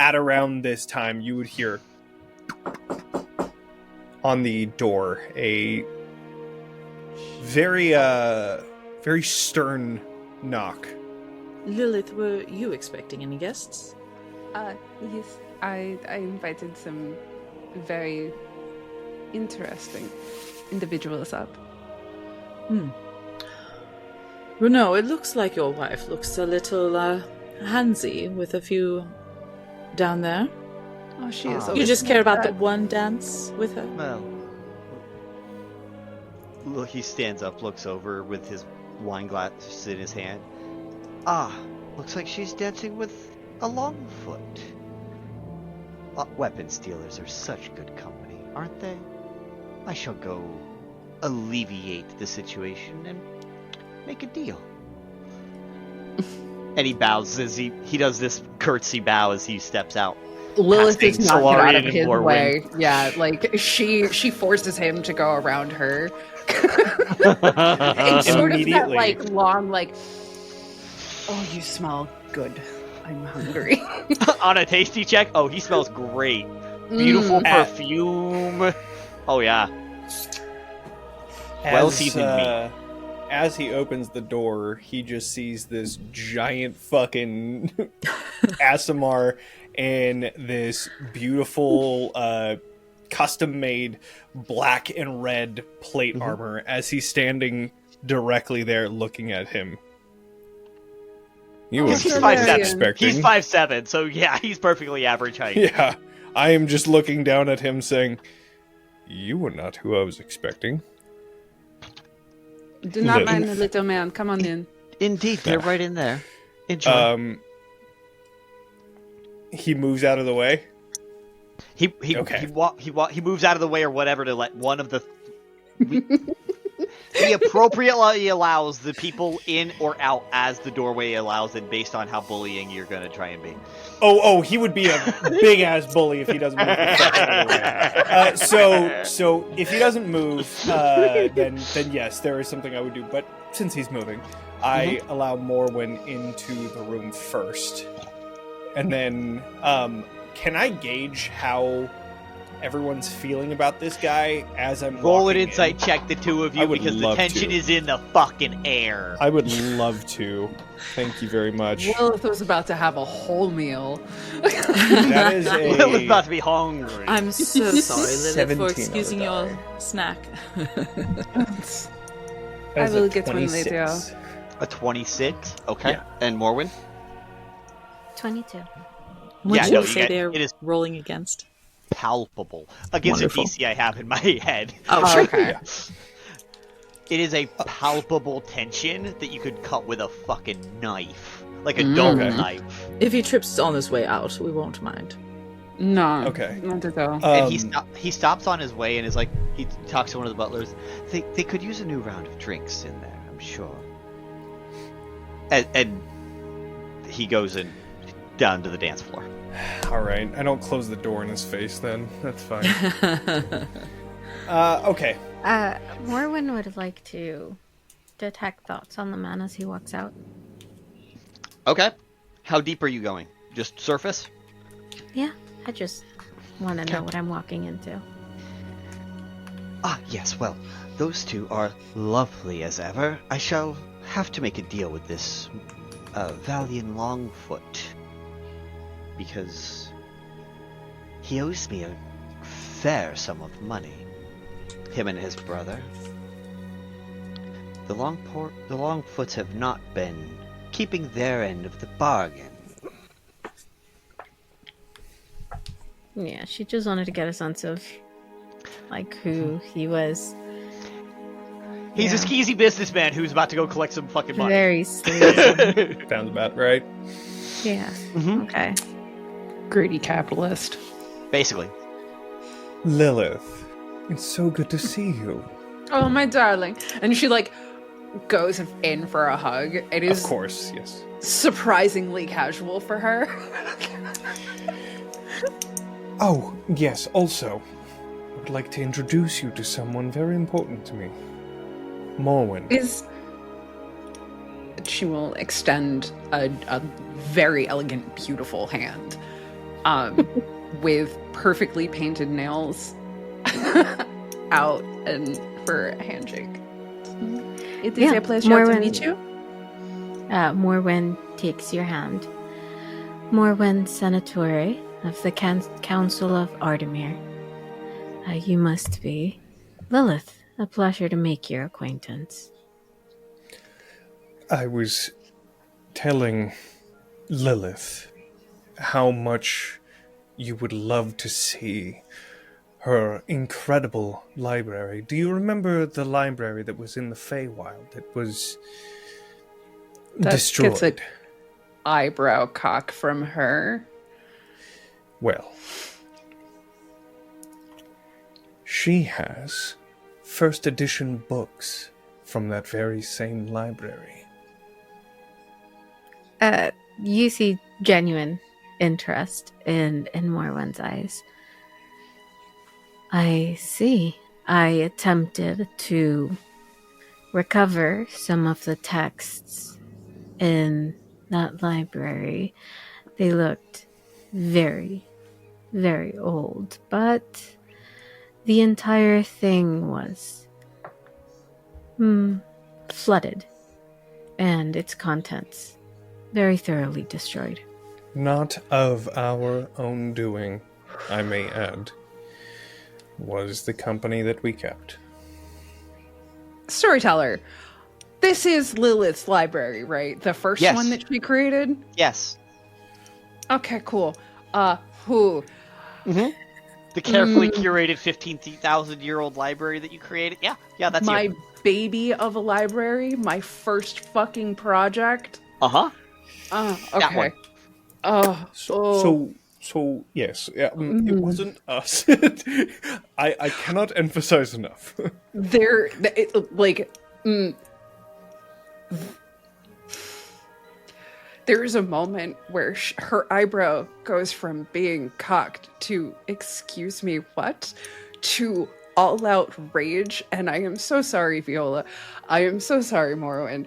At around this time, you would hear on the door a very stern knock. Lilith, were you expecting any guests? Yes, I invited some very interesting individuals up. Reno, it looks like your wife looks a little handsy with a few down there. Oh, she is. You just care about the one dance with her? Well, he stands up, looks over with his wine glass in his hand. Looks like she's dancing with a Longfoot. Weapon stealers are such good company, aren't they? I shall go alleviate the situation and make a deal. And he bows as he does this curtsy bow as he steps out. Lilith is not Solarian out of his Morwen. way. Yeah, like she forces him to go around her. It's sort of that like long like, oh, you smell good. I'm hungry. On a tasty check, oh, he smells great. Beautiful perfume. Oh yeah. Well seasoned meat. As he opens the door, he just sees this giant fucking Asimar in this beautiful custom-made black and red plate armor as he's standing directly there looking at him. He's 5'7". He's 5'7", so yeah, he's perfectly average height. Yeah, I am just looking down at him saying, "You were not who I was expecting." Do not mind the little man. Come on in. Indeed, they're right in there. Enjoy. He moves out of the way. He moves out of the way or whatever to let one of the. He appropriately allows the people in or out as the doorway allows it, based on how bullying you're going to try and be. Oh, he would be a big ass bully if he doesn't move the fuck out of the way. So if he doesn't move, then yes, there is something I would do. But since he's moving, I allow Morwen into the room first, and then can I gauge how everyone's feeling about this guy as I'm roll an insight check, the two of you, because the tension is in the fucking air. I would love to. Thank you very much. Lilith was about to have a whole meal. That is Lilith's about to be hungry. I'm so sorry, Lilith, for excusing your snack. I will get one later. A 26? Okay. Yeah. And Morwen? 22. What did you say they're rolling against? Palpable against Wonderful. a DC I have in my head. Oh, sure. Okay. Yeah. It is a palpable tension that you could cut with a fucking knife, like a dull knife. If he trips on his way out, we won't mind. No. Okay. Not at all. And he stops on his way and is like, he talks to one of the butlers. They could use a new round of drinks in there, I'm sure. And he goes down to the dance floor. Alright, I don't close the door in his face then. That's fine. Okay. Morwen would like to detect thoughts on the man as he walks out. Okay. How deep are you going? Just surface? Yeah, I just want to know what I'm walking into. Ah, yes, well, those two are lovely as ever. I shall have to make a deal with this Valiant Longfoot, because he owes me a fair sum of money. Him and his brother. The Longfoots have not been keeping their end of the bargain. Yeah, she just wanted to get a sense of, like, who he was. He's a skeezy businessman who's about to go collect some fucking money. Very sleazy. Sounds about right. Yeah. Okay. Greedy capitalist. Basically. Lilith, it's so good to see you. Oh, my darling. And she, like, goes in for a hug. It is, Of course, yes. surprisingly casual for her. Oh, yes, also, I would like to introduce you to someone very important to me. Morwen. She will extend a very elegant, beautiful hand with perfectly painted nails out and for a handshake. It is a pleasure to meet you. Morwen takes your hand. Morwen Senatore of the Council of Ardemir. You must be Lilith. A pleasure to make your acquaintance. I was telling Lilith how much you would love to see her incredible library. Do you remember the library that was in the Feywild that was destroyed? Gets an eyebrow cock from her. Well, she has first edition books from that very same library. You see genuine interest in Morwen's eyes. I see. I attempted to recover some of the texts in that library. They looked very, very old, but the entire thing was flooded, and its contents very thoroughly destroyed. Not of our own doing, I may add, was the company that we kept. Storyteller, this is Lilith's library, right? The first one that she created? Yes. Okay, cool. Who? Mm-hmm. The carefully curated 15,000-year-old library that you created? Yeah, that's my you. Baby of a library, my first fucking project. Uh-huh. Okay. That one. So yes, it wasn't us. I cannot emphasize enough. There is a moment where her eyebrow goes from being cocked to, excuse me, what? To all-out rage, and I am so sorry, Viola. I am so sorry, Morwen.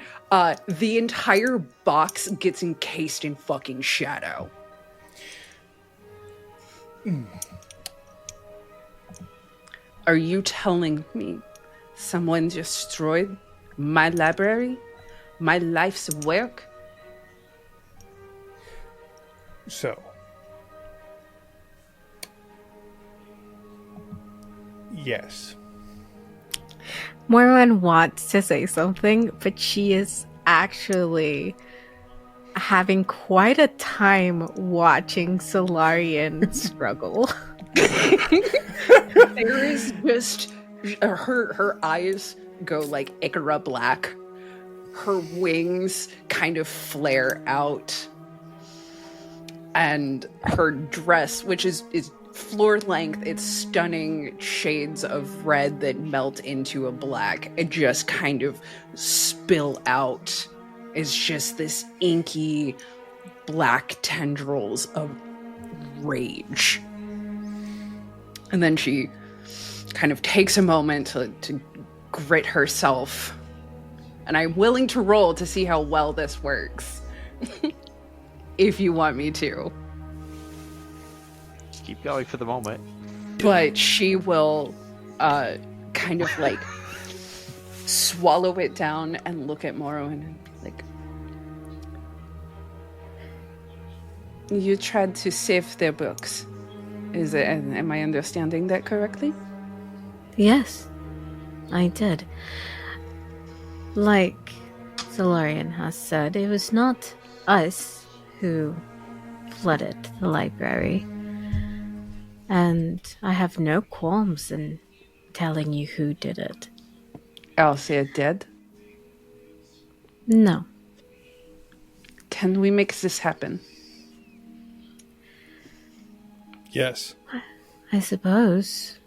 The entire box gets encased in fucking shadow. Are you telling me someone destroyed my library? My life's work? So, yes. Morwen wants to say something, but she is actually having quite a time watching Solarian struggle. There is just her eyes go like Ikara black. Her wings kind of flare out. And her dress, which is floor length, it's stunning shades of red that melt into a black. It just kind of spill out. It's just this inky black tendrils of rage. And then she kind of takes a moment to grit herself. And I'm willing to roll to see how well this works. If you want me to. Just keep going for the moment. But she will kind of like swallow it down and look at Morwen and be like, you tried to save their books. Am I understanding that correctly? Yes, I did. Like Solarian has said, it was not us who flooded the library. And I have no qualms in telling you who did it. Althea dead? No. Can we make this happen? Yes. I suppose.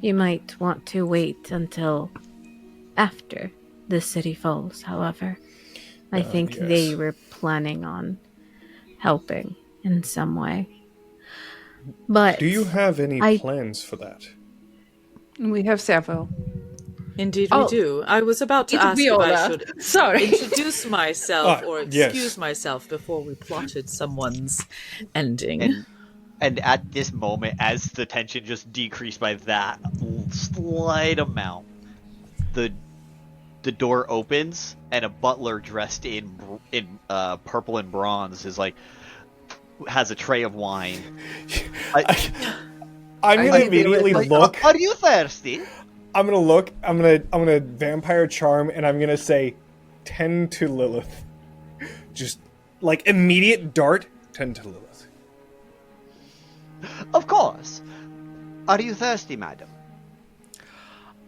You might want to wait until after the city falls, however. I think yes. they were planning on helping in some way. But Do you have any I- plans for that? We have several. Indeed, Oh. we do. I was about to It's ask Viola. if I should Sorry. introduce myself or yes. excuse myself before we plotted someone's ending. And at this moment, as the tension just decreased by that slight amount, the door opens and a butler dressed in purple and bronze has a tray of wine. I'm gonna immediately look. Are you thirsty? I'm gonna look. I'm gonna vampire charm, and I'm gonna say, "Tend to Lilith." Just like immediate dart. Tend to Lilith. Of course. Are you thirsty, madam?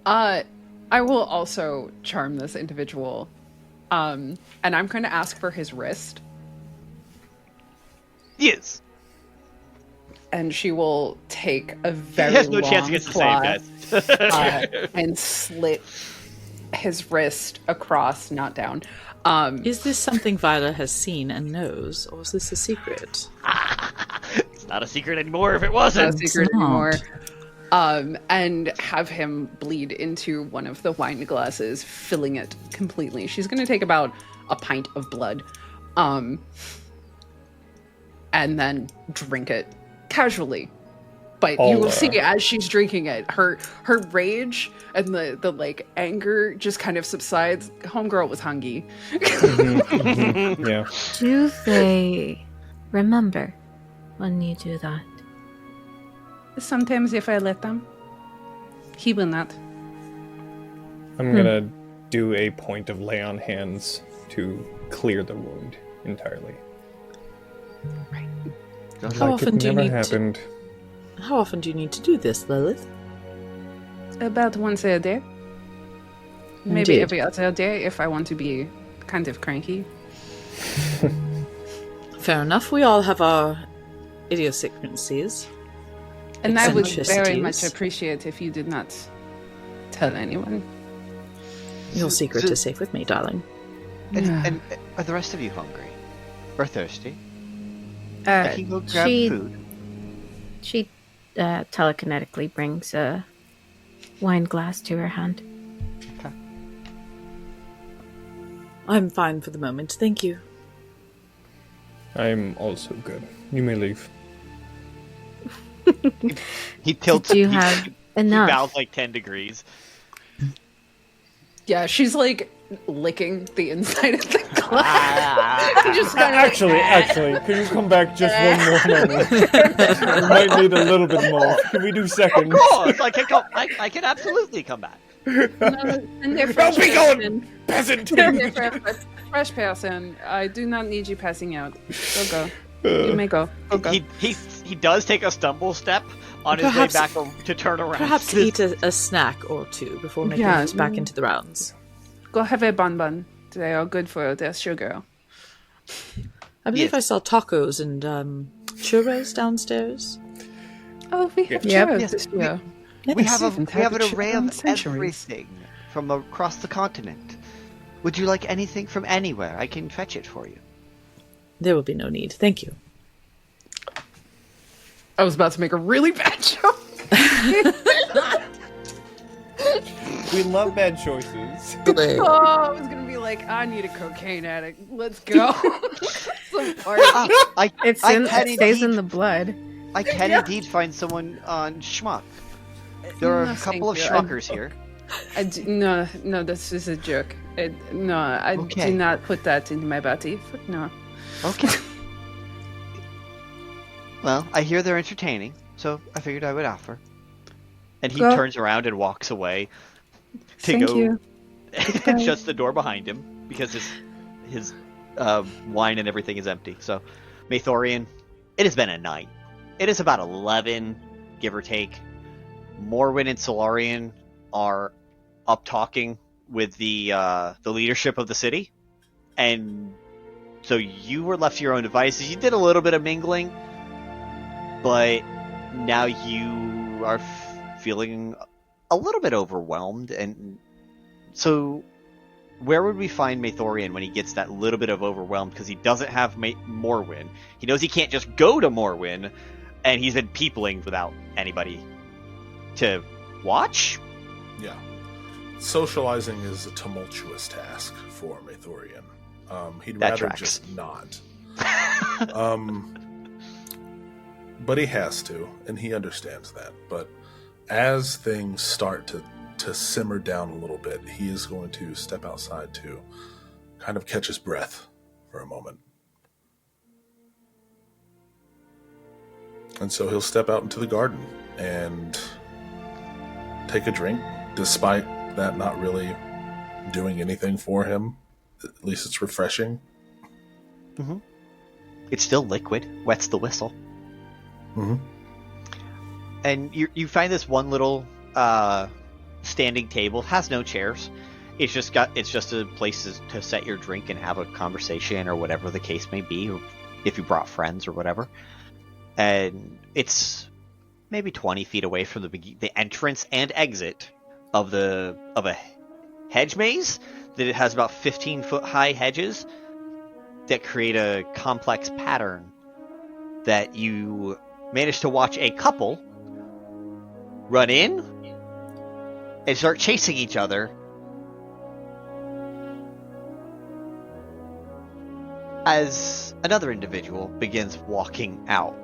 I will also charm this individual. And I'm going to ask for his wrist. Yes. And she will take a He very has no long chance against the claw, save, guys. and slit his wrist across, not down. Is this something Viola has seen and knows, or is this a secret? It's not a secret anymore if it Not a wasn't. secret not. anymore. And have him bleed into one of the wine glasses, filling it completely. She's going to take about a pint of blood, and then drink it casually. But you will see as she's drinking it, her rage and the like anger just kind of subsides. Homegirl was hungry. Yeah. do they remember when you do that? Sometimes if I let them, he will not. I'm gonna do a point of lay on hands to clear the wound entirely. How often do you Never need happened. How often do you need to do this, Lilith? About once a day. Maybe Indeed. every other day if I want to be kind of cranky. Fair enough. We all have our idiosyncrasies. And I would very Eccentricities. much appreciate if you did not tell anyone. Your secret is safe with me, darling. And are the rest of you hungry? Or thirsty? I can go grab food. She telekinetically brings a wine glass to her hand. I'm fine for the moment, thank you. I'm also good. You may leave. He tilts. Do you he- have He enough? bows like 10 degrees. Yeah, she's like licking the inside of the glass. Just kind of Actually, could you come back just one more moment? We might need a little bit more. Can we do seconds? Of course, I can absolutely come back. Don't be going, peasant! Fresh person, I do not need you passing out. Go. You may go. Go. He does take a stumble step on his Perhaps- way back to turn around. Perhaps eat a snack or two before making Yeah. it back into the rounds. Go have a bonbon. They are good for their sugar. I believe Yes. I saw tacos and churros downstairs. Oh, we have Yep. churros Yes, this year. We have Haven't an had a array churro in of centuries. everything from across the continent. Would you like anything from anywhere? I can fetch it for you. There will be no need. Thank you. I was about to make a really bad joke. We love bad choices. Oh, I was gonna be like, I need a cocaine addict. Let's go. Some party. I It can stays in indeed- the blood. I can indeed find someone on Schmuck. There are No, a couple of thank you. schmuckers here. No, this is a joke. I Okay. do not put that into my body. No. Okay. Well, I hear they're entertaining, so I figured I would offer. And he Well- turns around and walks away to Thank go you. and shuts the door behind him because his wine and everything is empty. So, Maethorian, it has been a night. It is about 11, give or take. Morwen and Solarian are up talking with the leadership of the city, and so you were left to your own devices. You did a little bit of mingling, but now you are feeling a little bit overwhelmed. And so, where would we find Maethorian when he gets that little bit of overwhelmed? Because he doesn't have Morwen. He knows he can't just go to Morwen, And he's been peopling without anybody to watch. Yeah. Socializing is a tumultuous task for Maethorian. He'd That rather tracks. just not. But he has to, and he understands that. But as things start to simmer down a little bit, he is going to step outside to kind of catch his breath for a moment. And so he'll step out into the garden and take a drink, despite that not really doing anything for him. At least it's refreshing. Mm-hmm. It's still liquid. Wets the whistle. Mm-hmm. And you find this one little standing table. It has no chairs. It's just a place to set your drink and have a conversation or whatever the case may be, or if you brought friends or whatever. And it's maybe 20 feet away from the entrance and exit of a hedge maze. That it has about 15-foot high hedges that create a complex pattern that you manage to watch a couple run in and start chasing each other as another individual begins walking out.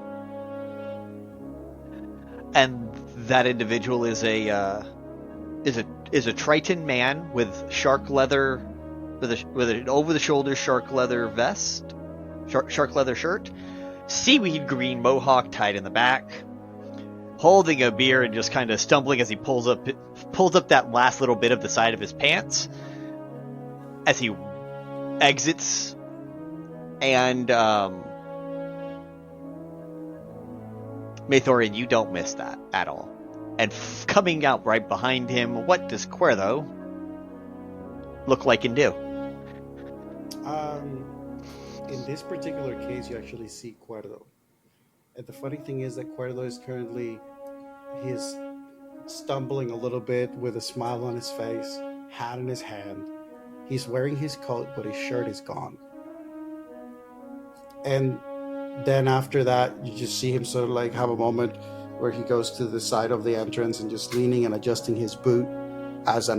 And that individual is a Triton man with shark leather, with an over-the-shoulder shark leather vest, shark leather shirt, seaweed green mohawk tied in the back, holding a beer and just kind of stumbling as he pulls up that last little bit of the side of his pants as he exits. And Maethorian, you don't miss that at all. And coming out right behind him, what does Kuerdo look like and do? In this particular case, you actually see Kuerdo. And the funny thing is that Kuerdo is he's stumbling a little bit with a smile on his face, hat in his hand. He's wearing his coat, but his shirt is gone. And then after that, you just see him sort of like have a moment where he goes to the side of the entrance and just leaning and adjusting his boot as our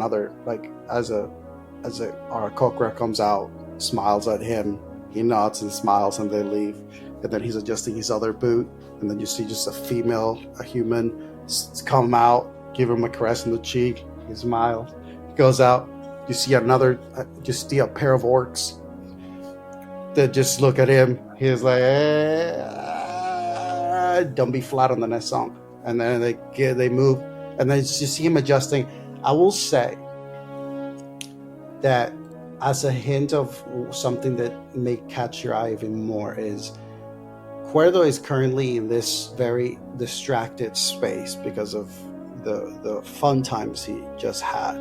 Kokra comes out, smiles at him. He nods and smiles, and they leave. And then he's adjusting his other boot, and then you see just a human, come out, give him a caress on the cheek. He smiles. He goes out. You see a pair of orcs that just look at him. He's like, don't be flat on the next song. And then they move, and then you see him adjusting. I will say that as a hint of something that may catch your eye even more is Kuerdo is currently in this very distracted space because of the fun times he just had.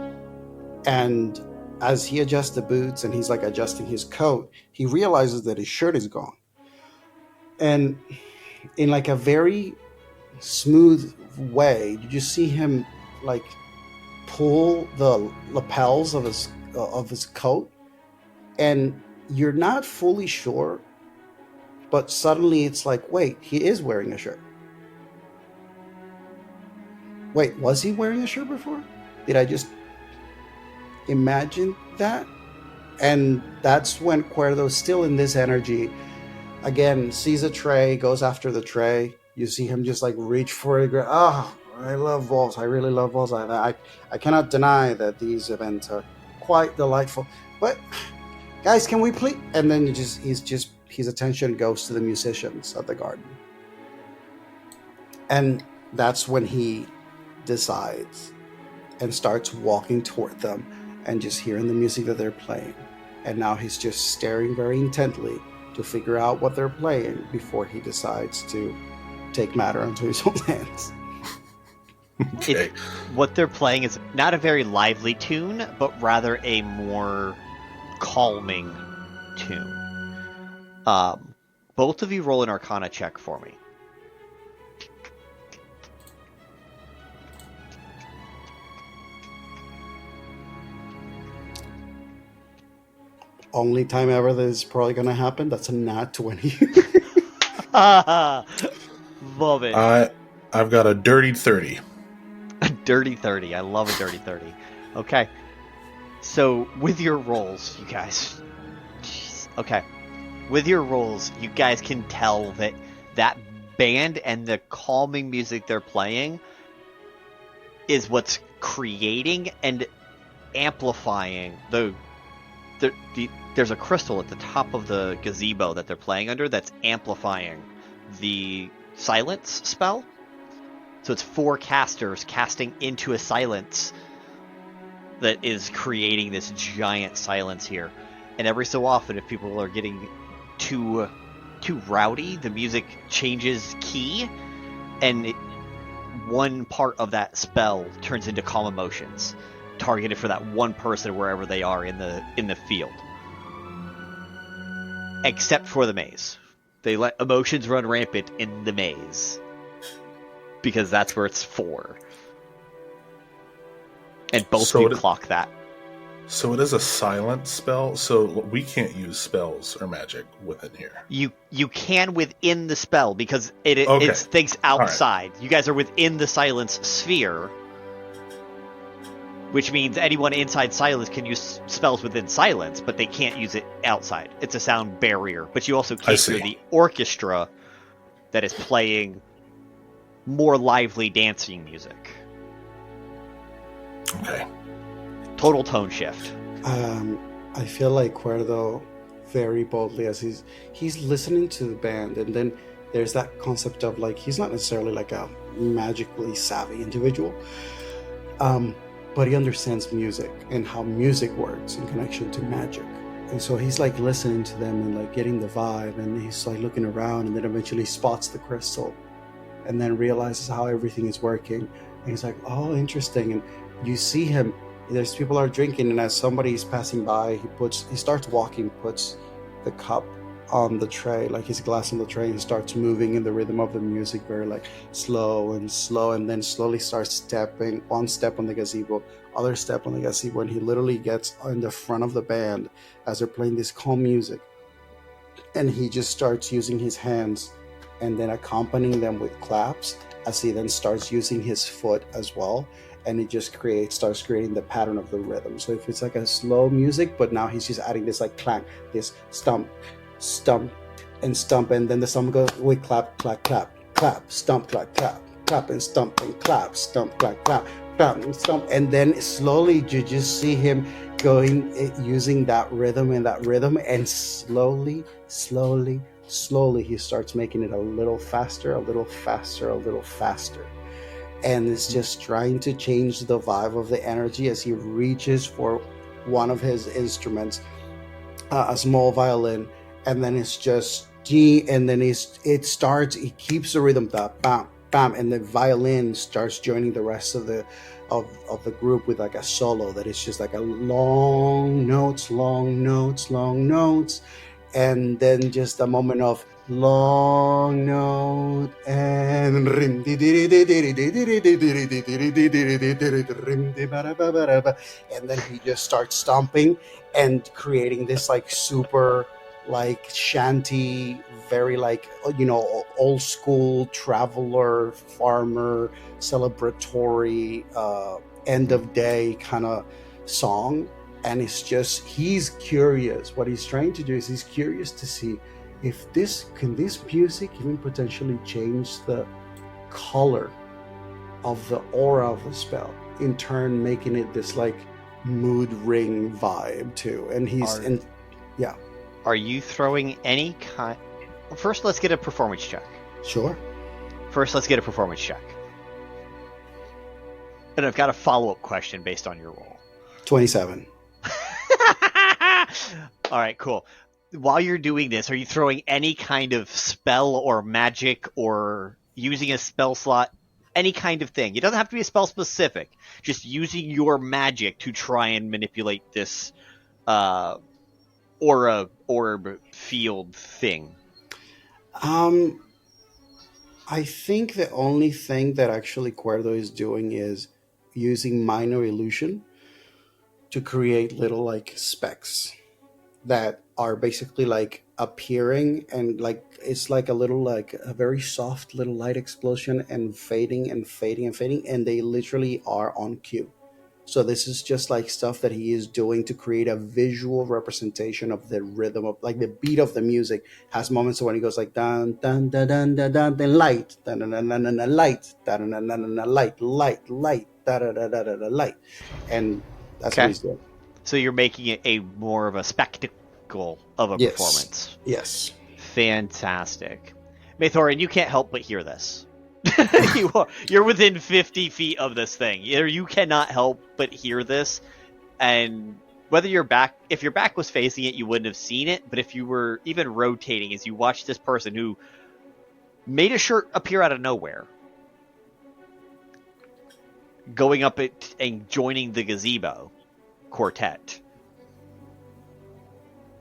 And as he adjusts the boots and he's like adjusting his coat, he realizes that his shirt is gone. And in like a very smooth way, you just see him like pull the lapels of his coat, and you're not fully sure, but suddenly it's like, wait, he is wearing a shirt. Wait, was he wearing a shirt before? Did I just imagine that? And that's when Kuerdo, still in this energy, again sees a tray, goes after the tray. You see him just like reach for it. Oh, I love balls. I really love balls. I cannot deny that these events are quite delightful. But guys, can we please? And then his attention goes to the musicians at the garden, and that's when he decides and starts walking toward them and just hearing the music that they're playing. And now he's just staring very intently to figure out what they're playing before he decides to take matter into his own hands. Okay. What they're playing is not a very lively tune, but rather a more calming tune. Both of you roll an Arcana check for me. Only time ever that is probably going to happen. That's a nat 20. Love it. I've got a dirty 30. A dirty 30. I love a dirty 30. Okay. So, with your rolls, you guys... Jeez. Okay. With your rolls, you guys can tell that that band and the calming music they're playing is what's creating and amplifying there's a crystal at the top of the gazebo that they're playing under that's amplifying the silence spell. So it's 4 casters casting into a silence that is creating this giant silence here. And every so often, if people are getting too rowdy, the music changes key, and one part of that spell turns into calm emotions, targeted for that one person wherever they are in the field. Except for the maze. They let emotions run rampant in the maze. Because that's where it's for. And both of you clock that. So it is a silent spell, so we can't use spells or magic within here. You can within the spell, because it's things outside. Right. You guys are within the silence sphere, which means anyone inside silence can use spells within silence, but they can't use it outside. It's a sound barrier. But you also can't hear the orchestra that is playing more lively dancing music. Okay. Total tone shift. I feel like Kuerdo very boldly as he's listening to the band, and then there's that concept of like he's not necessarily like a magically savvy individual, but he understands music and how music works in connection to magic. And so he's like listening to them and like getting the vibe, and he's like looking around, and then eventually spots the crystal and then realizes how everything is working. And he's like, oh, interesting. And you see him, there's people are drinking, and as somebody is passing by, he starts walking, puts the cup on the tray, like his glass on the tray, and starts moving in the rhythm of the music, very like slow, and then slowly starts stepping, one step on the gazebo, other step on the gazebo, and he literally gets in the front of the band as they're playing this calm music, and he just starts using his hands and then accompanying them with claps, as he then starts using his foot as well, and it just starts creating the pattern of the rhythm. So if it's like a slow music, but now he's just adding this like clank, this stump, and stump, and then the stump goes with clap, clap, clap, clap, stump, clap, clap, clap, and stump, and clap, stump, clap, clap, clap, and stump, and then slowly you just see him going, using that rhythm, and slowly he starts making it a little faster, and it's just trying to change the vibe of the energy as he reaches for one of his instruments, a small violin, and then it's just G, and then he keeps the rhythm, bam, bam, and the violin starts joining the rest of the group with like a solo that is just like a long notes, and then just a moment of long note and then he just starts stomping and creating this like super like shanty, very like, you know, old school traveler farmer celebratory end of day kind of song. And it's just, he's curious. What he's trying to do is he's curious to see if this music even potentially change the color of the aura of the spell, in turn making it this like mood ring vibe too. And yeah. Are you throwing any kind? First, let's get a performance check. Sure. First, let's get a performance check. And I've got a follow-up question based on your roll. 27. All right, cool. While you're doing this, are you throwing any kind of spell or magic or using a spell slot? Any kind of thing. It doesn't have to be a spell specific. Just using your magic to try and manipulate this aura orb field thing. I think the only thing that actually Kuerdo is doing is using minor illusion to create little like specks that are basically like appearing and like it's like a little, like a very soft little light explosion, and fading and fading and fading, and they literally are on cue. So this is just like stuff that he is doing to create a visual representation of the rhythm of, like, the beat of the music. Has moments when he goes like dun dun dun dun dun dun, then light, dun dun dun dun dun, light, dun dun dun dun, light, light, light, da da da da da, light, and that's what he's doing. So you're making it a more of a spectacle of a performance. Yes. Fantastic. Maethorian, you can't help but hear this. You're within 50 feet of this thing. You cannot help but hear this, and whether if your back was facing it, you wouldn't have seen it, but if you were even rotating as you watched this person who made a shirt appear out of nowhere, going up it and joining the gazebo quartet,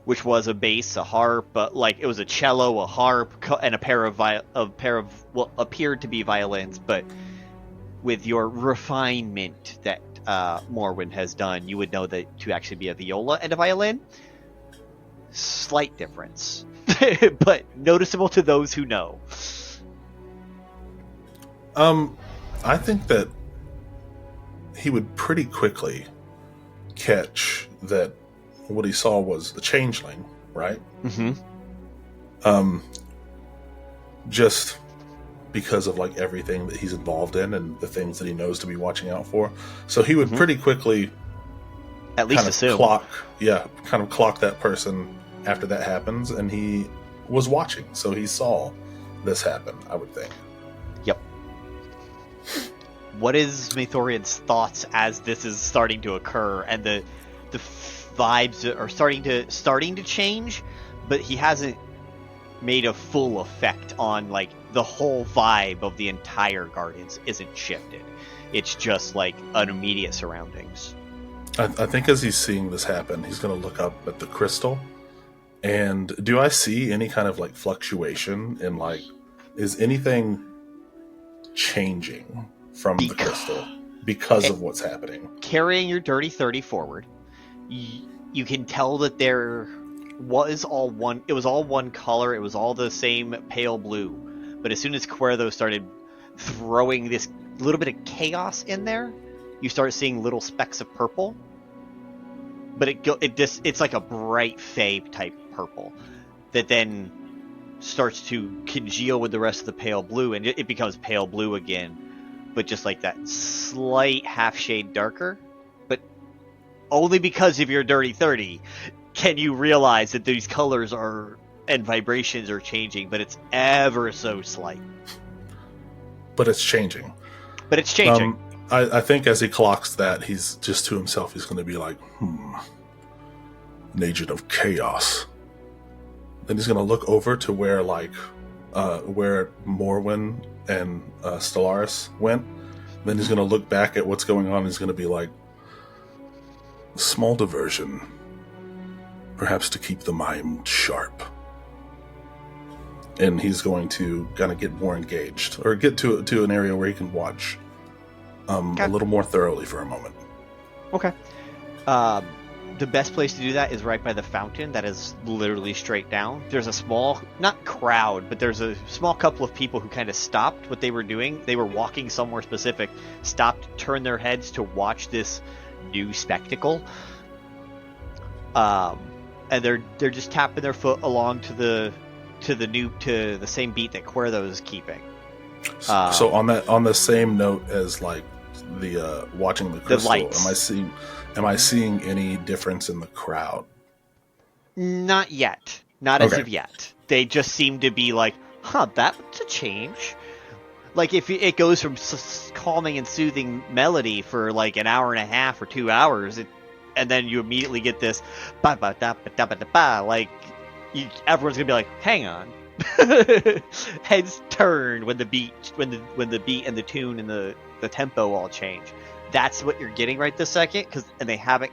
which was a bass, a harp, but like it was a cello, a harp, and a pair of what appeared to be violins. But with your refinement that Morwen has done, you would know that to actually be a viola and a violin, slight difference, but noticeable to those who know. I think that he would pretty quickly catch that what he saw was the changeling, right? Mm-hmm. Just because of like everything that he's involved in and the things that he knows to be watching out for. So he would pretty quickly at least assume. clock that person after that happens, and he was watching, so he saw this happen, I would think. Yep. What is Maethorian's thoughts as this is starting to occur and the vibes are starting to change, but he hasn't made a full effect on like the whole vibe of the entire gardens isn't shifted. It's just like an immediate surroundings. I think as he's seeing this happen, he's going to look up at the crystal. And do I see any kind of like fluctuation in like, is anything changing from the crystal because of what's happening? Carrying your Dirty 30 forward, you can tell that there was all one. It was all one color. It was all the same pale blue. But as soon as Kuerdo started throwing this little bit of chaos in there, you start seeing little specks of purple. But it's like a bright fey type purple that then starts to congeal with the rest of the pale blue, and it becomes pale blue again, but just like that slight half shade darker. But only because of your Dirty 30 can you realize that these colors are and vibrations are changing, but it's ever so slight. But it's changing. I think as he clocks that, he's just to himself, he's going to be like, an agent of chaos. Then he's going to look over to where where Morwen and Stellaris went. Then he's going to look back at what's going on, and he's going to be like, small diversion. Perhaps to keep the mind sharp. And he's going to kind of get more engaged, or get to an area where he can watch a little more thoroughly for a moment. Okay. The best place to do that is right by the fountain that is literally straight down. There's a small, not crowd, but there's a small couple of people who kind of stopped what they were doing. They were walking somewhere specific, stopped, turned their heads to watch this new spectacle. And they're just tapping their foot along to the same beat that Kuerdo is keeping. So on the same note as like the watching the crystal, am I seeing any difference in the crowd? Not yet. Not as of yet. They just seem to be like, that's a change. Like if it goes from calming and soothing melody for like an hour and a half or 2 hours, and then you immediately get this ba-ba-da-ba-da-ba-da-ba, like everyone's gonna be like, hang on. Heads turn when the beat and the tune and the tempo all change. That's what you're getting right this second, and they haven't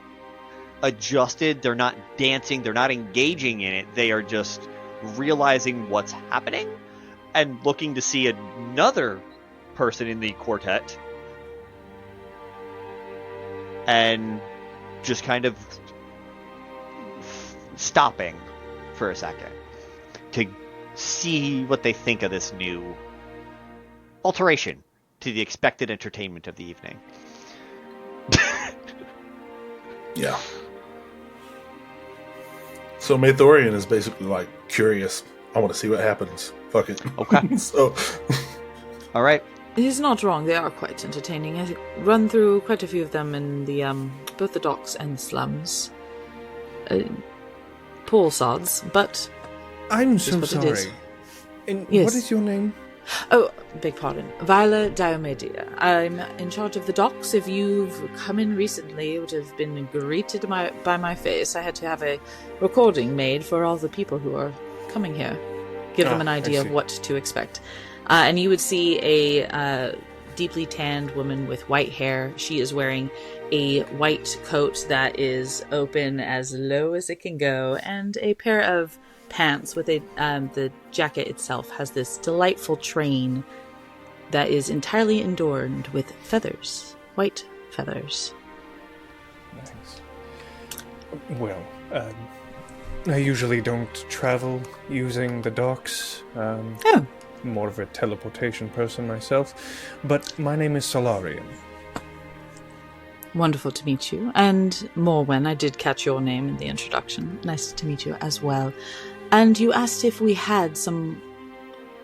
adjusted. They're not dancing. They're not engaging in it. They are just realizing what's happening and looking to see another person in the quartet and just kind of stopping for a second to see what they think of this new alteration to the expected entertainment of the evening. Yeah. So Maethorian is basically like curious. I want to see what happens. Fuck it. Okay. So, All right. He's not wrong. They are quite entertaining. I run through quite a few of them in the both the docks and slums. Poor sods, but I'm so what it is. sorry. And Yes. what is your name? oh, beg pardon, Viola Diomedia. I'm in charge of the docks. If you've come in recently, you would have been greeted by my face. I had to have a recording made for all the people who are coming here. Give them an I idea of see. what to expect. And you would see a deeply tanned woman with white hair. She is wearing a white coat that is open as low as it can go, and a pair of pants with a the jacket itself has this delightful train that is entirely adorned with feathers, white feathers. Nice. Well, I usually don't travel using the docks. Oh. More of a teleportation person myself. But my name is Solarian. Wonderful to meet you. And Morwen, I did catch your name in the introduction. Nice to meet you as well. And you asked if we had some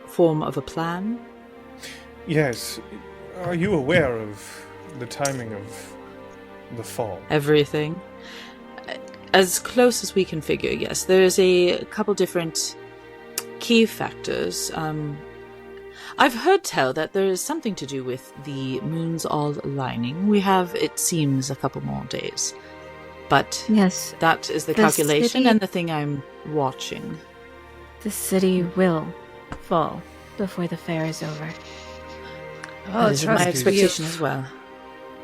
form of a plan? Yes. Are you aware of the timing of the fall? Everything. As close as we can figure, yes. There's a couple different key factors. I've heard tell that there is something to do with the moons all aligning. We have, it seems, a couple more days. But Yes, that is the The calculation city- and the thing I'm watching. the city will fall before the fair is over. Oh, That is my trust expectation as well.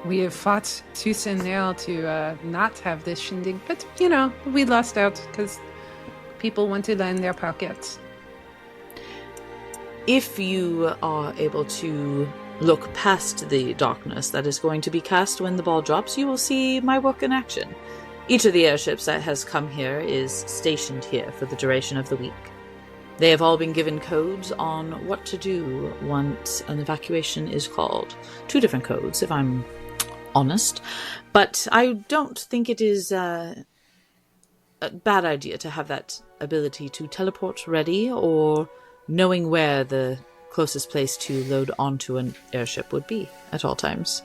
We have fought tooth and nail to not have this shindig, but we lost out because people want to line their pockets. If you are able to look past the darkness that is going to be cast when the ball drops, you will see my work in action. Each of the airships that has come here is stationed here for the duration of the week. They have all been given codes on what to do once an evacuation is called. 2 different codes, if I'm honest. But I don't think it is a bad idea to have that ability to teleport ready, or knowing where the closest place to load onto an airship would be at all times.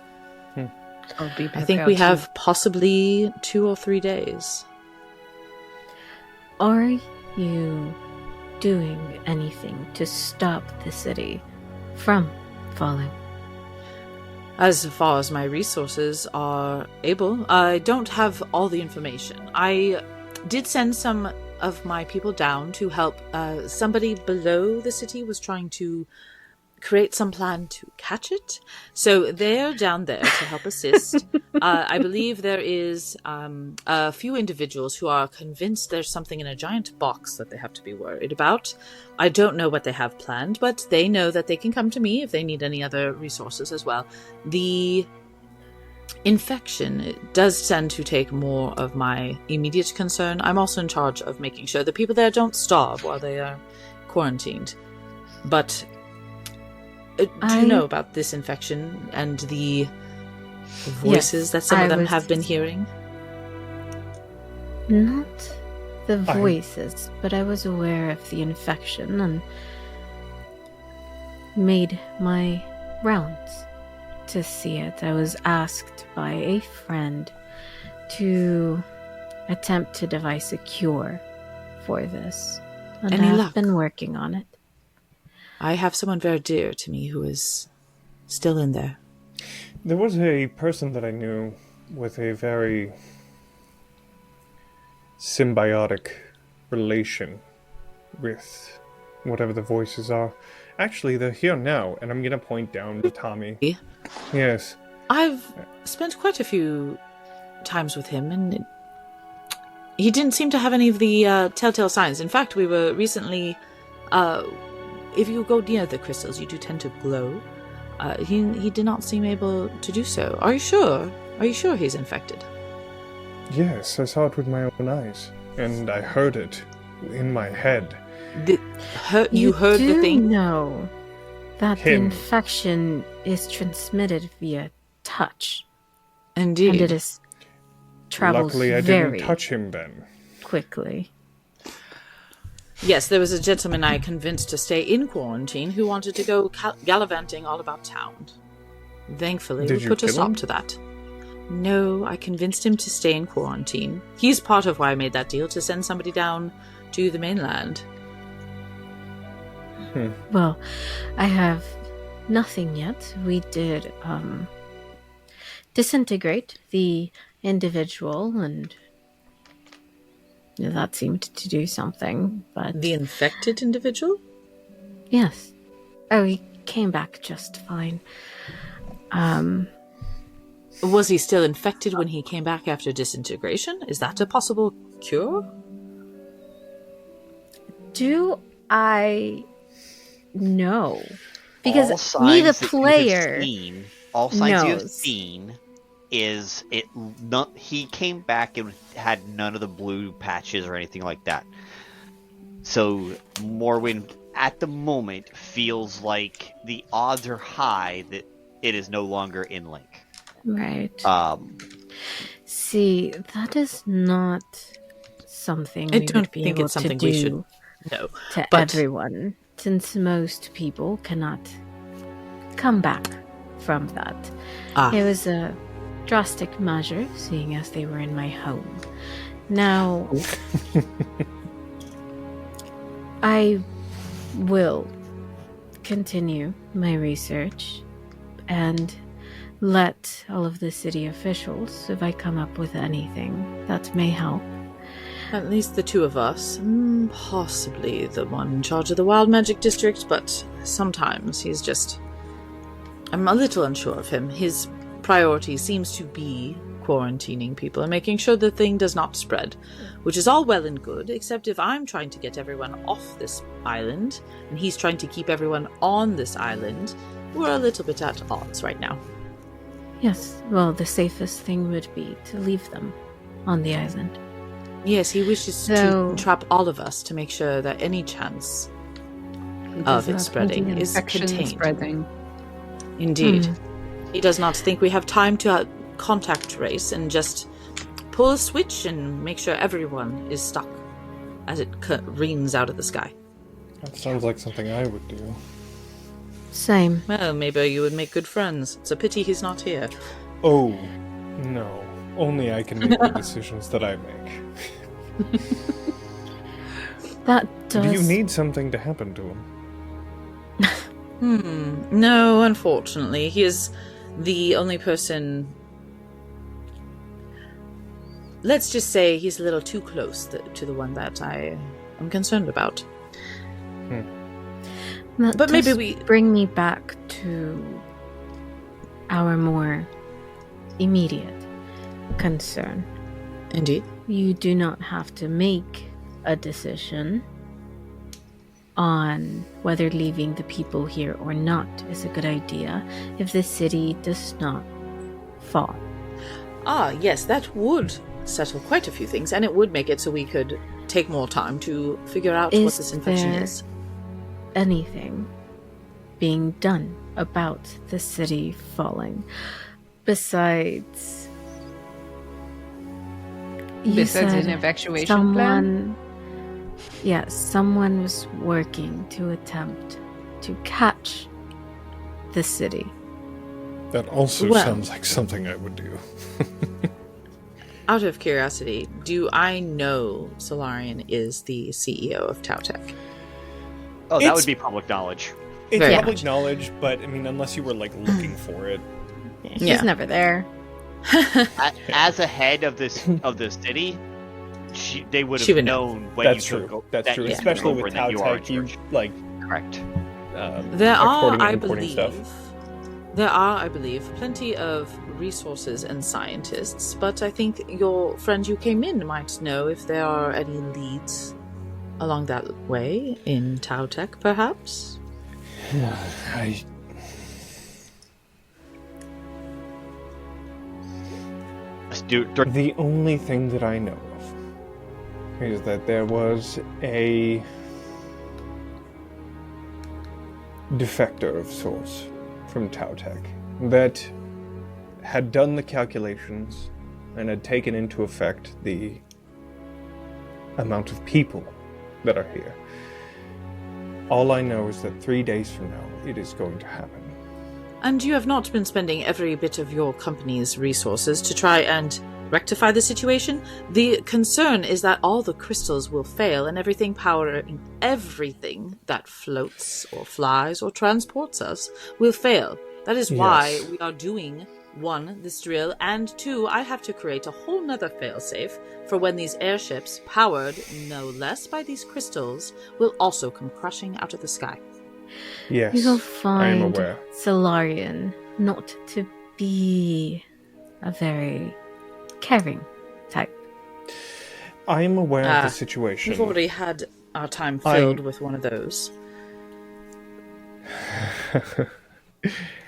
I think we have possibly 2 or 3 days. Are you doing anything to stop the city from falling? As far as my resources are able, I don't have all the information. I did send some of my people down to help. Somebody below the city was trying to create some plan to catch it. So they're down there to help assist. I believe there is a few individuals who are convinced there's something in a giant box that they have to be worried about. I don't know what they have planned, but they know that they can come to me if they need any other resources as well. The infection does tend to take more of my immediate concern. I'm also in charge of making sure the people there don't starve while they are quarantined. But do you know about this infection and the voices that some of them have been hearing? Not the voices, but I was aware of the infection and made my rounds to see it. I was asked by a friend to attempt to devise a cure for this, and Any I've luck? been working on it. I have someone very dear to me who is still in there. There was a person that I knew with a very symbiotic relation with whatever the voices are. Actually, they're here now, and I'm going to point down to Tommy. Yes. I've spent quite a few times with him, and he didn't seem to have any of the telltale signs. In fact, we were recently... if you go near the crystals, you do tend to glow. He did not seem able to do so. Are you sure? Are you sure he's infected? Yes, I saw it with my own eyes, and I heard it in my head. You heard the thing? know that the Him. infection is transmitted via touch. Indeed. And it is travels Luckily, I very didn't touch him then. quickly. Yes, there was a gentleman I convinced to stay in quarantine who wanted to go gallivanting all about town. Thankfully, Did we you put a kill stop him? to that. No, I convinced him to stay in quarantine. He's part of why I made that deal, to send somebody down to the mainland. Well, I have nothing yet. We did disintegrate the individual, and that seemed to do something, but The infected individual? yes. Oh, he came back just fine. Was he still infected when he came back after disintegration? Is that a possible cure? Do I know? Because all signs me, the that you have player, seen, all signs you have knows. seen is it. Not, he came back and had none of the blue patches or anything like that. So Morwen, at the moment, feels like the odds are high that it is no longer in link. right? See, that is not something I we don't would be think able it's something to we do should know. to but- everyone, since most people cannot come back from that. Ah. It was a drastic measure, seeing as they were in my home. Now, I will continue my research and let all of the city officials, if I come up with anything that may help. At least the two of us. Possibly the one in charge of the Wild Magic District, but sometimes he's just... I'm a little unsure of him. His priority seems to be quarantining people and making sure the thing does not spread, which is all well and good, except if I'm trying to get everyone off this island, and he's trying to keep everyone on this island, we're a little bit at odds right now. Yes, well, the safest thing would be to leave them on the island. Yes, he wishes So- to trap all of us to make sure that any chance He of does it not spreading want the is infection contained. spreading. Indeed. He does not think we have time to contact trace and just pull a switch and make sure everyone is stuck as it reams out of the sky. That sounds like something I would do. Same. Well, maybe you would make good friends. It's a pity he's not here. Oh, no. Only I can make the decisions that I make. That does... Do you need something to happen to him? No, unfortunately. He is the only person... Let's just say he's a little too close to the one that I am concerned about. That But maybe does we- bring me back to our more immediate concern. Indeed. You do not have to make a decision on whether leaving the people here or not is a good idea if the city does not fall. Ah, yes, that would settle quite a few things, and it would make it so we could take more time to figure out what Is this infection there- is. Anything being done about the city falling besides you Besides said an evacuation plan? someone was working to attempt to catch the city. That also Well- sounds like something I would do. Out of curiosity, do I know Solarian is the CEO of Tautech? Oh, that It's- would be public knowledge. It's Very public much. knowledge, but I mean, unless you were like looking for it. He's Yeah. never there. As a head of this of the city, they would She have would know. known when That's you true. took That's that true. you took Especially over with and that you are in Tautech, you charge. like Correct. There are, exporting I and importing believe, stuff. plenty of resources and scientists, but I think your friend you came in might know if there are any leads along that way in Tautech, perhaps? The only thing that I know of is that there was a defector of sorts from Tautech that had done the calculations and had taken into effect the amount of people that are here. All I know is that 3 days from now, it is going to happen. And you have not been spending every bit of your company's resources to try and rectify the situation? The concern is that all the crystals will fail and everything that floats or flies or transports us will fail. That is why we are doing, 1, this drill, and 2, I have to create a whole nother failsafe for when these airships, powered no less by these crystals, will also come crushing out of the sky. Yes, You will I am find aware. Solarian not to be a very caring type. I am aware of the situation. We've already had our time filled with one of those.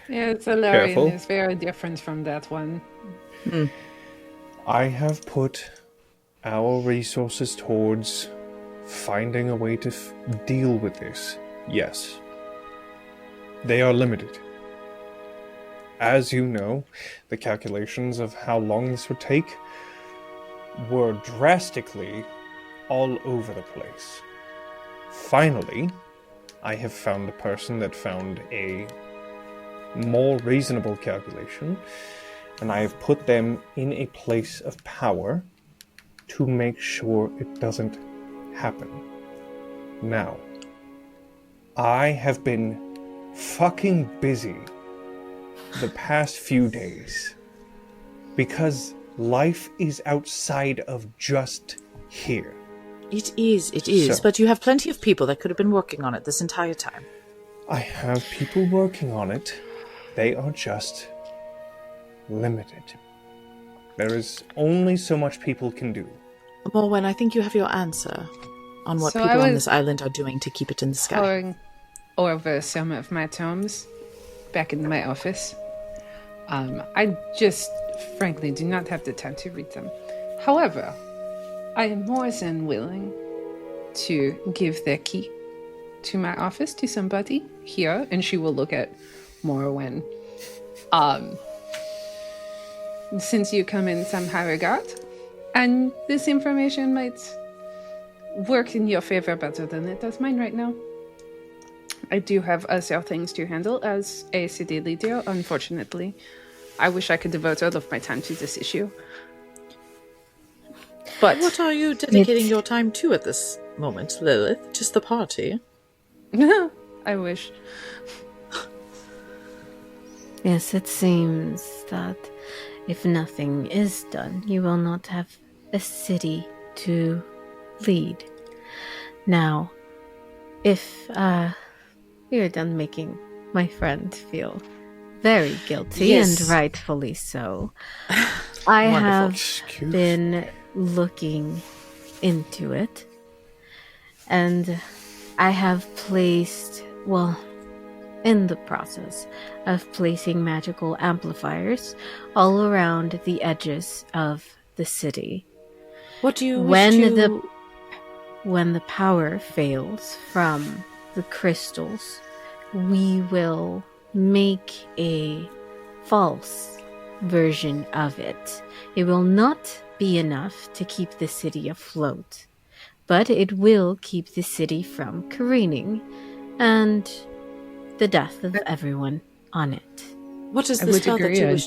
Yeah, Solarian Careful. is very different from that one. I have put our resources towards finding a way to deal with this. Yes. They are limited. As you know, the calculations of how long this would take were drastically all over the place. Finally, I have found a person that found a more reasonable calculation, and I have put them in a place of power to make sure it doesn't happen. Now, I have been fucking busy the past few days because life is outside of just here. It is, So- but you have plenty of people that could have been working on it this entire time. I have people working on it. They are just limited. There is only so much people can do. Morwen, I think you have your answer on what So people I on was this island are doing to keep it in the sky. Going over some of my tomes back in my office. I just, frankly, do not have the time to read them. However, I am more than willing to give the key to my office to somebody here, and she will look at Morwen. Since you come in some high regard, and this information might work in your favor better than it does mine right now. I do have other things to handle as a city leader, unfortunately. I wish I could devote all of my time to this issue. But What are you dedicating your time to at this moment, Lilith? Just the party? I wish. Yes, it seems that if nothing is done, you will not have a city to lead. Now, if we are done making my friend feel very guilty, Yes. and rightfully so, I have been looking into it, and I have placed, in the process of placing magical amplifiers all around the edges of the city. What do you wish to... When the power fails from the crystals, we will make a false version of it. It will not be enough to keep the city afloat, but it will keep the city from careening and the death of everyone on it. What is I the would spell that agree you on- wish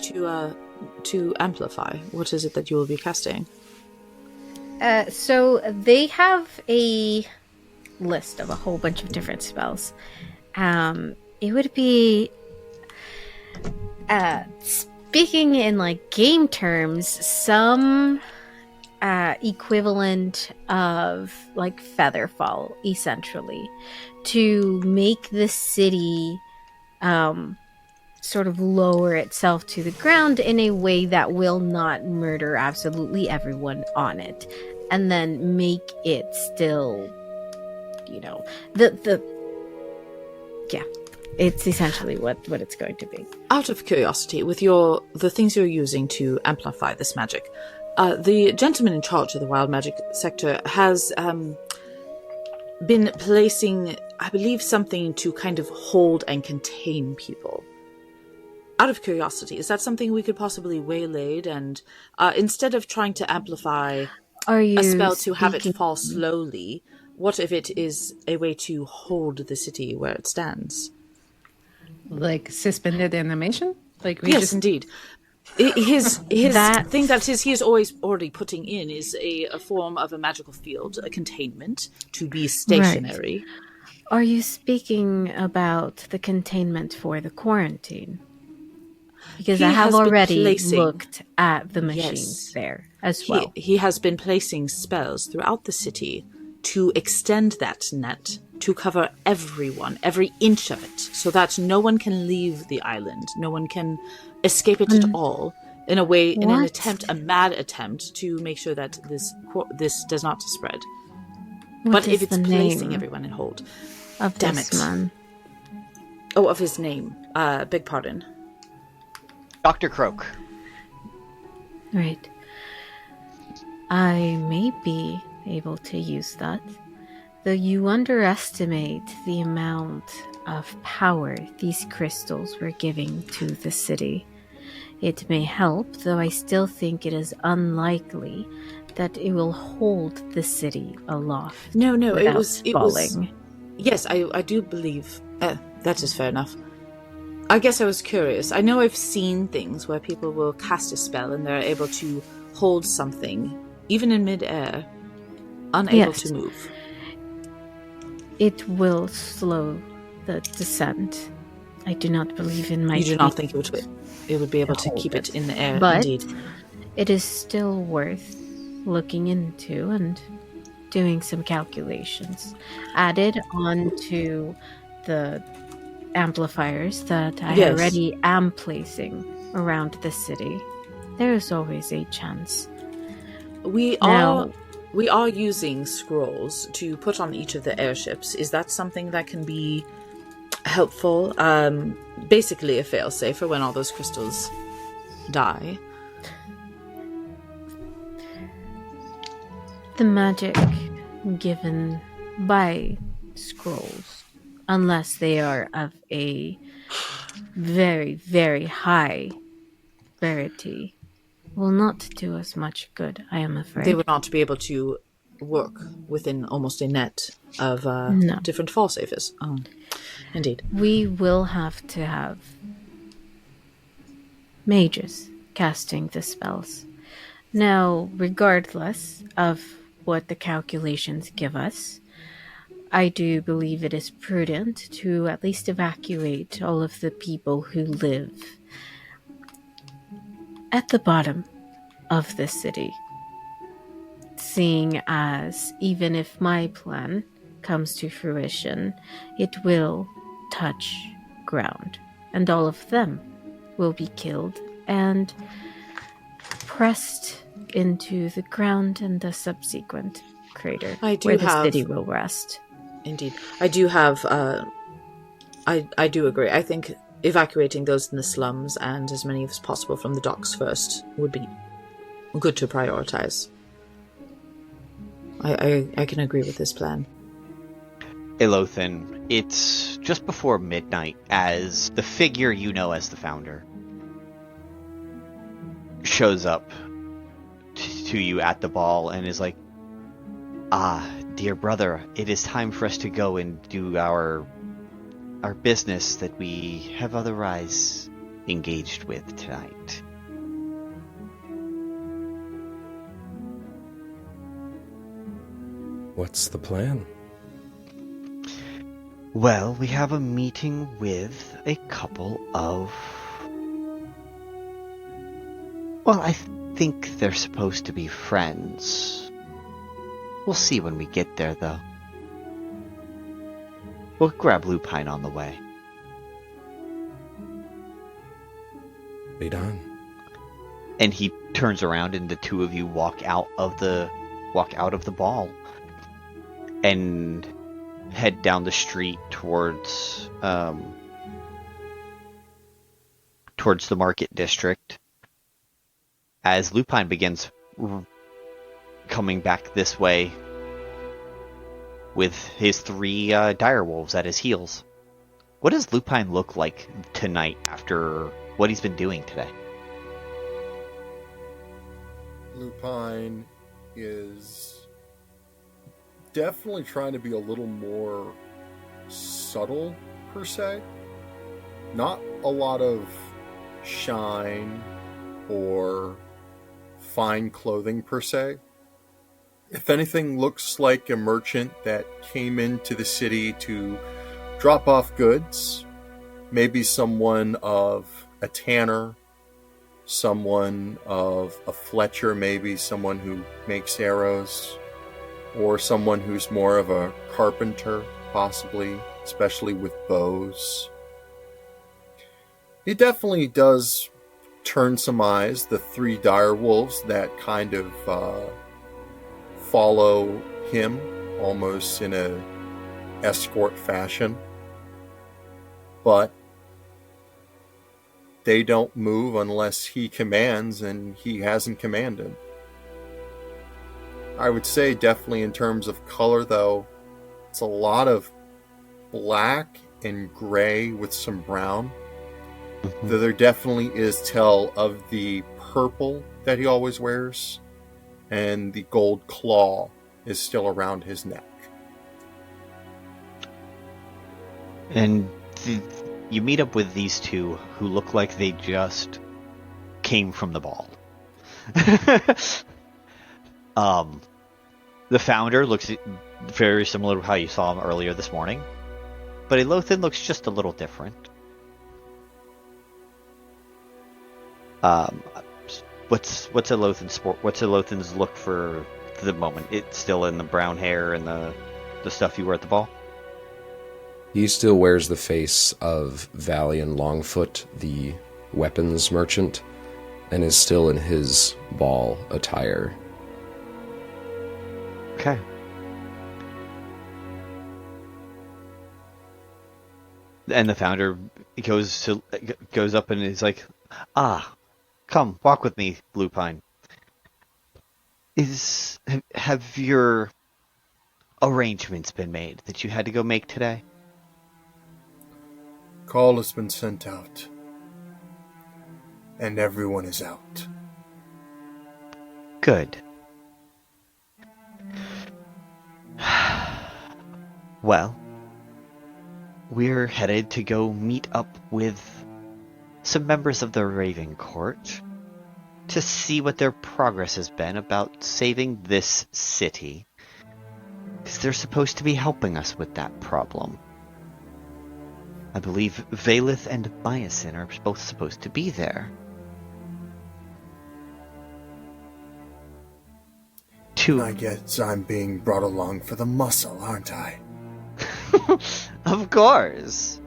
to amplify? What is it that you will be casting? So they have a list of a whole bunch of different spells. It would be, speaking in like game terms, some equivalent of like Featherfall, essentially, to make the city sort of lower itself to the ground in a way that will not murder absolutely everyone on it, and then make it still, it's essentially what it's going to be. Out of curiosity, with the things you're using to amplify this magic, the gentleman in charge of the wild magic sector has been placing, I believe, something to kind of hold and contain people. Out of curiosity, is that something we could possibly waylay and instead of trying to amplify a spell to have it fall slowly, what if it is a way to hold the city where it stands? Like suspended animation? Like yes, indeed. His thing that he is always already putting in is a form of a magical field, a containment, to be stationary. Right. Are you speaking about the containment for the quarantine? Because I have already looked at the machines there as well. He has been placing spells throughout the city to extend that net to cover everyone, every inch of it, so that no one can leave the island, no one can escape it at all, in a way, in an attempt, a mad attempt, to make sure that this does not spread. But if it's placing everyone in hold. Of this man. Oh, of his name. Beg pardon. Dr. Croak. Right. I may be able to use that, though you underestimate the amount of power these crystals were giving to the city. It may help, though I still think it is unlikely that it will hold the city aloft. No, it was falling. Yes, I do believe that is fair enough. I guess I was curious. I know I've seen things where people will cast a spell and they're able to hold something, even in midair, unable to move. It will slow the descent. I do not believe in my. You do not think it would be able to keep it in the air, but indeed. It is still worth looking into and doing some calculations. Added on to the amplifiers that I already am placing around the city, there is always a chance. We are using scrolls to put on each of the airships. Is that something that can be helpful? Basically a failsafe for when all those crystals die. The magic given by scrolls, unless they are of a very, very high rarity, will not do us much good, I am afraid. They would not be able to work within almost a net of different fall safes. Oh, indeed. We will have to have mages casting the spells. Now, regardless of what the calculations give us, I do believe it is prudent to at least evacuate all of the people who live at the bottom of the city. Seeing as even if my plan comes to fruition, it will touch ground, and all of them will be killed and pressed into the ground and the subsequent crater where the city will rest. Indeed. I do have, I do agree. I think evacuating those in the slums and as many as possible from the docks first would be good to prioritize. I can agree with this plan. Aelothin, it's just before midnight as the figure you know as the founder shows up to you at the ball and is like, dear brother, it is time for us to go and do our business that we have otherwise engaged with tonight. What's the plan? Well, we have a meeting with a couple of... Well, I think they're supposed to be friends. We'll see when we get there, though. We'll grab Lupine on the way. Be done. And he turns around and the two of you walk out of the ball and head down the street towards the market district as Lupine begins coming back this way with his 3 direwolves at his heels. What does Lupine look like tonight after what he's been doing today? Lupine is definitely trying to be a little more subtle, per se. Not a lot of shine or fine clothing, per se. If anything, looks like a merchant that came into the city to drop off goods. Maybe someone of a tanner, someone of a fletcher, maybe someone who makes arrows, or someone who's more of a carpenter, possibly, especially with bows. He definitely does turn some eyes, the 3 dire wolves that kind of follow him almost in a escort fashion. But they don't move unless he commands, and he hasn't commanded. I would say definitely in terms of color, though, it's a lot of black and gray with some brown. Though there definitely is tell of the purple that he always wears, and the gold claw is still around his neck. And you meet up with these 2 who look like they just came from the ball. The founder looks very similar to how you saw him earlier this morning, but Aelothin looks just a little different. What's Aelothin's look for the moment? It's still in the brown hair and the stuff you wear at the ball? He still wears the face of Valian Longfoot, the weapons merchant, and is still in his ball attire. Okay. And the founder goes up and is like, come, walk with me, Lupine. Have your arrangements been made that you had to go make today? Call has been sent out, and everyone is out. Good. Well, we're headed to go meet up with some members of the Raven Court to see what their progress has been about saving this city, because they're supposed to be helping us with that problem. I believe Vaelith and Myacin are both supposed to be there. I guess I'm being brought along for the muscle, aren't I? Of course.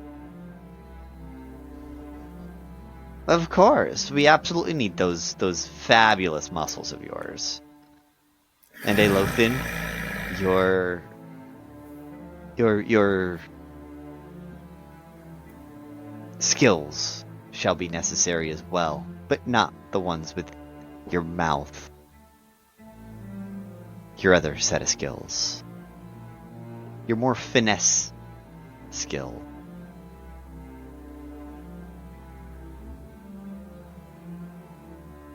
Of course. We absolutely need those fabulous muscles of yours. And Aelothin, your skills shall be necessary as well, but not the ones with your mouth. Your other set of skills. Your more finesse skill.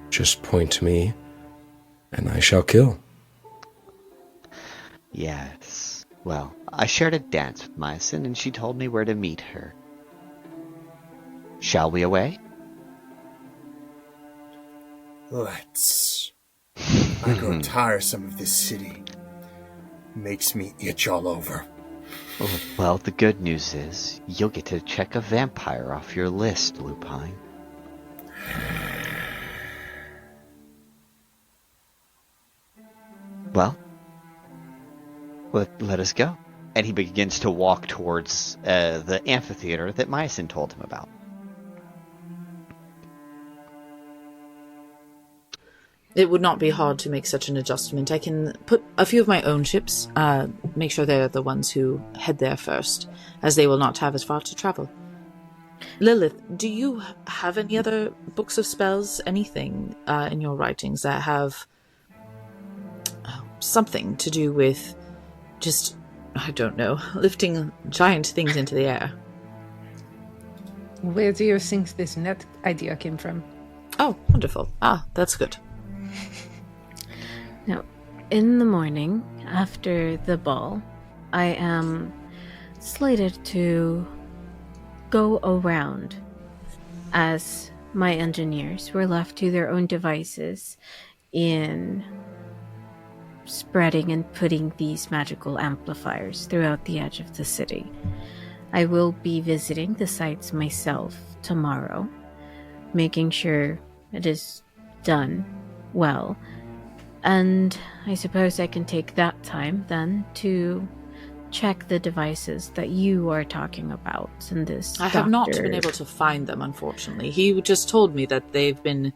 Just point to me, and I shall kill. Yes. Well, I shared a dance with Myacin, and she told me where to meet her. Shall we away? Let's. I grow tiresome of this city. Makes me itch all over. Well, the good news is, you'll get to check a vampire off your list, Lupine. Well, let us go. And he begins to walk towards the amphitheater that Myacin told him about. It would not be hard to make such an adjustment. I can put a few of my own ships, make sure they're the ones who head there first, as they will not have as far to travel. Lilith, do you have any other books of spells, anything in your writings that have something to do with just I don't know, lifting giant things into the air. Where do you think this net idea came from? Oh, wonderful. That's good. Now, in the morning, after the ball, I am slated to go around as my engineers were left to their own devices in spreading and putting these magical amplifiers throughout the edge of the city. I will be visiting the sites myself tomorrow, making sure it is done well. And I suppose I can take that time then to check the devices that you are talking about in this. I have not been able to find them, unfortunately. He just told me that they've been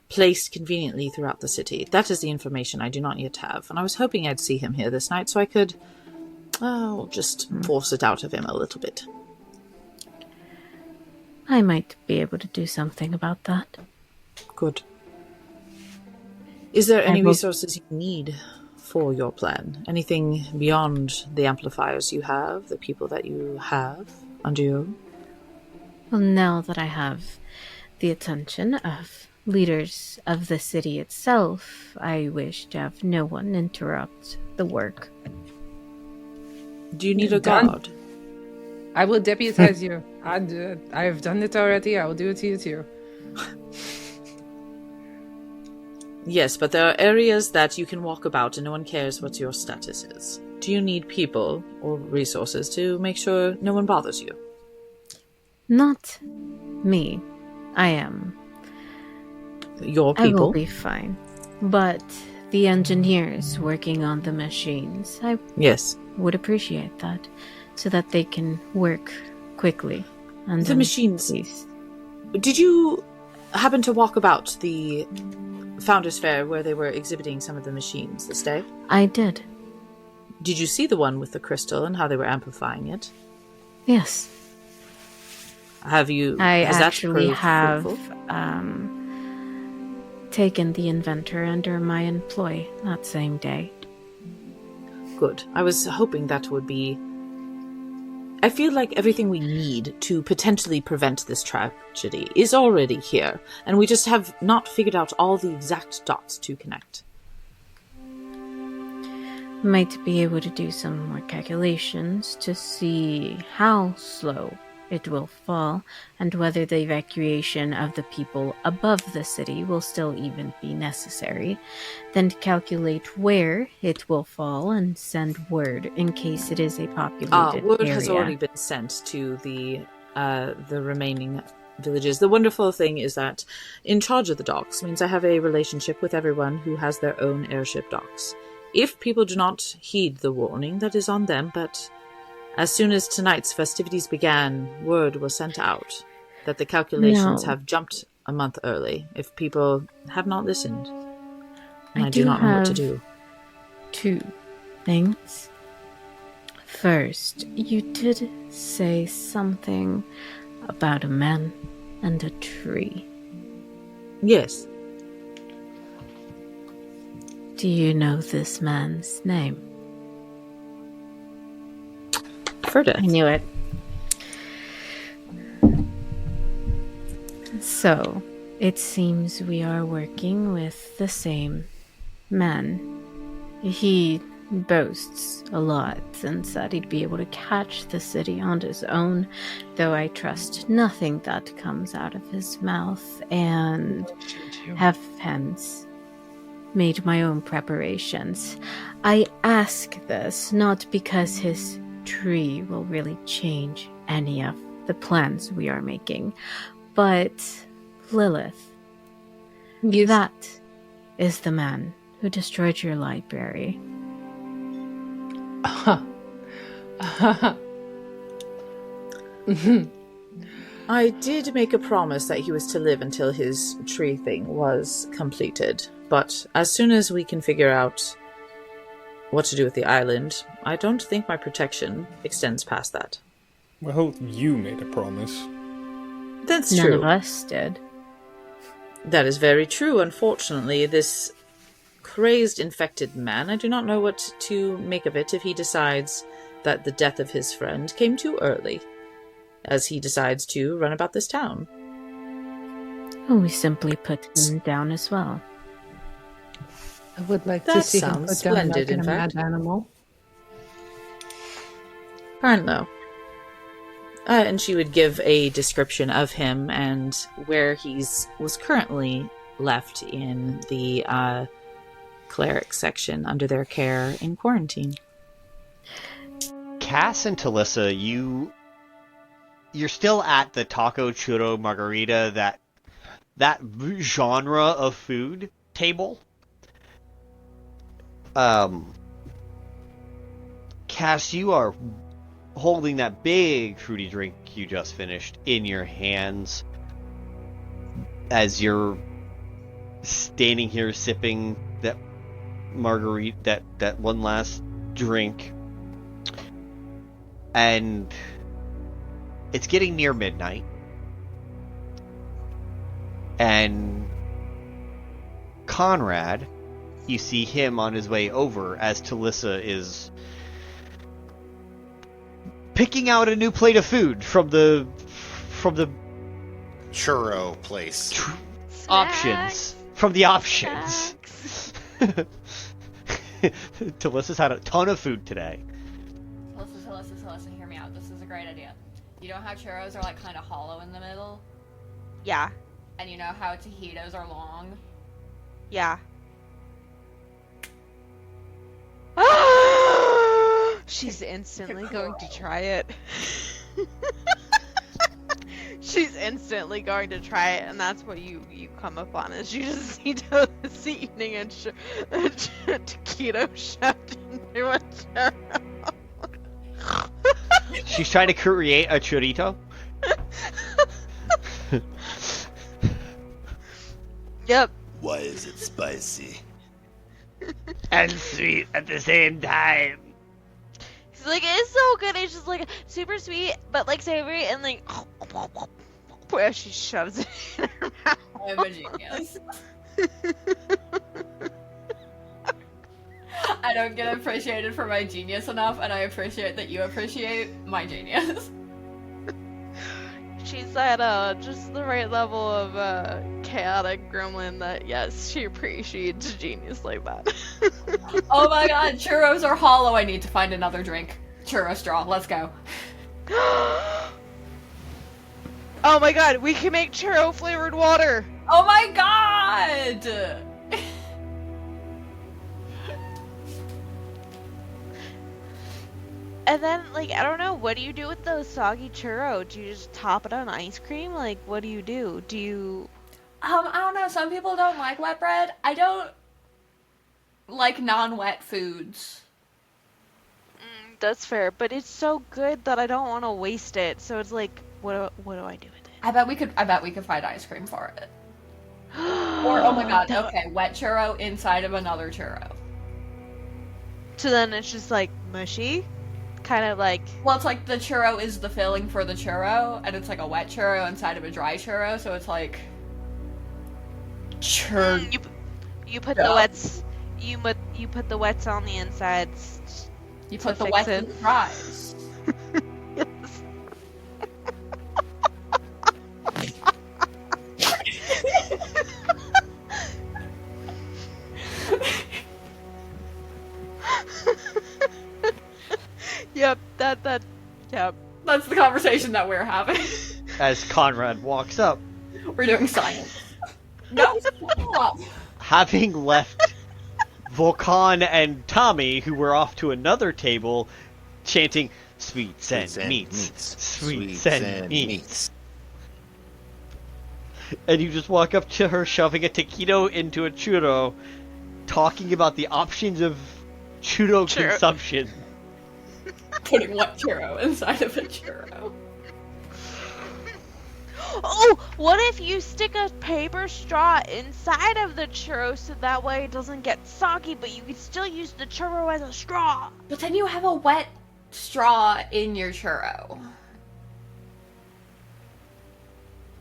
placed conveniently throughout the city. That is the information I do not yet have. And I was hoping I'd see him here this night so I could just force it out of him a little bit. I might be able to do something about that. Good. Is there any resources you need for your plan? Anything beyond the amplifiers you have, the people that you have under your own? Well, now that I have the attention of leaders of the city itself, I wish to have no one interrupt the work. Do you need a guard? I will deputize you. I have done it already. I will do it to you too. Yes, but there are areas that you can walk about and no one cares what your status is. Do you need people or resources to make sure no one bothers you? Not me. I am. Your people? I will be fine. But the engineers working on the machines, I would appreciate that, so that they can work quickly. And the machines. Please. Did you happen to walk about the Founders Fair where they were exhibiting some of the machines this day? I did. Did you see the one with the crystal and how they were amplifying it? Yes. Have you? I has actually that have fruitful? Taken the inventor under my employ that same day. Good. I was hoping that would be... I feel like everything we need to potentially prevent this tragedy is already here, and we just have not figured out all the exact dots to connect. Might be able to do some more calculations to see how slow it will fall, and whether the evacuation of the people above the city will still even be necessary. Then calculate where it will fall and send word in case it is a populated word area. has already been sent to the remaining villages. The wonderful thing is that in charge of the docks means I have a relationship with everyone who has their own airship docks. If people do not heed the warning, that is on them, but as soon as tonight's festivities began, word was sent out that the calculations have jumped a month early. If people have not listened, I do not know what to do. 2 things. First, you did say something about a man and a tree. Yes. Do you know this man's name? I knew it. So, it seems we are working with the same man. He boasts a lot and said he'd be able to catch the city on his own, though I trust nothing that comes out of his mouth, and have hence made my own preparations. I ask this not because his tree will really change any of the plans we are making, but Lilith, that is the man who destroyed your library. I did make a promise that he was to live until his tree thing was completed, but as soon as we can figure out what to do with the island, I don't think my protection extends past that. Well, you made a promise. That's None true. of us did. That is very true. Unfortunately, this crazed infected man, I do not know what to make of it if he decides that the death of his friend came too early, as he decides to run about this town. Oh, we simply put him down as well. I would like to That see him sounds put down splendid, like in a fact. mad animal. Fine, though. And she would give a description of him and where he's was currently left in the cleric section under their care in quarantine. Cass and Telissa, you're still at the taco churro margarita, that genre of food table. Cass, you are holding that big fruity drink you just finished in your hands as you're standing here sipping that margarita, that one last drink. And it's getting near midnight. And Conrad, you see him on his way over as Telissa is picking out a new plate of food from the churro place. Options. From the options. Telissa's had a ton of food today. Telissa, hear me out. This is a great idea. You know how churros are like kind of hollow in the middle? Yeah. And you know how taquitos are long? Yeah. She's instantly going to try it. She's instantly going to try it, and that's what you come up on is you just see this evening and a taquito shoved into a churro. She's trying to create a churrito. Yep. Why is it spicy? And sweet at the same time. He's like, it's so good. It's just like super sweet, but like savory, and like, where she shoves it in her mouth. I'm a genius. I don't get appreciated for my genius enough, and I appreciate that you appreciate my genius. She's at just the right level of chaotic gremlin that, yes, she appreciates genius like that. Oh my god, churros are hollow. I need to find another drink. Churro straw, let's go. Oh my god, we can make churro flavored water! Oh my god! And then, like, I don't know, what do you do with those soggy churro? Do you just top it on ice cream? Like, what do you do? Do you... I don't know, some people don't like wet bread. I don't like non-wet foods. That's fair, but it's so good that I don't want to waste it. So it's like, what do I do with it? I bet we could find ice cream for it. Or, oh my god, okay, wet churro inside of another churro. So then it's just like mushy? Kind of like... Well, it's like the churro is the filling for the churro, and it's like a wet churro inside of a dry churro, so it's like... You put the wets... You put the wets on the insides. You put the wets in the fries. Yes. Yep, yep. That's the conversation that we're having. As Conrad walks up. We're doing science. No, stop. Having left Vulcan and Tommy, who were off to another table, chanting, "Sweets and meats, sweets and meats." And you just walk up to her, shoving a taquito into a churro, talking about the options of churro consumption. Putting wet churro inside of a churro. Oh, what if you stick a paper straw inside of the churro so that way it doesn't get soggy, but you can still use the churro as a straw? But then you have a wet straw in your churro.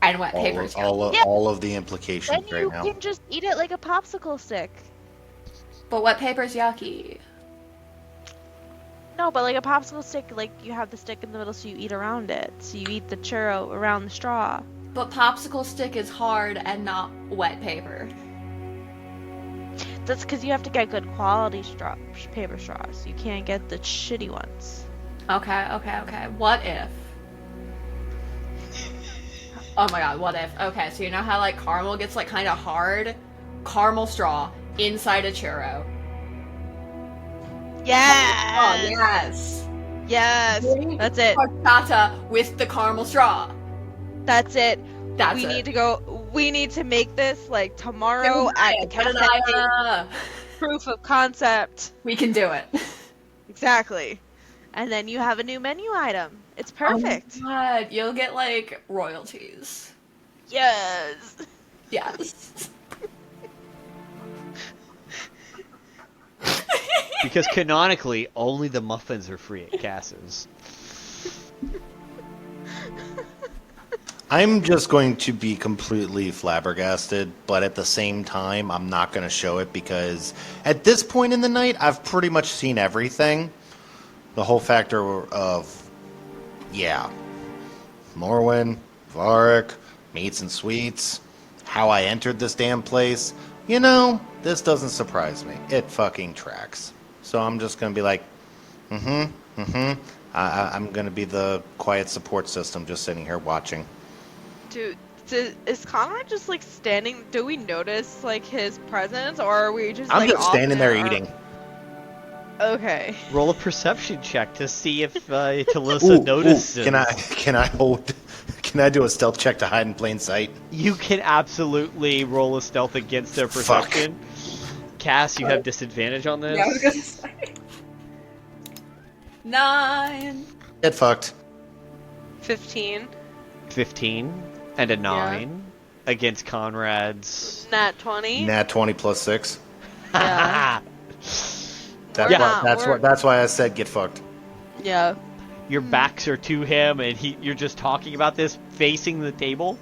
And wet paper straw. All of the implications then right now. You can just eat it like a popsicle stick. But wet paper's yucky. No, but like a popsicle stick, like you have the stick in the middle, so you eat around it. So you eat the churro around the straw. But popsicle stick is hard and not wet paper. That's because you have to get good quality paper straws. You can't get the shitty ones. Okay. What if? Oh my god, what if? Okay, so you know how like caramel gets like kind of hard? Caramel straw inside a churro. Yes! Oh, yes! Yes! That's it. Horchata with the caramel straw. That's it. That's we it. need to go. We need to make this like tomorrow at the cafe. Proof of concept. We can do it. Exactly. And then you have a new menu item. It's perfect. Oh my god, you'll get like royalties. Yes. Yes. Because canonically, only the muffins are free at Cass's. I'm just going to be completely flabbergasted, but at the same time, I'm not going to show it because at this point in the night, I've pretty much seen everything. The whole factor of, Morwen, Varric, meats and sweets, how I entered this damn place. You know, this doesn't surprise me. It fucking tracks. So I'm just going to be like, I'm going to be the quiet support system just sitting here watching. Dude, is Conrad just like standing? Do we notice like his presence, or are we just? I'm like, just standing there eating. Okay. Roll a perception check to see if Telissa notices. Can I do a stealth check to hide in plain sight? You can absolutely roll a stealth against their perception. Cass, you have disadvantage on this. Yeah, I was gonna say. 9. Get fucked. 15. 15 and a 9 against Conrad's. Nat 20. Nat 20 plus 6. Yeah. That's why I said get fucked. Yeah. Your backs are to him, and you're just talking about this facing the table.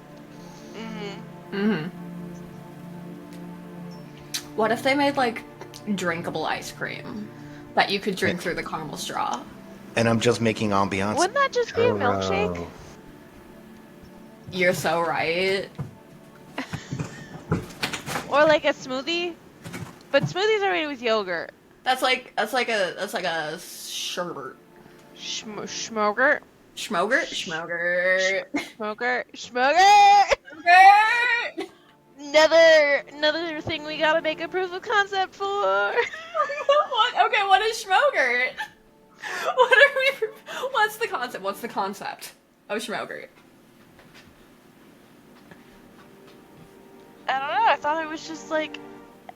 What if they made like drinkable ice cream that you could drink through the caramel straw? And I'm just making ambiance. Wouldn't that just be a milkshake? You're so right. Or like a smoothie, but smoothies are made with yogurt. That's like a sherbet. Schmogert. Schmogert. Another thing we gotta make a proof of concept for. What is schmogert? What's the concept? What's the concept of schmogert? I don't know. I thought it was just like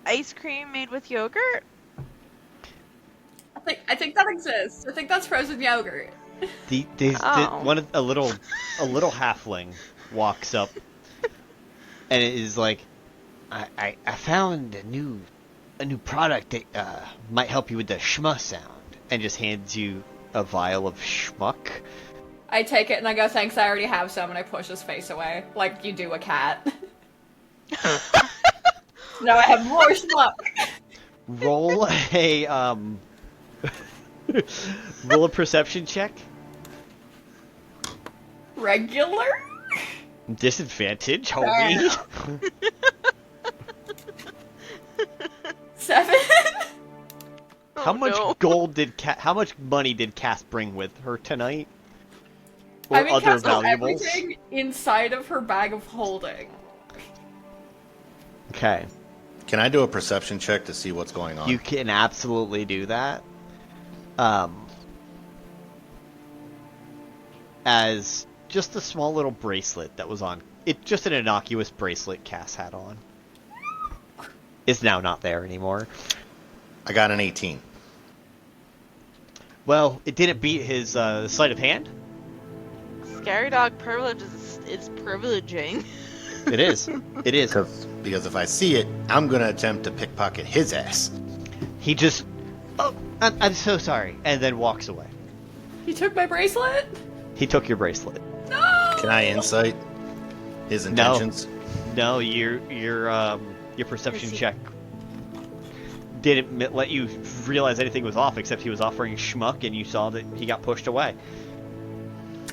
ice cream made with yogurt. I think that exists. I think that's frozen yogurt. A little halfling walks up, and it is like, I found a new product that might help you with the schmuck sound, and just hands you a vial of schmuck. I take it and I go, thanks, I already have some, and I push his face away, like you do a cat. Now I have more schmuck. Roll roll a perception check. Regular? Disadvantage, homie. 7? How much how much money did Cass bring with her tonight? Or other Cass has valuables? everything inside of her bag of holding. Okay. Can I do a perception check to see what's going on? You can absolutely do that. As just a small little bracelet that was on it, just an innocuous bracelet Cass had on, is now not there anymore. I got an 18. Well, it didn't beat his sleight of hand. Scary dog privilege is privileging. It is. It is. Because if I see it, I'm going to attempt to pickpocket his ass. He just, I'm so sorry, and then walks away. He took my bracelet? He took your bracelet. No! Can I insight his intentions? No, your perception check didn't let you realize anything was off, except he was offering schmuck, and you saw that he got pushed away.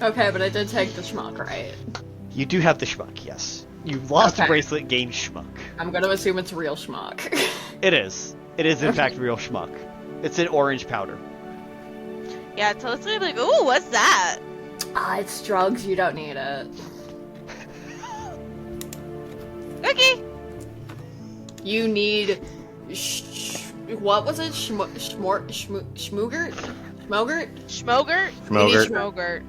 Okay, but I did take the schmuck, right? You do have the schmuck, yes. You lost the bracelet, gained schmuck. I'm gonna assume it's real schmuck. It is. It is, in fact, real schmuck. It's an orange powder. Yeah, Telissa like, ooh, what's that? It's drugs, you don't need it. Okay. You need... what was it? Schmogert? Schmogert? Schmogert? Schmogert. Schmogert.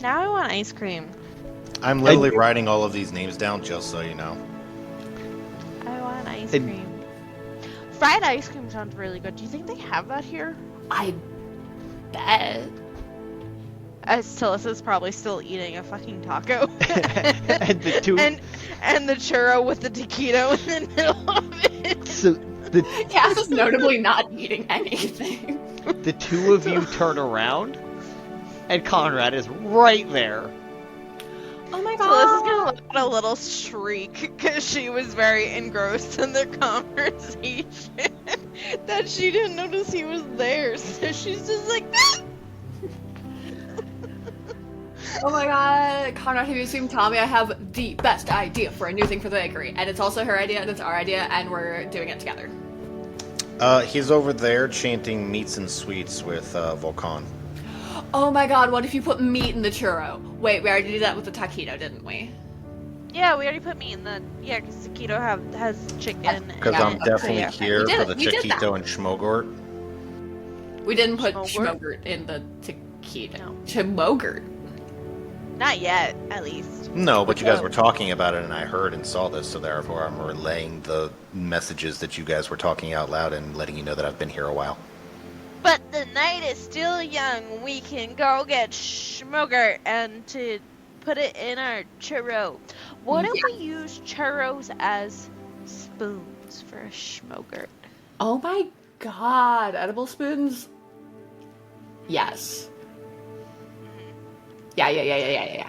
Now I want ice cream. I'm literally writing all of these names down just so you know. I want ice cream. Fried ice cream sounds really good. Do you think they have that here? I bet. Telissa's probably still eating a fucking taco. And the two... and the churro with the taquito in the middle of it. So Cass is notably not eating anything. The two of you turn around, and Conrad is right there. Oh my god. Telissa's gonna let out a little shriek because she was very engrossed in the conversation that she didn't notice he was there. So she's just like, oh my god, Conrad, have you seen Tommy? I have the best idea for a new thing for the bakery. And it's also her idea, and it's our idea, and we're doing it together. He's over there chanting meats and sweets with Vulcan. Oh my god, what if you put meat in the churro? Wait, we already did that with the taquito, didn't we? yeah, we already put meat in the... Yeah, because taquito has chicken. Because I'm definitely here for the taquito and schmogert. We didn't put schmogert in the taquito. No. Schmogert? Not yet, at least. No, but you guys were talking about it, and I heard and saw this, so therefore I'm relaying the messages that you guys were talking out loud and letting you know that I've been here a while. But the night is still young. We can go get schmogert and to put it in our churro. What if we use churros as spoons for a schmogert? Oh my god, edible spoons? Yes. Yeah.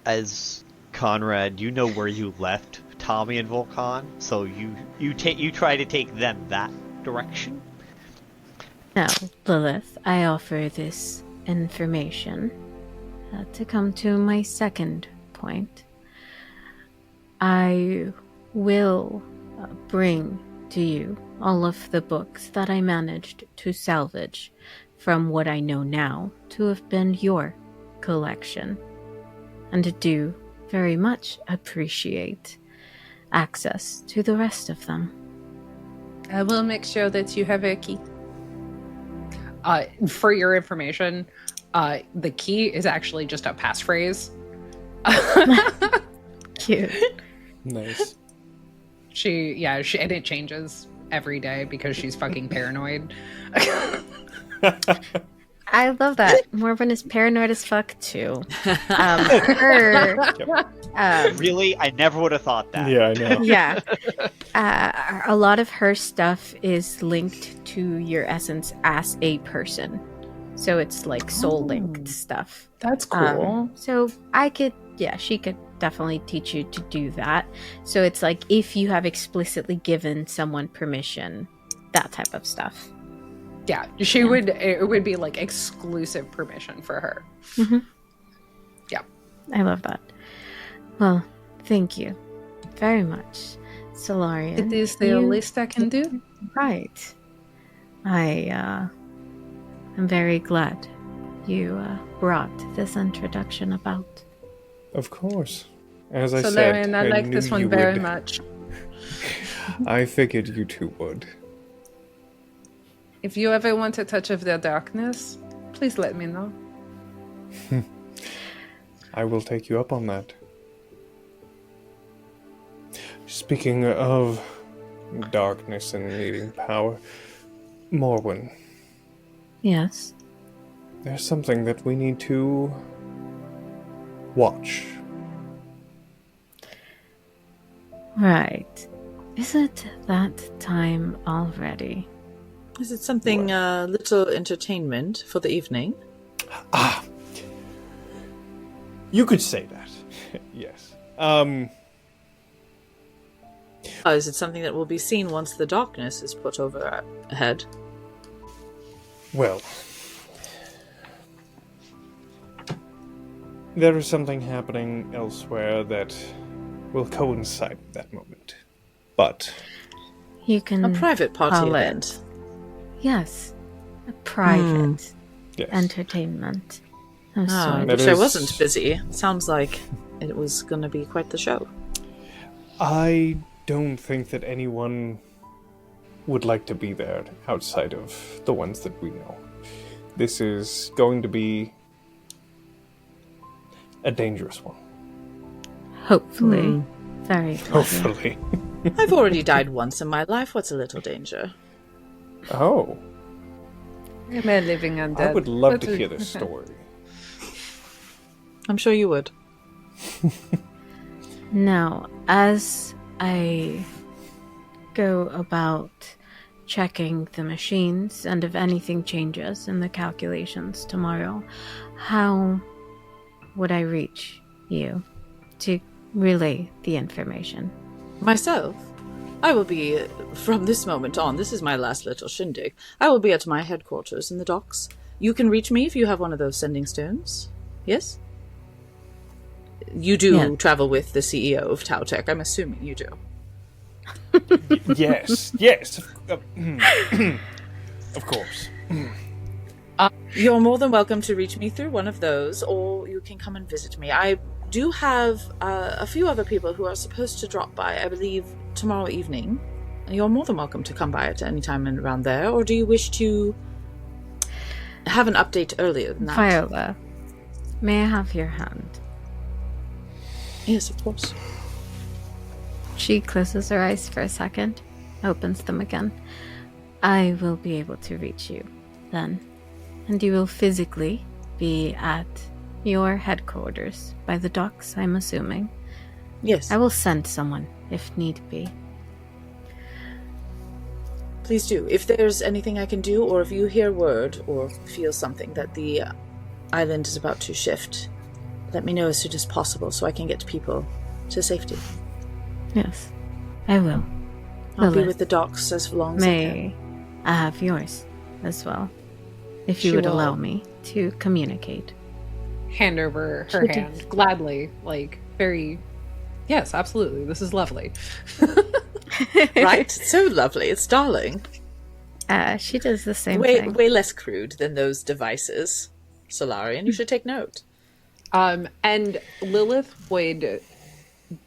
As Conrad, you know where you left Tommy and Vulcan, so you try to take them that direction. Now, Lilith, I offer this information to come to my second point. I will bring to you all of the books that I managed to salvage from what I know now to have been your collection, and I do very much appreciate access to the rest of them. I will make sure that you have a key. For your information, the key is actually just a passphrase. Cute. Nice. And it changes every day because she's fucking paranoid. I love that. Morwen is paranoid as fuck too. Really? I never would have thought that. Yeah, I know. Yeah. A lot of her stuff is linked to your essence as a person. So it's like soul linked stuff. That's cool. So she could definitely teach you to do that. So it's like if you have explicitly given someone permission, that type of stuff. Yeah, it would be like exclusive permission for her. Mm-hmm. Yeah. I love that. Well, thank you very much, Solarian. It is the least I can do. Right. I'm very glad you brought this introduction about. Of course. As I Solarian, said, I like knew this one you very would. much. I figured you two would. If you ever want a touch of the darkness, please let me know. I will take you up on that. Speaking of darkness and needing power, Morwen. Yes? There's something that we need to watch. Right. Is it that time already? Is it something little entertainment for the evening? Ah, you could say that. Yes. Is it something that will be seen once the darkness is put over ahead? Well, there is something happening elsewhere that will coincide with that moment. But You can A private party call event. Yes, a private yes. entertainment. I'm Oh, sorry. That which I is- wasn't busy. Sounds like it was going to be quite the show. I don't think that anyone would like to be there outside of the ones that we know. This is going to be a dangerous one. Hopefully. Very Hopefully. I've already died once in my life. What's a little danger? Oh, Am I living undead? I would love That's to a- hear this story. I'm sure you would. Now, as I go about checking the machines, and if anything changes in the calculations tomorrow, how would I reach you to relay the information? Myself? I will be, from this moment on, this is my last little shindig, I will be at my headquarters in the docks. You can reach me if you have one of those sending stones. Yes? You do travel with the CEO of Tautech, I'm assuming you do. Yes. Of course. You're more than welcome to reach me through one of those, or you can come and visit me. I do have a few other people who are supposed to drop by, I believe, tomorrow evening. You're more than welcome to come by at any time around there, or do you wish to have an update earlier than that? Viola, may I have your hand? Yes, of course. She closes her eyes for a second, opens them again. I will be able to reach you then, and you will physically be at your headquarters by the docks, I'm assuming. Yes. I will send someone if need be. Please do. If there's anything I can do, or if you hear word or feel something that the island is about to shift, let me know as soon as possible so I can get people to safety. Yes, I will. I'll be Lilith, with the docks as long as I can. may I have yours as well, if you She would will. allow me to communicate. Hand over her Should hand gladly, like very. Yes, absolutely. This is lovely. Right? So lovely. It's darling. She does the same Way, thing. way less crude than those devices. Solarian, you should take note. And Lilith would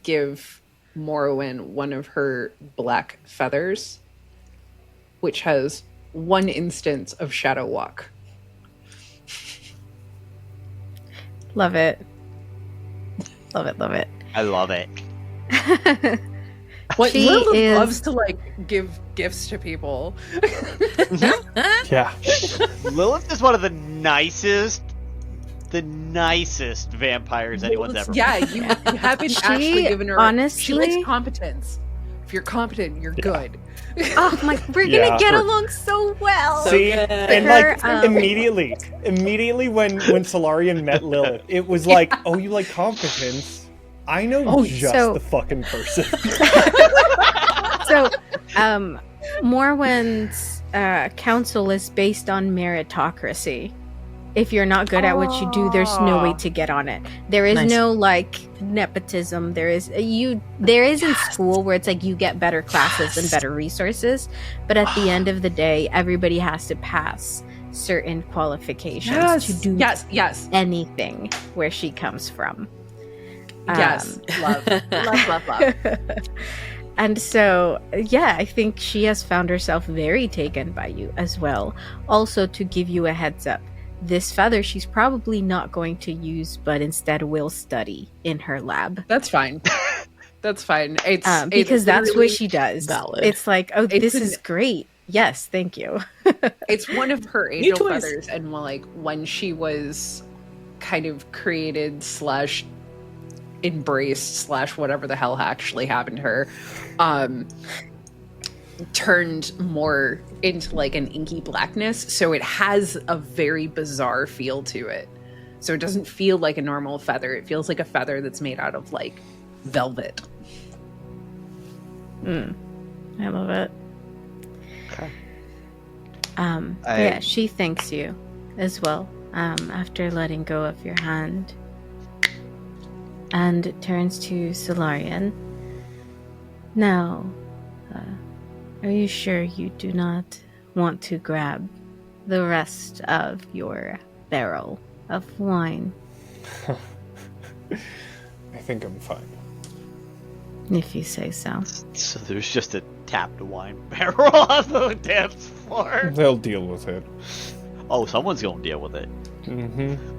give Morwen one of her black feathers, which has one instance of Shadow Walk. Love it. Love it, love it. I love it. What She Lilith is- loves to give gifts to people. Yeah. Lilith is one of the nicest vampires anyone's ever met. Yeah, you haven't She actually given her. She honestly- likes competence. If you're competent, you're good. Oh my, we're Yeah. gonna get along so well. See, good. and Her, like immediately when Solarian met Lilith, it was like, oh, you like competence? I know just so- the fucking person. So, Morwen's council is based on meritocracy. If you're not good at what you do, there's no way to get on it. There is Nice. no like nepotism. There is in school where it's like you get better classes and better resources, but at the end of the day, everybody has to pass certain qualifications to do yes. anything where she comes from. Yes. Love. love. And so, yeah, I think she has found herself very taken by you as well. Also, to give you a heads up, this feather she's probably not going to use, but instead will study in her lab. That's fine. That's fine. It's Because that's what literally- she does. valid. It's like, oh, It's this an- is great. Yes, thank you. It's one of her You angel twice. feathers, and like when she was kind of created / embraced / whatever the hell actually happened to her, turned more into like an inky blackness, so it has a very bizarre feel to it. So it doesn't feel like a normal feather. It feels like a feather that's made out of like velvet. I love it. Okay. Yeah, she thanks you as well, after letting go of your hand. And turns to Solarian. Now, are you sure you do not want to grab the rest of your barrel of wine? I think I'm fine. If you say so. So there's just a tapped wine barrel on the dance floor. They'll deal with it. Oh, someone's gonna deal with it. Mm-hmm.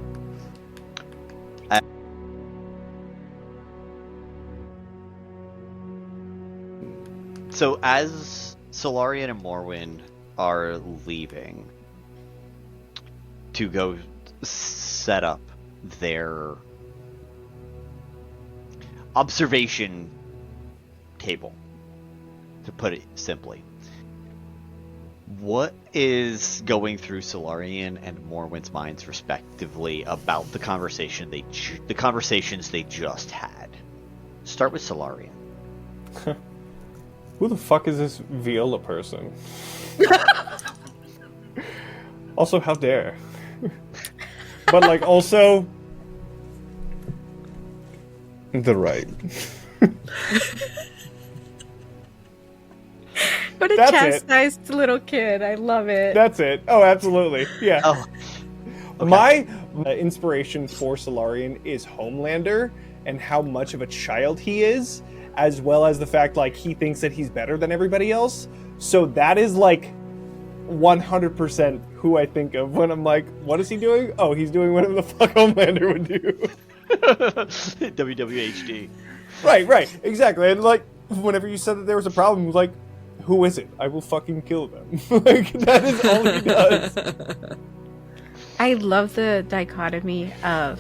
So as Solarian and Morwen are leaving to go set up their observation table, to put it simply, what is going through Solarian and Morwen's minds respectively about the conversations they just had? Start with Solarian. Who the fuck is this Viola person? Also, how dare? But, like, also... the right. What a That's chastised little kid. I love it. That's it. Oh, absolutely. Yeah. Oh. Okay. My inspiration for Solarian is Homelander and how much of a child he is, as well as the fact, like, he thinks that he's better than everybody else. So that is, like, 100% who I think of when I'm like, what is he doing? Oh, he's doing whatever the fuck Homelander would do. WWHD. Right, exactly. And, like, whenever you said that there was a problem, like, who is it? I will fucking kill them. Like, that is all he does. I love the dichotomy of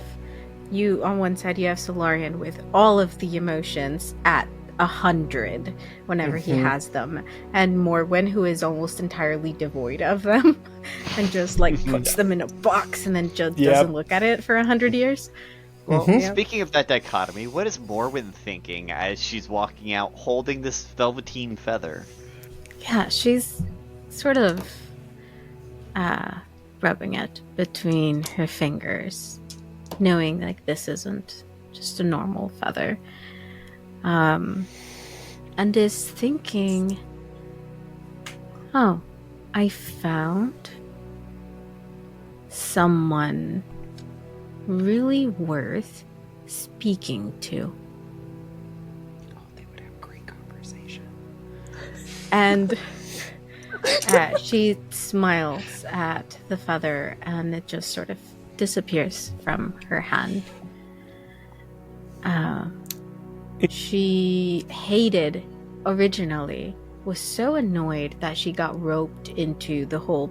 you, on one side you have Solarian with all of the emotions at 100 whenever he has them, and Morwen, who is almost entirely devoid of them and just like puts them in a box and then just doesn't look at it for 100 years. Well, Speaking of that dichotomy, what is Morwen thinking as she's walking out holding this velveteen feather? Yeah, she's sort of rubbing it between her fingers, knowing like this isn't just a normal feather, and is thinking, oh, I found someone really worth speaking to. Oh, they would have great conversation. And she smiles at the feather and it just sort of disappears from her hand. She hated originally, was so annoyed that she got roped into the whole,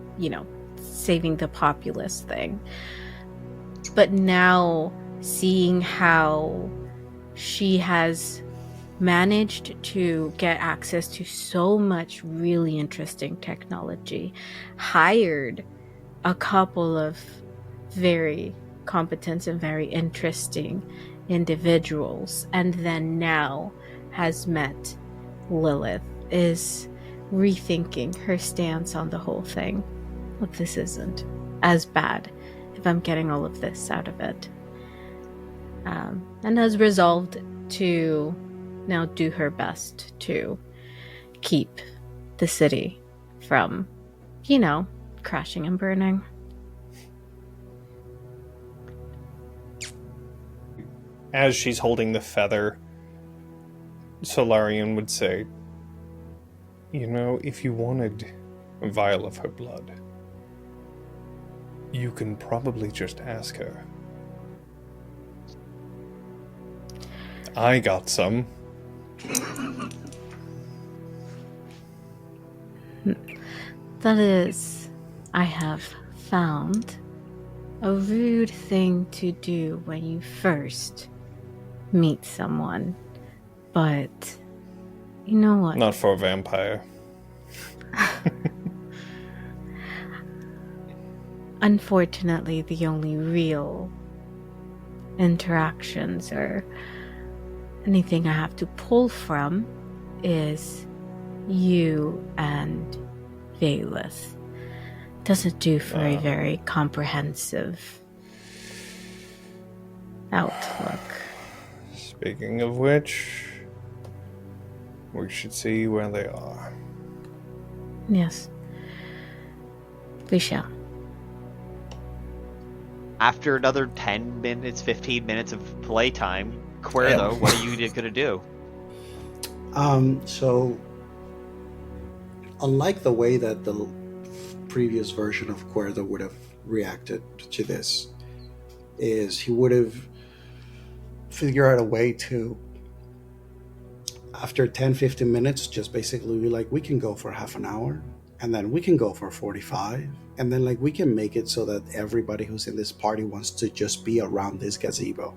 saving the populace thing. But now seeing how she has managed to get access to so much really interesting technology, hired a couple of very competent and very interesting individuals, and then now has met Lilith, is rethinking her stance on the whole thing. Look, this isn't as bad if I'm getting all of this out of it. And has resolved to now do her best to keep the city from, crashing and burning. As she's holding the feather, Solarian would say, if you wanted a vial of her blood, you can probably just ask her. I got some. That is, I have found, a rude thing to do when you first meet someone. But, you know what? Not for a vampire. Unfortunately, the only real interactions or anything I have to pull from is you and Vaelith. Doesn't do for a very comprehensive outlook. Speaking of which, we should see where they are. Yes. We shall. After another 10 minutes, 15 minutes of playtime, Kuerdo, what are you going to do? So, unlike the way that the previous version of Kuerdo would have reacted to this, is he would have figured out a way to, after 10-15 minutes, just basically be like, we can go for half an hour, and then we can go for 45, and then like we can make it so that everybody who's in this party wants to just be around this gazebo.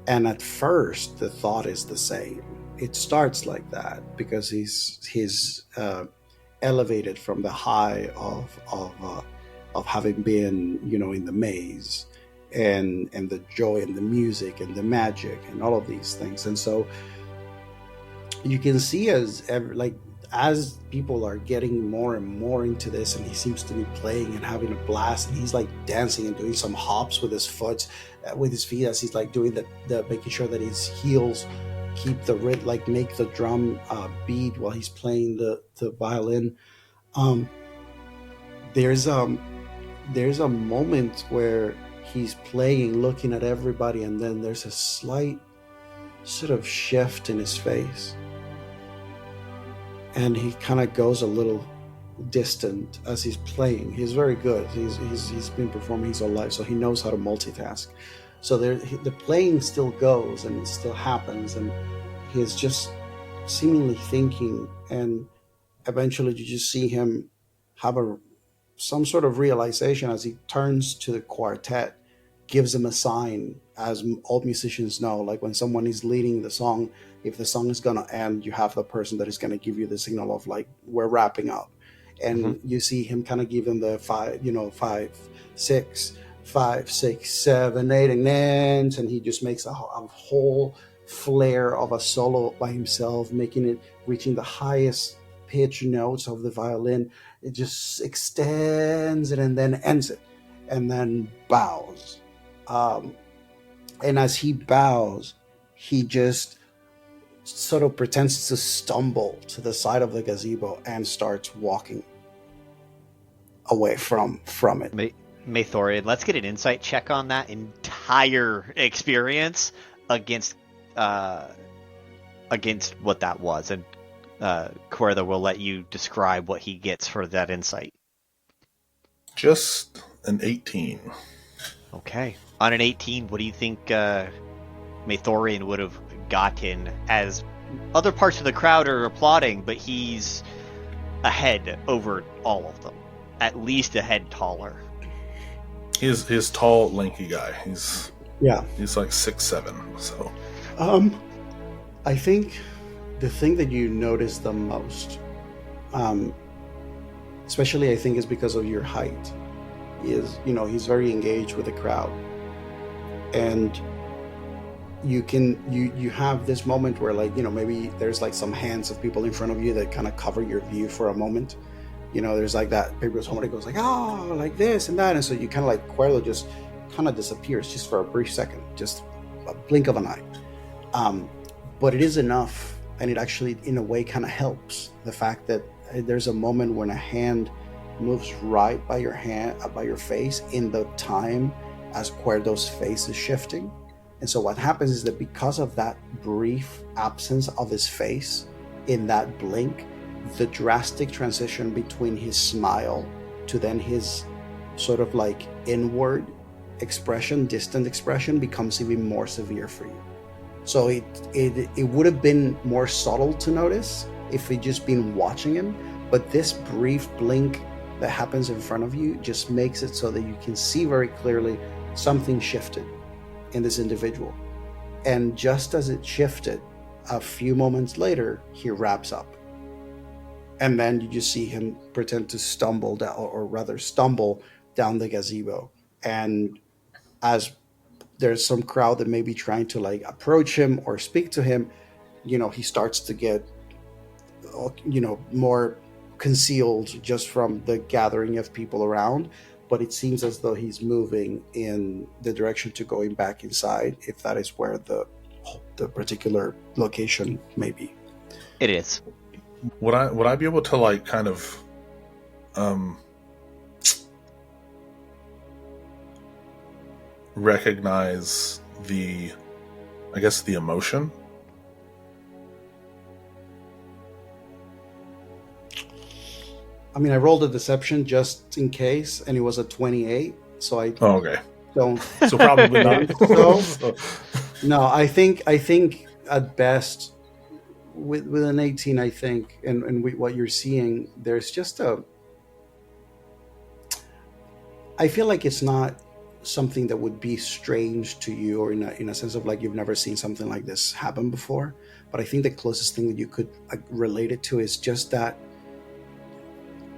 And at first, the thought is the same. It starts like that because he's elevated from the high of having been, in the maze, and the joy and the music and the magic and all of these things. And so you can see as people are getting more and more into this, and he seems to be playing and having a blast, and he's like dancing and doing some hops with his feet as he's like doing the making sure that his heels keep the make the drum beat while he's playing the violin. There's a moment where he's playing, looking at everybody, and then there's a slight sort of shift in his face, and he kind of goes a little distant as he's playing. He's very good. He's been performing his whole life, so he knows how to multitask. So the playing still goes and it still happens, and he's just seemingly thinking, and eventually you just see him have some sort of realization as he turns to the quartet, gives them a sign, as all musicians know, like when someone is leading the song, if the song is going to end, you have the person that is going to give you the signal of like, we're wrapping up. And you see him kind of give them the 5, 6, 5, 6, 7, 8, and ends, and he just makes a whole flare of a solo by himself, reaching the highest pitch notes of the violin. It just extends it and then ends it, and then bows. And as he bows, he just sort of pretends to stumble to the side of the gazebo and starts walking away from it. Maethorian, let's get an insight check on that entire experience against what that was, and Kuerdo will let you describe what he gets for that insight. Just an 18. Okay. On an 18, what do you think Maethorian would have gotten, as other parts of the crowd are applauding, but he's ahead over all of them? At least a head taller. He's tall, lanky guy. He's like 6'7", so. I think the thing that you notice the most, especially I think is because of your height, is, he's very engaged with the crowd. And you have this moment where maybe there's like some hands of people in front of you that kind of cover your view for a moment. There's like that, maybe somebody goes like, oh, like this and that. And so you kind of like, Kuerdo just kind of disappears just for a brief second, just a blink of an eye. But it is enough, and it actually, in a way, kind of helps. The fact that there's a moment when a hand moves right by your face in the time as Kuerdo's face is shifting. And so what happens is that because of that brief absence of his face, in that blink, the drastic transition between his smile to then his sort of like inward expression, distant expression, becomes even more severe for you. So it would have been more subtle to notice if we'd just been watching him, but this brief blink that happens in front of you just makes it so that you can see very clearly something shifted in this individual. And just as it shifted, a few moments later, he wraps up. And then you just see him pretend to stumble down, or rather stumble down the gazebo. And as there's some crowd that may be trying to like approach him or speak to him, he starts to get more concealed just from the gathering of people around. But it seems as though he's moving in the direction to going back inside, if that is where the particular location may be. It is. Would I be able to like kind of recognize the emotion? I mean, I rolled a deception just in case, and it was a 28, so I okay. don't. So probably not. So, no, I think at best with an 18, I think, and with what you're seeing, there's just I feel like it's not something that would be strange to you, or in a sense of like you've never seen something like this happen before. But I think the closest thing that you could relate it to is just that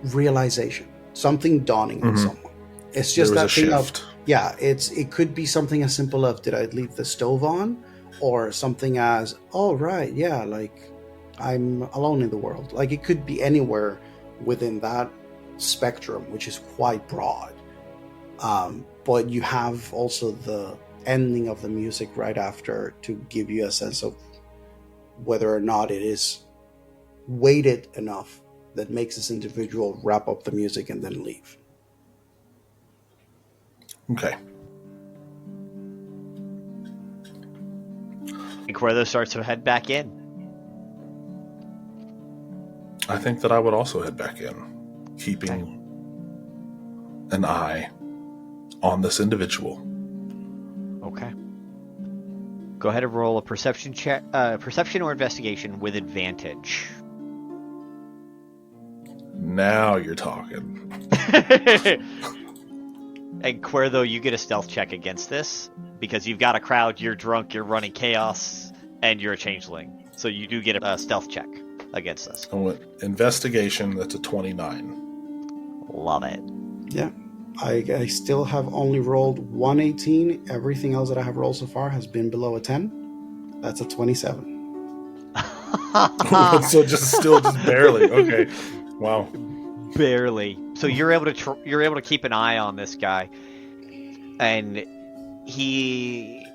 realization, something dawning on someone. It's just that thing of, it could be something as simple as, did I leave the stove on? Or something as, oh right, yeah, like I'm alone in the world. Like it could be anywhere within that spectrum, which is quite broad. But you have also the ending of the music right after to give you a sense of whether or not it is weighted enough that makes this individual wrap up the music and then leave. Okay. And Kuerdo starts to head back in. I think that I would also head back in, keeping an eye on this individual. Okay. Go ahead and roll a perception check, perception or investigation with advantage. Now you're talking. And Kuerdo, you get a stealth check against this because you've got a crowd, you're drunk, you're running chaos, and you're a changeling. So you do get a stealth check against this. Investigation, that's a 29. Love it. Yeah. I still have only rolled 118. Everything else that I have rolled so far has been below a 10. That's a 27. So just barely. Okay. Wow. Barely. So you're able to keep an eye on this guy, and he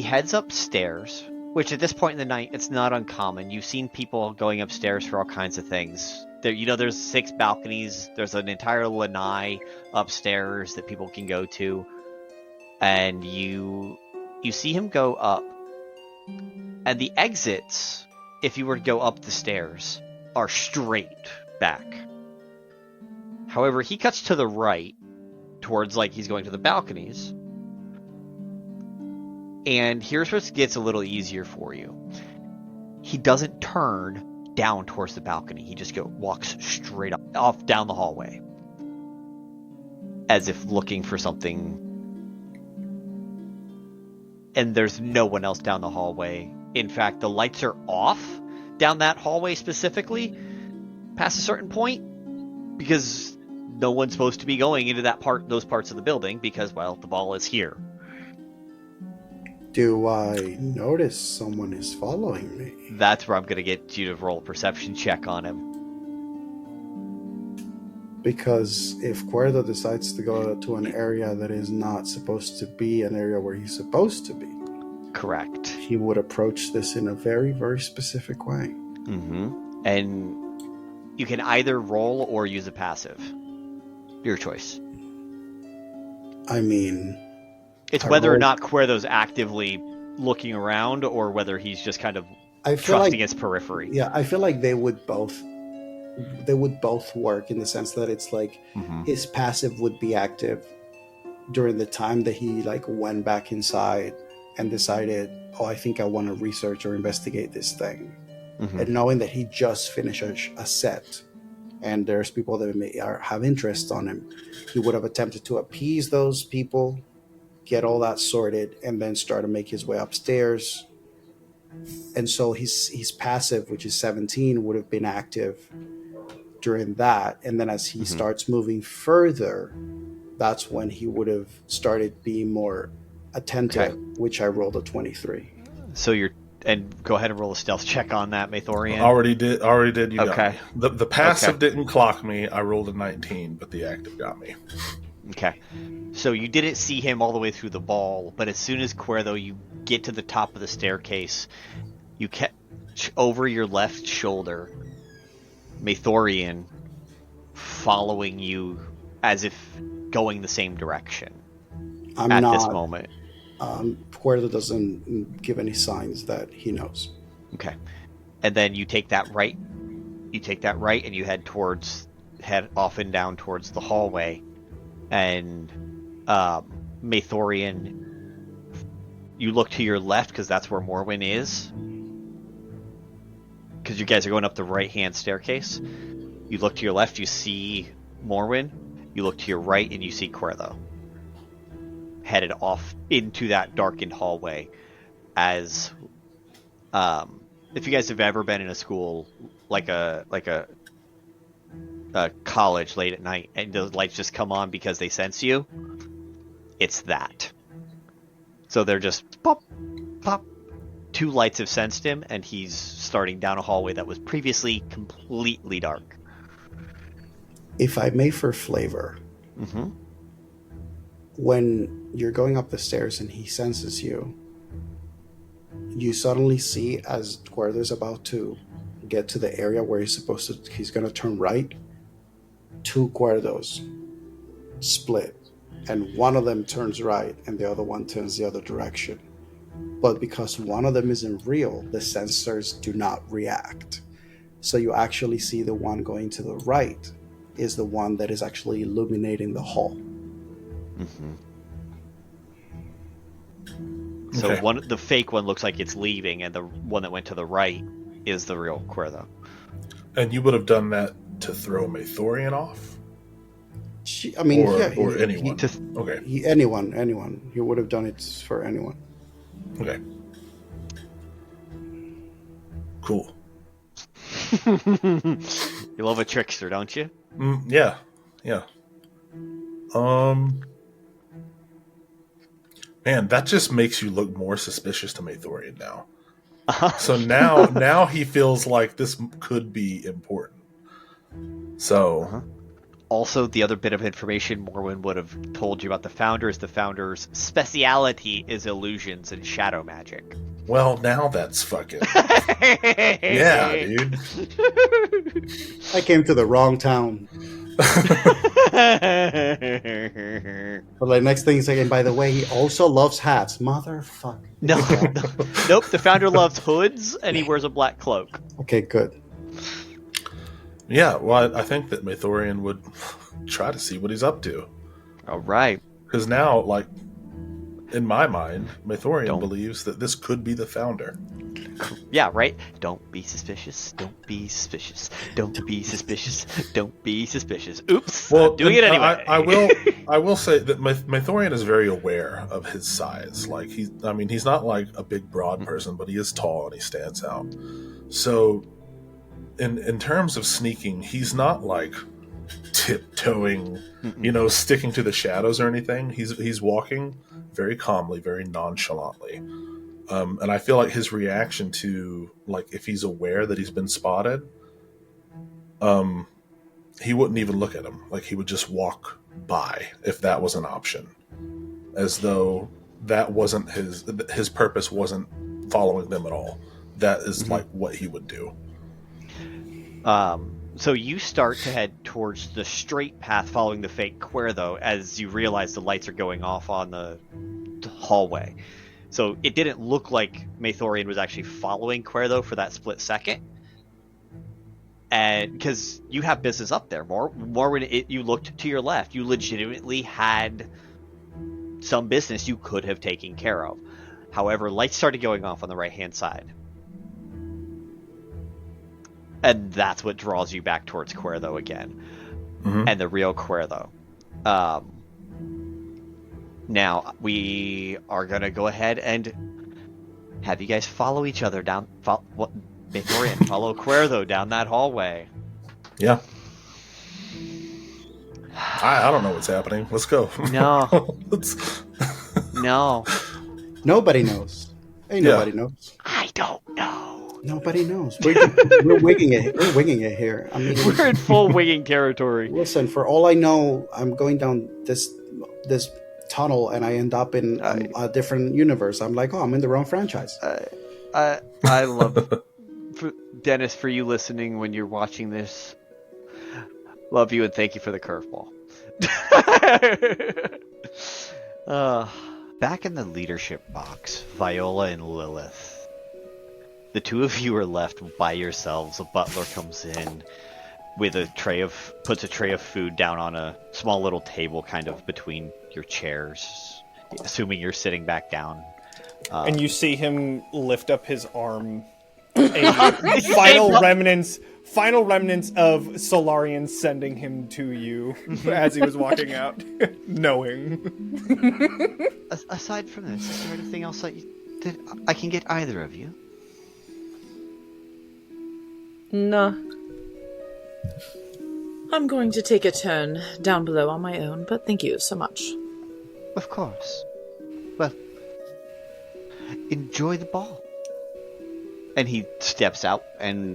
heads upstairs, which at this point in the night it's not uncommon. You've seen people going upstairs for all kinds of things. There's 6 balconies. There's an entire lanai upstairs that people can go to, and you see him go up, and the exits, if you were to go up the stairs, are straight back. However, he cuts to the right towards like he's going to the balconies. And here's where it gets a little easier for you. He doesn't turn down towards the balcony. He just walks straight off down the hallway, as if looking for something. And there's no one else down the hallway. In fact, the lights are off down that hallway specifically past a certain point, because no one's supposed to be going into those parts of the building, because, well, the ball is here. Do I notice someone is following me? That's where I'm going to get you to roll a perception check on him. Because if Kuerdo decides to go to an area that is not supposed to be an area where he's supposed to be, correct, he would approach this in a very, very specific way. Mm-hmm. And you can either roll or use a passive. Your choice. I mean, it's whether or not Kuerdo's actively looking around, or whether he's just kind of trusting his periphery. Yeah, I feel like they would both work, in the sense that it's like his passive would be active during the time that he like went back inside and decided, oh, I think I want to research or investigate this thing. And knowing that he just finished a set and there's people that may have interest on him, he would have attempted to appease those people, get all that sorted, and then start to make his way upstairs. And so his passive, which is 17, would have been active during that. And then as he starts moving further, that's when he would have started being more attentive, which I rolled a 23. So And go ahead and roll a stealth check on that, Maethorian. Already did. You got Okay. me. The passive didn't clock me. I rolled a 19, but the active got me. Okay. So you didn't see him all the way through the ball, but as soon as Kuerdo, you get to the top of the staircase, you catch over your left shoulder Maethorian following you as if going the same direction this moment. Kuerdo doesn't give any signs that he knows. Okay. And then you take that right. You take that right and you head off and down towards the hallway. And Maethorian, you look to your left because that's where Morwen is. Because you guys are going up the right-hand staircase. You look to your left, you see Morwen. You look to your right and you see Kuerdo headed off into that darkened hallway. As if you guys have ever been in a school like a college late at night and the lights just come on because they sense you, it's that. So they're just pop, pop. 2 lights have sensed him, and he's starting down a hallway that was previously completely dark. If I may, for flavor, when you're going up the stairs and he senses you, you suddenly see as Kuerdo's about to get to the area where he's going to turn right, 2 Kuerdos split, and one of them turns right and the other one turns the other direction. But because one of them isn't real, the sensors do not react. So you actually see the one going to the right is the one that is actually illuminating the hall. So Okay. the fake one looks like it's leaving, and the one that went to the right is the real Kuerdo. And you would have done that to throw Maethorian off? I mean, or yeah, anyone. Okay. Anyone. He would have done it for anyone. Okay. Cool. You love a trickster, don't you? Yeah. Man, that just makes you look more suspicious to Maethorian now. So now he feels like this could be important. So... Also, the other bit of information Morwen would have told you about the founder's speciality is illusions and shadow magic. Well, now that's fucking... yeah, dude. I came to the wrong town. But like next thing he's saying, by the way, he also loves hats. Motherfucker. Nope, the founder loves hoods and he wears a black cloak. Okay, good. Yeah, well, I think that Maethorian would try to see what he's up to. All right. Because now, like, in my mind, Maethorian believes that this could be the founder. Yeah, right? Don't be suspicious. Don't be suspicious. Don't be suspicious. Don't be suspicious. Oops. Well, I'm doing it anyway. I will say that Maethorian is very aware of his size. Like, he's not like a big, broad person, but he is tall and he stands out. So... In terms of sneaking, he's not like tiptoeing, sticking to the shadows or anything. He's walking very calmly, very nonchalantly. And I feel like his reaction to, like, if he's aware that he's been spotted, he wouldn't even look at him. Like, he would just walk by if that was an option. As though that wasn't his purpose wasn't following them at all. That is like what he would do. So you start to head towards the straight path following the fake Kuerdo as you realize the lights are going off on the hallway. So it didn't look like Maethorian was actually following Kuerdo for that split second. And because you have business up there, more when you looked to your left, you legitimately had some business you could have taken care of. However, lights started going off on the right-hand side. And that's what draws you back towards Kuerdo again. And the real Kuerdo. Now, we are going to go ahead and have you guys follow each other down... Maethorian, follow Kuerdo down that hallway. Yeah. I don't know what's happening. Let's go. No. No. Nobody knows. Nobody knows. I don't know. Nobody knows. We're winging it. We're winging it here. I mean, We're in full winging territory. listen. For all I know, I'm going down this tunnel and I end up in a different universe. I'm like, oh, I'm in the wrong franchise. I love Dennis, for you listening when you're watching this. Love you and thank you for the curveball. Back in the leadership box, Viola and Lilith. The two of you are left by yourselves. A butler comes in with puts a tray of food down on a small little table kind of between your chairs, assuming you're sitting back down. And you see him lift up his arm. Final remnants of Solarian sending him to you as he was walking out, knowing. Aside from this, is there anything else that I can get either of you? No. I'm going to take a turn down below on my own, but thank you so much. Of course. Well, enjoy the ball. And he steps out and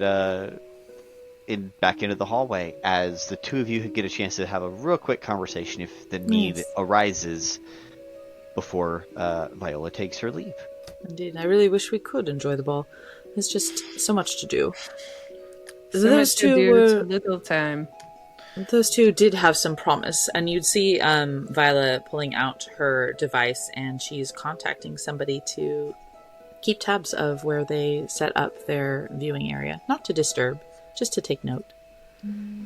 back into the hallway as the two of you get a chance to have a real quick conversation if the need arises before Viola takes her leave. Indeed, I really wish we could enjoy the ball. There's just so much to do. Those two were little time. Those two did have some promise, and you'd see Viola pulling out her device, and she's contacting somebody to keep tabs of where they set up their viewing area. Not to disturb, just to take note.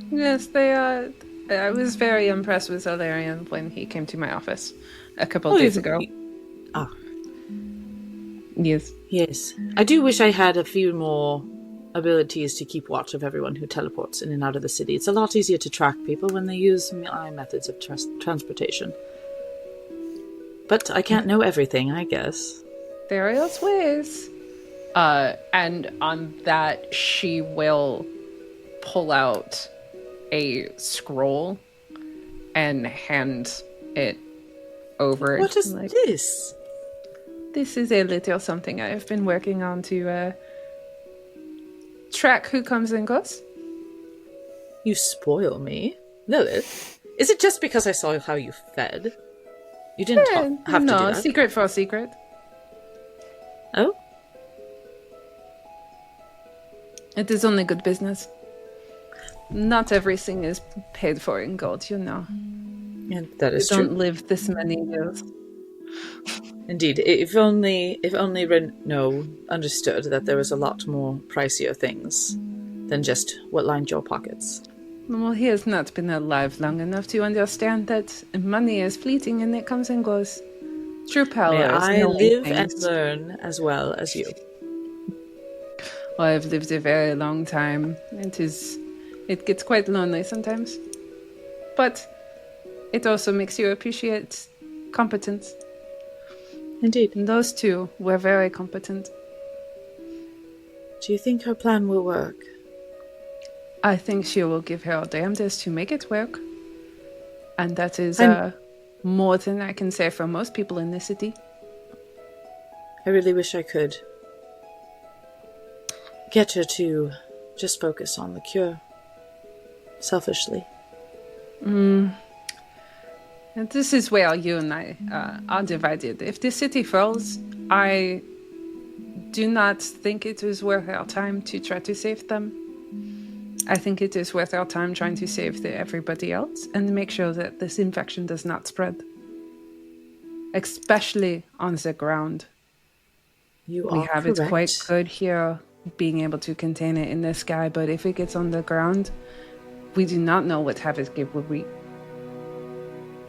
Yes, they are. I was very impressed with Solarian when he came to my office a couple of days ago. Yes. Yes. I do wish I had a few more abilities to keep watch of everyone who teleports in and out of the city. It's a lot easier to track people when they use my methods of transportation. But I can't know everything, I guess. Various ways. And on that, she will pull out a scroll and hand it over. What is this? This is a little something I have been working on to track who comes and goes. You spoil me. Lilith, is it just because I saw how you fed? You didn't have to do that? No, secret for a secret. Oh? It is only good business. Not everything is paid for in gold, you know. Yeah, that is true. true. Don't live this many years. Indeed, if only Reno understood that there was a lot more pricier things than just what lined your pockets. Well, he has not been alive long enough to understand that money is fleeting and it comes and goes. True power is I knowing live things. and learn as well as you. Well, I've lived a very long time. It gets quite lonely sometimes. But it also makes you appreciate competence. Indeed. And those two were very competent. Do you think her plan will work? I think she will give her damnedest to make it work. And that is more than I can say for most people in the city. I really wish I could get her to just focus on the cure. Selfishly. And this is where you and I are divided. If the city falls, I do not think it is worth our time to try to save them. I think it is worth our time trying to save everybody else and make sure that this infection does not spread. Especially on the ground. We have correct. it quite good here, being able to contain it in the sky, but if it gets on the ground, we do not know what havoc it will wreak.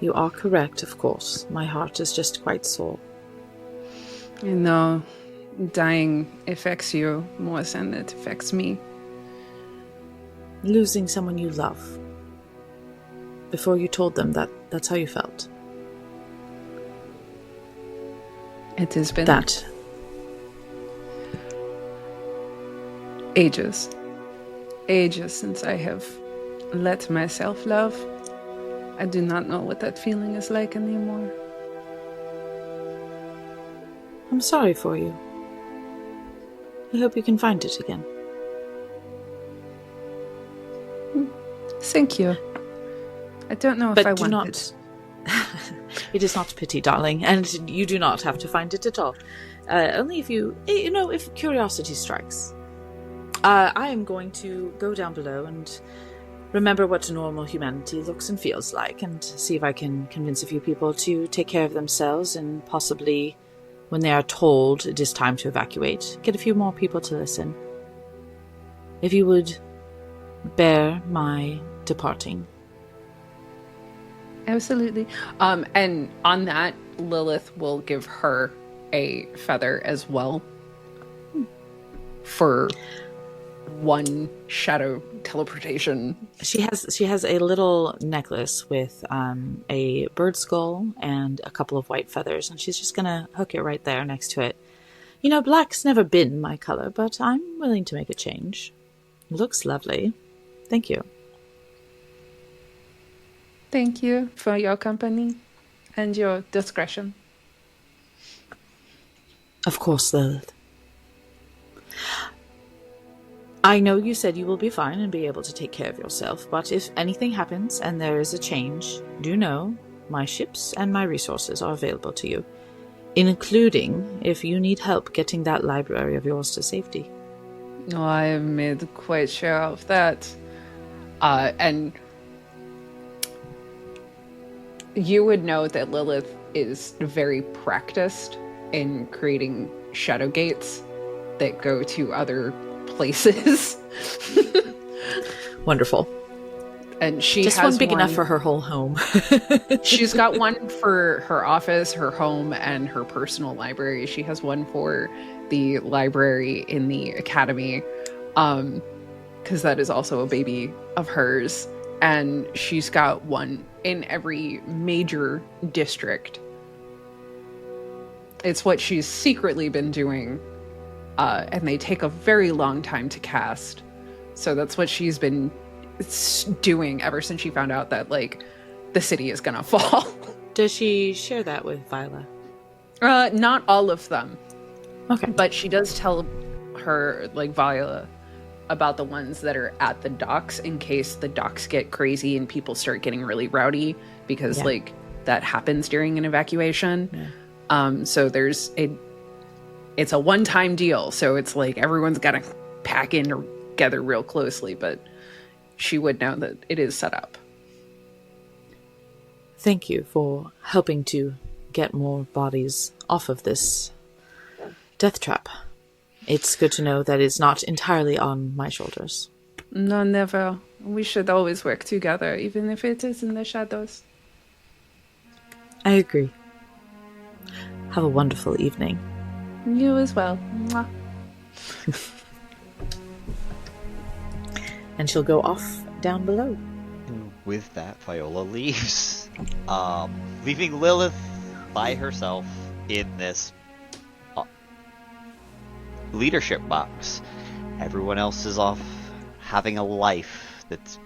You are correct, of course. My heart is just quite sore. You know, dying affects you more than it affects me. Losing someone you love. Before you told them that's how you felt. It has been that. Ages since I have let myself love. I do not know what that feeling is like anymore. I'm sorry for you. I hope you can find it again. Thank you. I don't know if But I do want not... it. It is not pity, darling, and you do not have to find it at all. Only if if curiosity strikes. I am going to go down below and remember what normal humanity looks and feels like, and see if I can convince a few people to take care of themselves, and possibly, when they are told it is time to evacuate, get a few more people to listen. If you would bear my departing. Absolutely. And on that, Lilith will give her a feather as well for one shadow teleportation. She has a little necklace with a bird skull and a couple of white feathers, and she's just gonna hook it right there next to it. You know, black's never been my color, but I'm willing to make a change. It looks lovely. Thank you. Thank you for your company and your discretion. Of course, Lilith. I know you said you will be fine and be able to take care of yourself, but if anything happens and there is a change, do know my ships and my resources are available to you, including if you need help getting that library of yours to safety. No, I am made quite sure of that. And you would know that Lilith is very practiced in creating shadow gates that go to other places. Wonderful. And she just has one big enough for her whole home. She's got one for her office, her home, and her personal library. She has one for the library in the academy, because that is also a baby of hers. And she's got one in every major district. It's what she's secretly been doing, and they take a very long time to cast. So that's what she's been doing ever since she found out that, like, the city is gonna fall. Does she share that with Viola? Not all of them. Okay. But she does tell her, like, Viola, about the ones that are at the docks in case the docks get crazy and people start getting really rowdy, because like that happens during an evacuation. So it's a one-time deal, so it's like everyone's got to pack in together real closely, but she would know that it is set up. Thank you for helping to get more bodies off of this death trap. It's good to know that it's not entirely on my shoulders. No, never. We should always work together, even if it is in the shadows. I agree. Have a wonderful evening. You as well. Mwah. And she'll go off down below. And with that, Viola leaves, leaving Lilith by herself in this leadership box. Everyone else is off having a life that's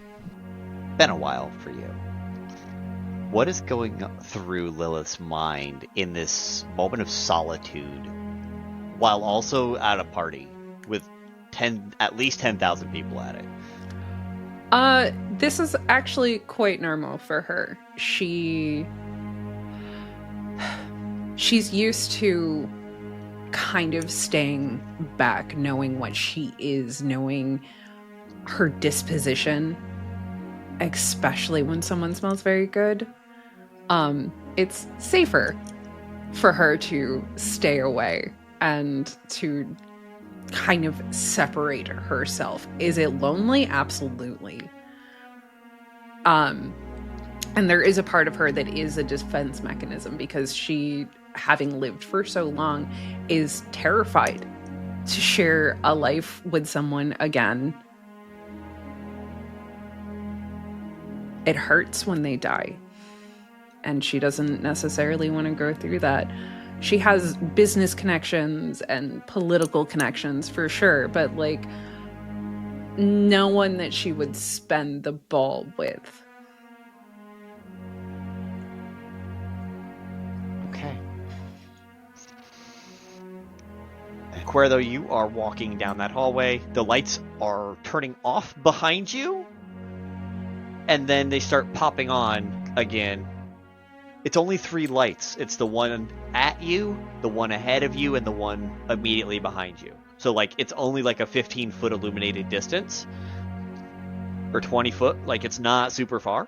been a while for you. What is going through Lilith's mind in this moment of solitude, while also at a party with at least 10,000 people at it? This is actually quite normal for her. She's used to kind of staying back, knowing what she is, knowing her disposition, especially when someone smells very good. It's safer for her to stay away and to kind of separate herself. Is it lonely? Absolutely. And there is a part of her that is a defense mechanism, because she, having lived for so long, is terrified to share a life with someone again. It hurts when they die, and she doesn't necessarily want to go through that. She has business connections and political connections for sure, but like no one that she would spend the ball with. Okay. Kuerdo, you are walking down that hallway. The lights are turning off behind you, and then they start popping on again. It's only 3 lights. It's the one at you, the one ahead of you, and the one immediately behind you. So, like, it's only like a 15-foot illuminated distance. Or 20 foot. Like, it's not super far.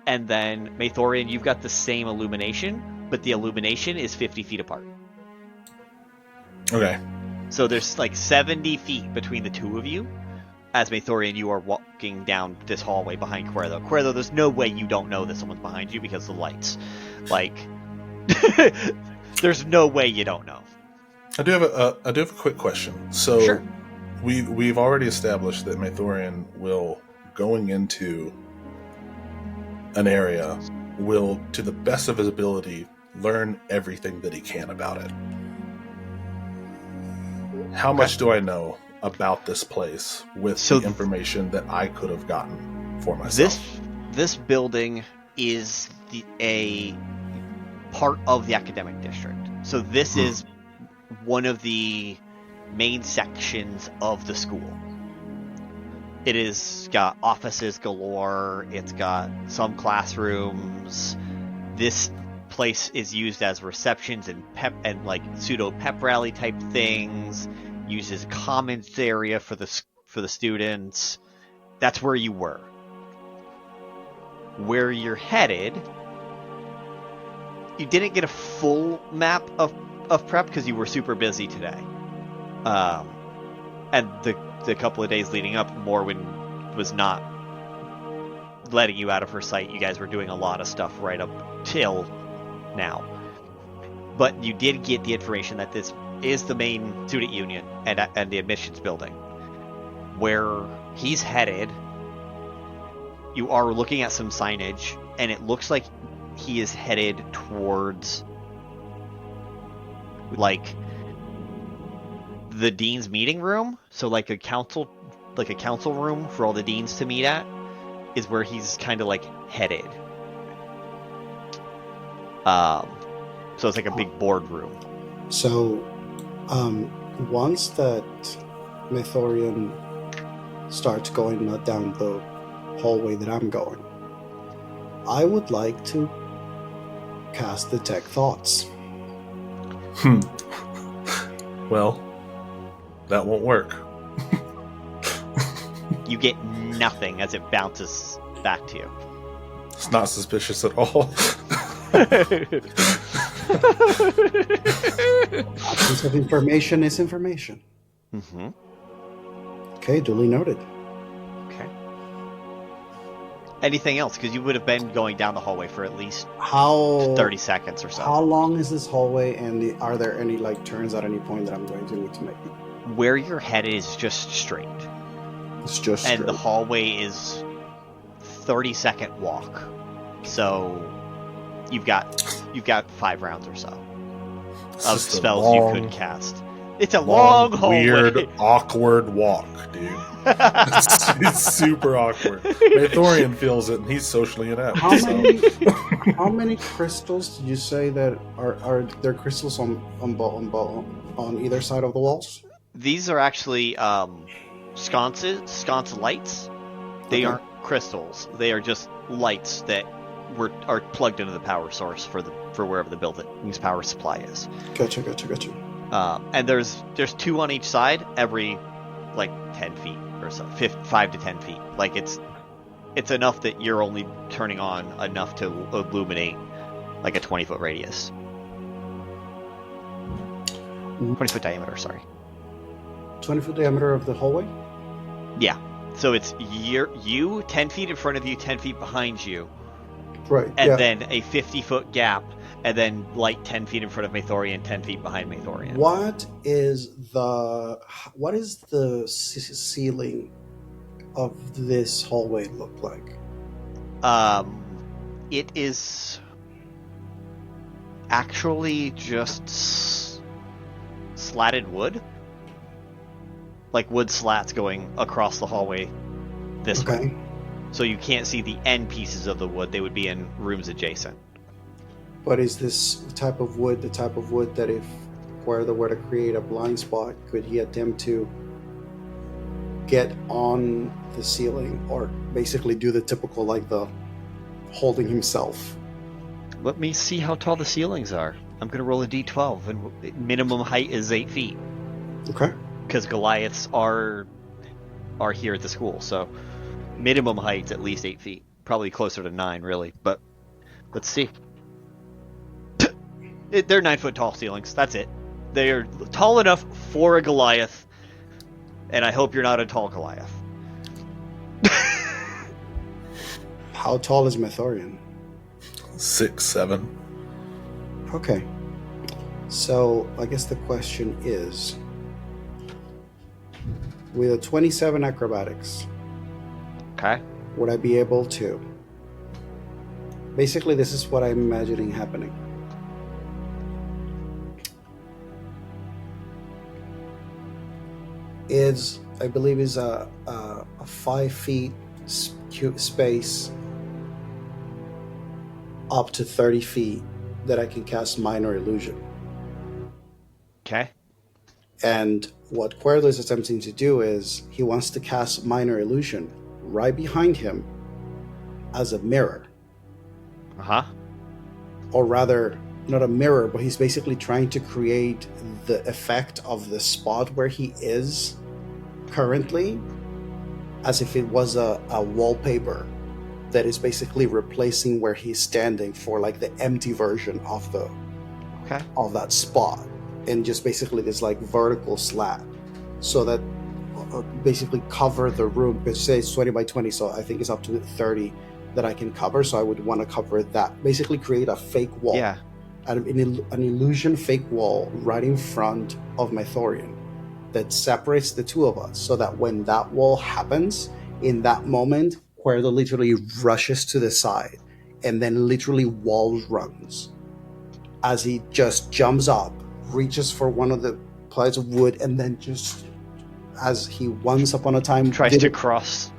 And then, Maethorian, you've got the same illumination, but the illumination is 50 feet apart. Okay. So there's like 70 feet between the two of you. As Maethorian, you are walking down this hallway behind Kuerdo. Kuerdo, there's no way you don't know that someone's behind you because of the lights. Like, there's no way you don't know. I do have a quick question. So, Sure. we've already established that Maethorian will, going into an area, will, to the best of his ability, learn everything that he can about it. How much do I know about this place with the information that I could have gotten for myself? This building is a part of the academic district. So this is one of the main sections of the school. It is got offices galore. It's got some classrooms. This place is used as receptions and like pseudo pep rally type things. Uses commons area for the students. That's where you were. Where you're headed, you didn't get a full map of prep because you were super busy today. And the couple of days leading up, Morwen was not letting you out of her sight. You guys were doing a lot of stuff right up till now. But you did get the information that this is the main student union and the admissions building. Where he's headed, you are looking at some signage, and it looks like he is headed towards like the dean's meeting room. So like a council room for all the deans to meet at is where he's kind of like headed. So it's like a big boardroom. So, once that Maethorian starts going down the hallway that I'm going, I would like to cast Detect Thoughts. Well, that won't work. You get nothing as it bounces back to you. It's not suspicious at all. Absence of information is information. Mm-hmm. Okay, duly noted. Okay. Anything else? Because you would have been going down the hallway for at least 30 seconds or so. How long is this hallway, and are there any like turns at any point that I'm going to need to make? Where your head is just straight. It's just straight. And the hallway is 30-second walk. So you've got 5 rounds or so of spells you could cast. It's a long hallway. Weird, awkward walk, dude. It's super awkward. Maethorian feels it, and he's socially inept. How many crystals did you say that are there crystals on either side of the walls? These are actually sconce lights. They aren't crystals. They are just lights that are plugged into the power source for wherever the building's power supply is. Gotcha. And there's 2 on each side, every like 10 feet or so, 5 to 10 feet. Like it's enough that you're only turning on enough to illuminate like a 20-foot radius. 20-foot diameter, sorry. 20-foot diameter of the hallway? Yeah. So it's you 10 feet in front of you, 10 feet behind you. Right. And then a 50-foot gap, and then like 10 feet in front of Maethorian, 10 feet behind Maethorian. What is the ceiling of this hallway look like? It is actually just slatted wood. Like wood slats going across the hallway this way. So you can't see the end pieces of the wood. They would be in rooms adjacent. But is this the type of wood that if Kuerdo were to create a blind spot, could he attempt to get on the ceiling, or basically do the typical, like, the holding himself? Let me see how tall the ceilings are. I'm going to roll a d12, and minimum height is 8 feet. Okay. Because Goliaths are here at the school, so minimum height's at least 8 feet. Probably closer to 9, really, but let's see. They're 9 foot tall ceilings, that's it. They are tall enough for a Goliath, and I hope you're not a tall Goliath. How tall is Maethorian? 6'7". Okay. So I guess the question is, with a 27 acrobatics, okay, would I be able to? Basically, this is what I'm imagining happening. I believe is a 5 feet space up to 30 feet that I can cast Minor Illusion. Okay. And what Kuerdo is attempting to do is he wants to cast Minor Illusion right behind him as a mirror. Uh-huh. Or rather, not a mirror, but he's basically trying to create the effect of the spot where he is currently as if it was a wallpaper that is basically replacing where he's standing for, like, the empty version of the of that spot, and just basically this, like, vertical slab, so that basically cover the room, because it says 20 by 20, so I think it's up to 30 that I can cover, so I would want to cover that, basically create a fake wall, an illusion fake wall right in front of Maethorian that separates the two of us, so that when that wall happens, in that moment, Kuerdo literally rushes to the side and then literally wall runs as he just jumps up, reaches for one of the pieces of wood, and then just, as he once upon a time tries to cross,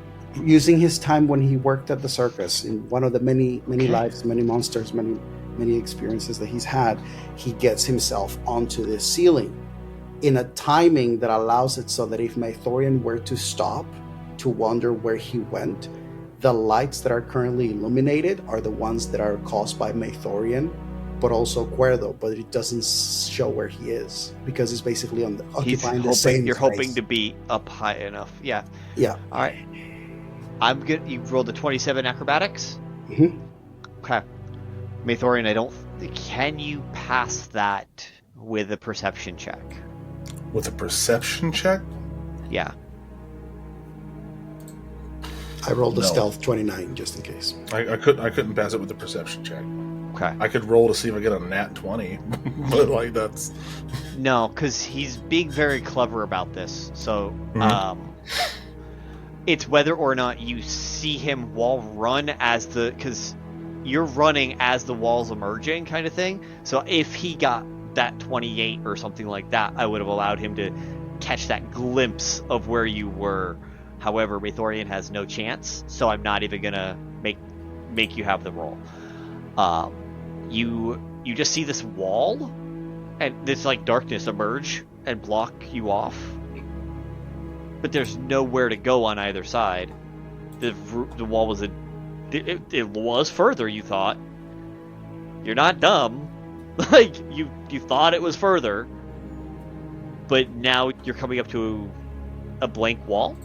using his time when he worked at the circus, in one of the many lives, many monsters, many experiences that he's had, he gets himself onto the ceiling in a timing that allows it so that if Maethorian were to stop to wonder where he went, the lights that are currently illuminated are the ones that are caused by Maethorian, but also Kuerdo, but it doesn't show where he is because it's basically occupying the same You're space. hoping to be up high enough. Yeah. Yeah. All right. I'm good. You rolled the 27 acrobatics? Mm-hmm. Okay. Maethorian, can you pass that with a perception check? With a perception check? Yeah. I rolled a stealth 29 just in case. I couldn't pass it with a perception check. Okay. I could roll to see if I get a nat 20, but like that's no, because he's being very clever about this. So, it's whether or not you see him wall run because you're running as the wall's emerging, kind of thing. So if he got that 28 or something like that, I would have allowed him to catch that glimpse of where you were. However, Maethorian has no chance, so I'm not even gonna make you have the roll. You just see this wall, and this like darkness emerge and block you off. But there's nowhere to go on either side. The wall was it was further. You thought. You're not dumb. Like you thought it was further, but now you're coming up to a blank wall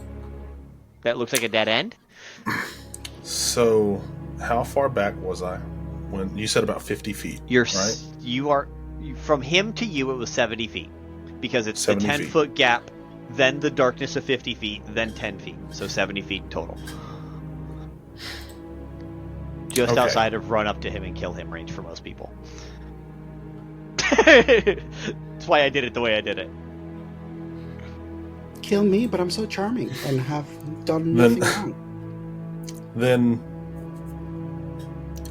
that looks like a dead end. So, how far back was I? When you said about 50 feet, right? You are from him to you. It was 70 feet because it's the 10-foot gap, then the darkness of 50 feet, then 10 feet, so 70 feet total. Just outside of run up to him and kill him range for most people. That's why I did it the way I did it. Kill me, but I'm so charming and have done nothing wrong. Then,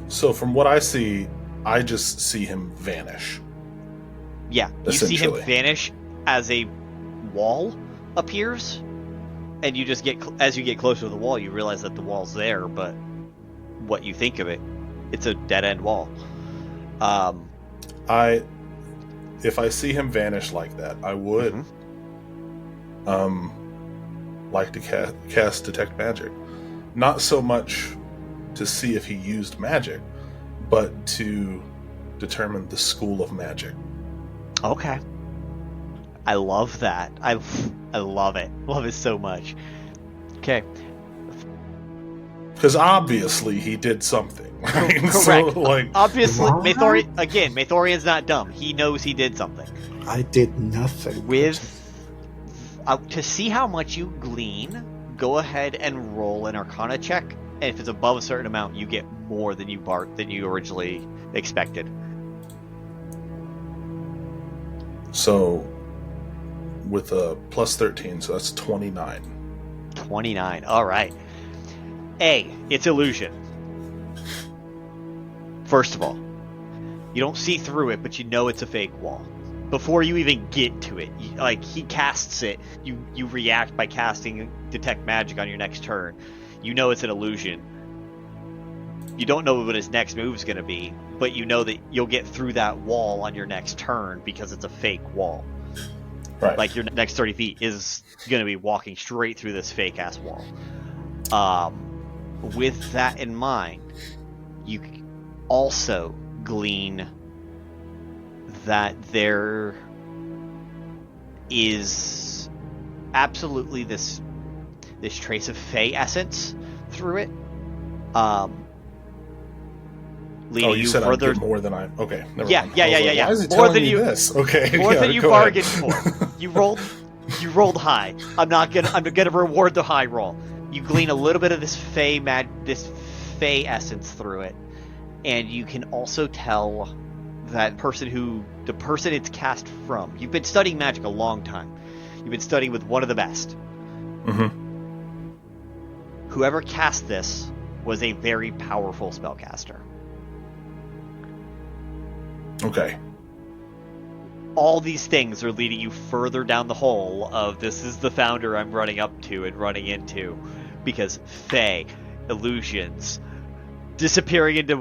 so from what I see, I just see him vanish. Yeah, you see him vanish as a wall appears, and you just as you get closer to the wall, you realize that the wall's there, but what you think of it, it's a dead end wall. if I see him vanish like that, I would like to cast Detect Magic. Not so much to see if he used magic, but to determine the school of magic. Okay. I love that. I love it. Love it so much. Okay. Because obviously he did something. Right? Correct. So, like, obviously, What? Maethorian's not dumb. He knows he did something. I did nothing. To see how much you glean, go ahead and roll an Arcana check. And if it's above a certain amount, you get more than you originally expected. So, with a plus 13, so that's 29. 29. All right. A, it's illusion. First of all, you don't see through it, but you know it's a fake wall. Before you even get to it, he casts it, you react by casting Detect Magic on your next turn. You know it's an illusion. You don't know what his next move is going to be, but you know that you'll get through that wall on your next turn because it's a fake wall. Right. Like your next 30 feet is going to be walking straight through this fake ass wall. With that in mind, you also glean that there is absolutely this trace of Fey essence through it. Leading you said further. I'd get more than I. Okay. Never Yeah. mind. Why is it More telling than me you. this? Okay. More than you go bargained ahead. for. You rolled high. I'm gonna reward the high roll. You glean a little bit of this Fey essence through it, and you can also tell that the person it's cast from. You've been studying magic a long time. You've been studying with one of the best. Mm-hmm. Whoever cast this was a very powerful spellcaster. Okay. All these things are leading you further down the hole of this is the founder I'm running up to and running into, because Fey, illusions, disappearing into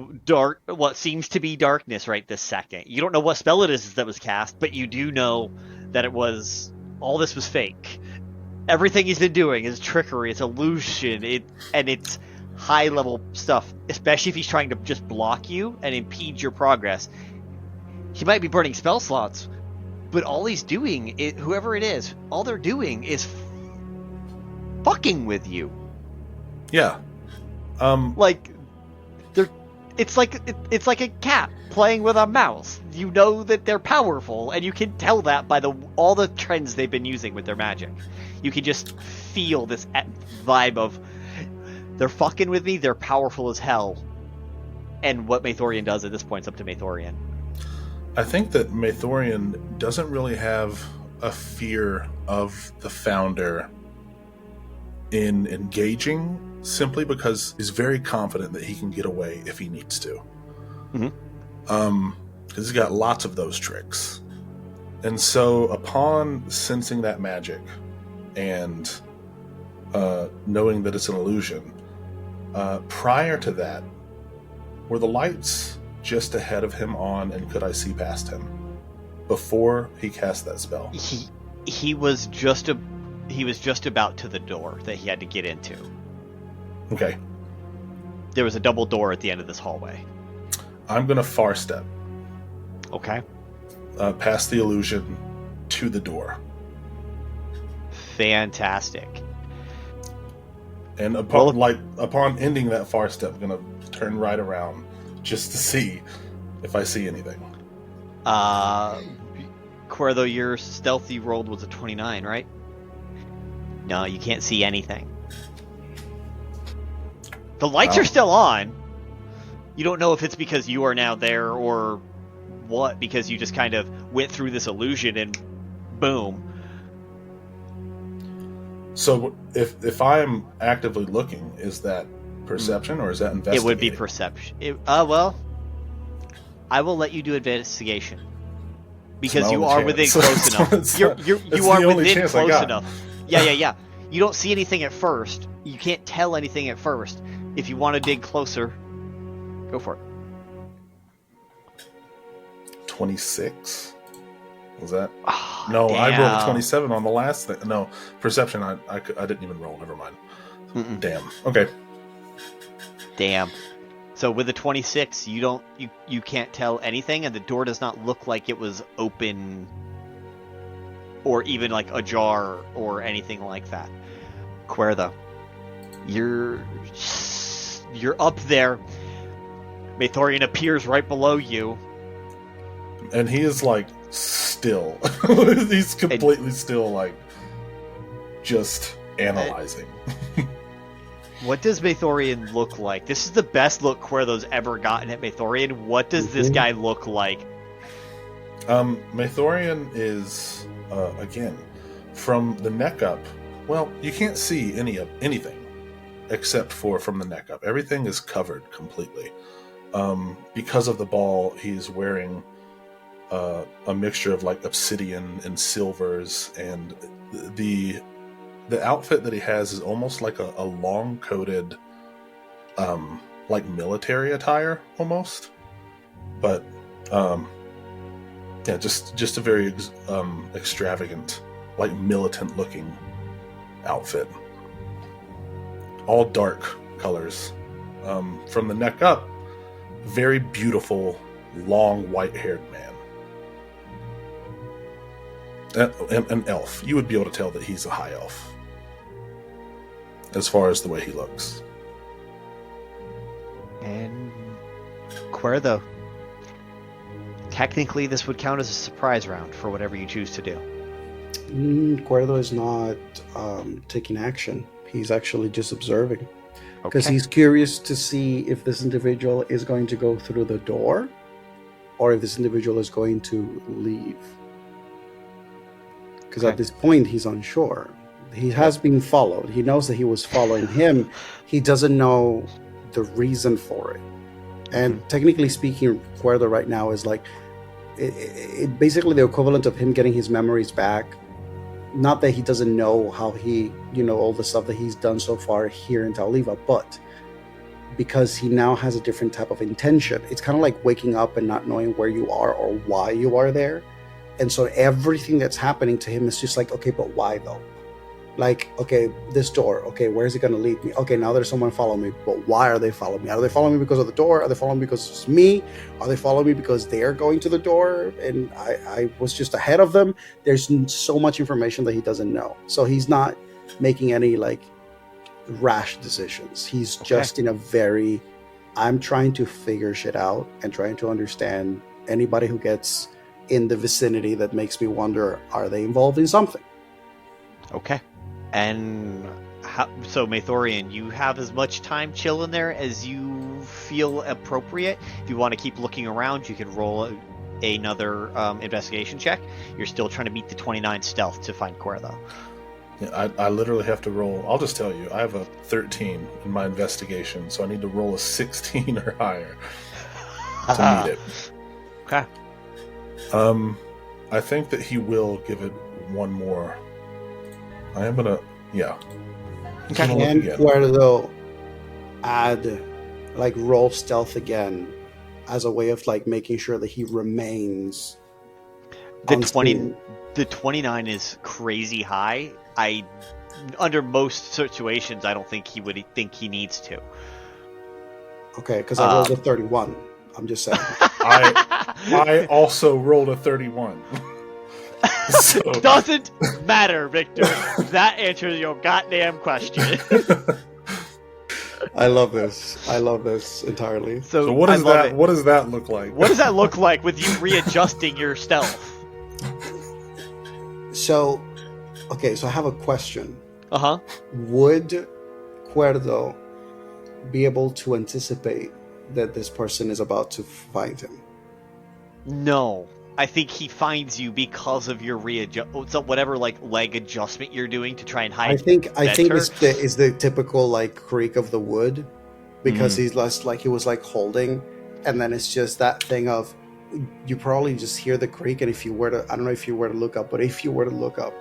what seems to be darkness right this second. You don't know what spell it is that was cast, but you do know that all this was fake. Everything he's been doing is trickery, it's illusion, and it's high level stuff, especially if he's trying to just block you and impede your progress. He might be burning spell slots, but all he's doing, whoever it is, all they're doing is fucking with you. Yeah. It's like a cat playing with a mouse. You know that they're powerful, and you can tell that by all the trends they've been using with their magic. You can just feel this vibe of they're fucking with me, they're powerful as hell. And what Maethorian does at this point is up to Maethorian. I think that Maethorian doesn't really have a fear of the founder in engaging, simply because he's very confident that he can get away if he needs to. Mm-hmm. Because he's got lots of those tricks. And so upon sensing that magic and knowing that it's an illusion, prior to that, were the lights just ahead of him on, and could I see past him before he cast that spell? He was just about to the door that he had to get into. Okay. There was a double door at the end of this hallway. I'm gonna far step. Okay. Past the illusion to the door. Fantastic. And upon ending that far step, I'm gonna turn right around just to see if I see anything. Kuerdo, your stealthy rolled was a 29, right? No, you can't see anything. The lights are still on. You don't know if it's because you are now there or what, because you just kind of went through this illusion and boom. So if I'm actively looking, is that perception or is that investigation? It would be perception. Well, I will let you do investigation because you are within close enough. You are within close enough. Yeah. You don't see anything at first. You can't tell anything at first. If you want to dig closer, go for it. 26. Was that? Oh, No, I rolled a damn. 27 on the last thing. No, perception. I didn't even roll. Never mind. Mm-mm. Damn. Okay. Damn. So with the 26, you can't tell anything, and the door does not look like it was open, or even like ajar or anything like that. Kuerdo, you're up there. Maethorian appears right below you. And he is like still. He's completely still, like just analyzing. What does Maethorian look like? This is the best look Kuerdo's ever gotten at Maethorian. What does this guy look like? Maethorian is again from the neck up. Well, you can't see anything except for from the neck up. Everything is covered completely. Because of the ball, he's wearing a mixture of like obsidian and silvers, and the outfit that he has is almost like a long coated like military attire almost, but yeah, just a very extravagant, like militant looking outfit, all dark colors. From the neck up, very beautiful long white-haired man. An elf. You would be able to tell that he's a high elf, as far as the way he looks. And Kuerdo, technically this would count as a surprise round for whatever you choose to do. Kuerdo is not taking action. He's actually just observing. Because Okay. he's curious to see if this individual is going to go through the door or if this individual is going to leave. Because at this point, he's unsure. He has been followed. He knows that he was following him. He doesn't know the reason for it. And technically speaking, Kuerdo right now is like, it basically the equivalent of him getting his memories back. Not that he doesn't know how he, all the stuff that he's done so far here in Taliva, but because he now has a different type of intention. It's kind of like waking up and not knowing where you are or why you are there. And so everything that's happening to him is just like, okay, but why though? Like, okay, this door, okay, where is it going to lead me? Okay, now there's someone following me, but why are they following me? Are they following me because of the door? Are they following me because it's me? Are they following me because they're going to the door and I was just ahead of them? There's so much information that he doesn't know. So he's not making any like rash decisions. He's just in a very, I'm trying to figure shit out and trying to understand anybody who gets in the vicinity that makes me wonder, are they involved in something? Okay. And so Maethorian, you have as much time chilling there as you feel appropriate. If you want to keep looking around, you can roll another investigation check. You're still trying to beat the 29 stealth to find Kuerdo. Yeah, I literally have to roll. I'll just tell you, I have a 13 in my investigation, so I need to roll a 16 or higher to meet it. Okay. I think that he will give it one more. I am gonna, yeah. Can Kuerdo add, like, roll stealth again as a way of like making sure that he remains? The 29 is crazy high. Under most situations, I don't think he would think he needs to. Okay, because I rolled a 31. I'm just saying. I also rolled a 31. So. Doesn't matter, Victor. That answers your goddamn question. I love this. I love this entirely. So what does that? What does that look like? What does that look like with you readjusting your stealth? So, okay. So I have a question. Would Kuerdo be able to anticipate that this person is about to find him? No. I think he finds you because of your whatever like leg adjustment you're doing to try and hide. I think it's the typical like creak of the wood, because he's less like he was like holding, and then it's just that thing of you probably just hear the creak, and if you were to, I don't know if you were to look up, but if you were to look up,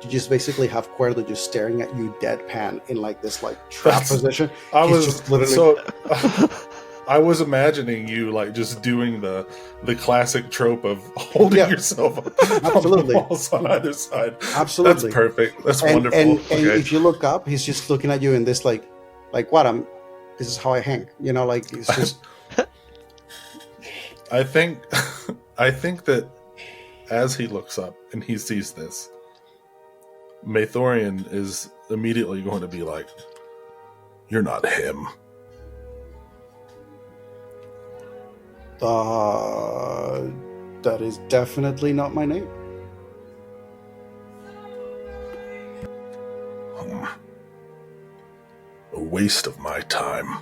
you just basically have Kuerdo just staring at you deadpan in like this like trap position. I was imagining you like just doing the classic trope of holding yourself up Absolutely. on the walls on either side. Absolutely. That's perfect. That's And wonderful. and Okay. if you look up, he's just looking at you in this like what this is how I hang. You know, like it's just I think that as he looks up and he sees this, Maethorian is immediately going to be like, "You're not him." That is definitely not my name. A waste of my time.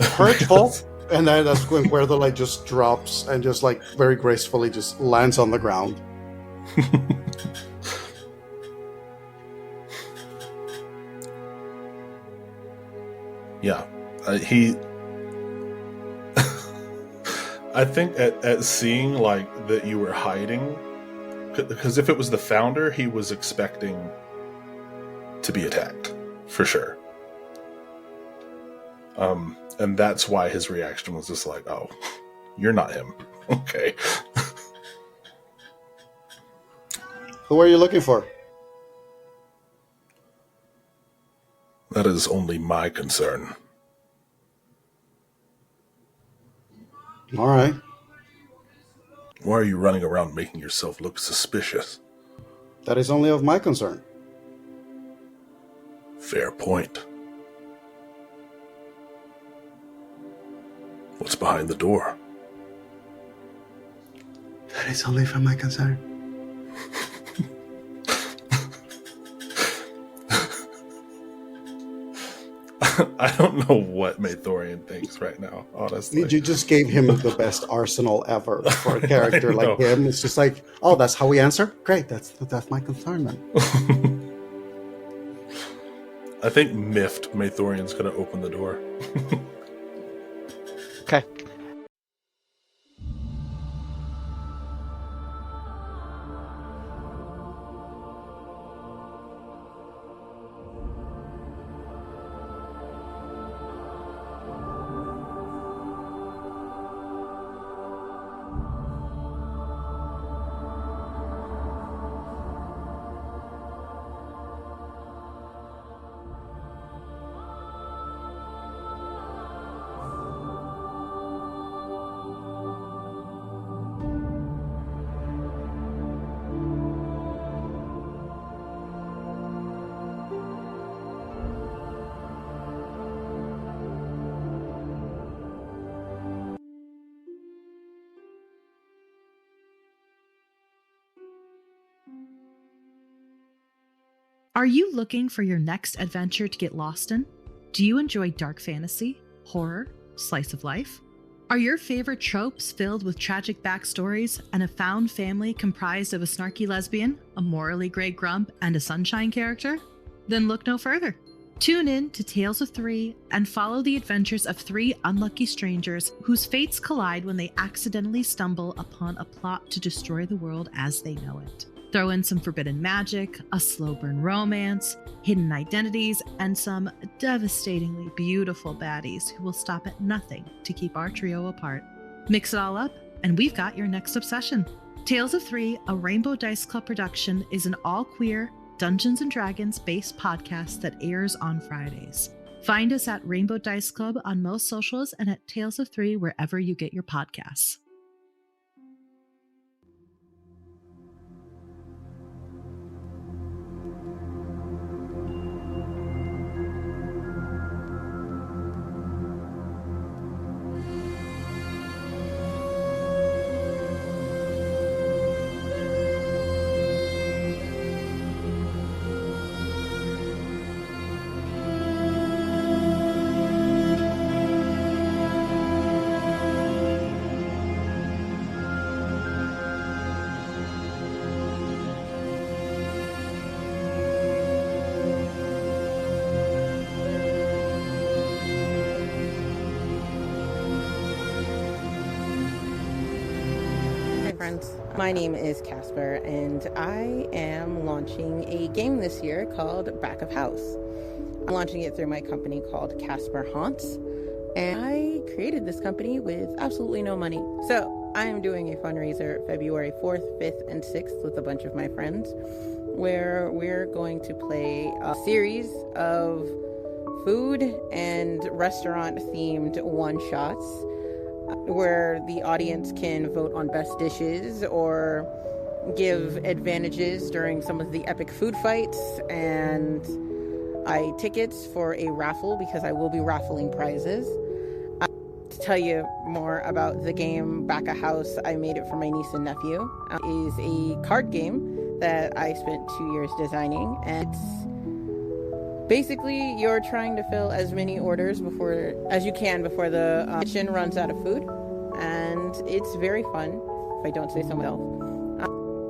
Hurtful. And then that's when Kuerdo like just drops and just like very gracefully just lands on the ground. Yeah, he. I think at seeing like that you were hiding, because if it was the founder, he was expecting to be attacked for sure. And that's why his reaction was just like, "Oh, you're not him." Okay. Who are you looking for? That is only my concern. All right. Why are you running around making yourself look suspicious? That is only of my concern. Fair point. What's behind the door? That is only for my concern. I don't know what Maethorian thinks right now, honestly. You just gave him the best arsenal ever for a character like him. It's just like, oh, that's how we answer? Great, that's my concern then. I think miffed Maethorian's going to open the door. Okay. Are you looking for your next adventure to get lost in? Do you enjoy dark fantasy, horror, slice of life? Are your favorite tropes filled with tragic backstories and a found family comprised of a snarky lesbian, a morally gray grump, and a sunshine character? Then look no further. Tune in to Tales of Three and follow the adventures of three unlucky strangers whose fates collide when they accidentally stumble upon a plot to destroy the world as they know it. Throw in some forbidden magic, a slow burn romance, hidden identities, and some devastatingly beautiful baddies who will stop at nothing to keep our trio apart. Mix it all up, and we've got your next obsession. Tales of Three, a Rainbow Dice Club production, is an all-queer, Dungeons & Dragons-based podcast that airs on Fridays. Find us at Rainbow Dice Club on most socials and at Tales of Three wherever you get your podcasts. My name is Casper, and I am launching a game this year called Back of House. I'm launching it through my company called Casper Haunts. And I created this company with absolutely no money. So I am doing a fundraiser February 4th, 5th, and 6th with a bunch of my friends, where we're going to play a series of food and restaurant themed one-shots where the audience can vote on best dishes or give advantages during some of the epic food fights, and tickets for a raffle because I will be raffling prizes. To tell you more about the game Back a House, I made it for my niece and nephew. It is a card game that I spent 2 years designing, and it's basically you're trying to fill as many orders as you can before the kitchen runs out of food, and it's very fun, if I don't say so myself.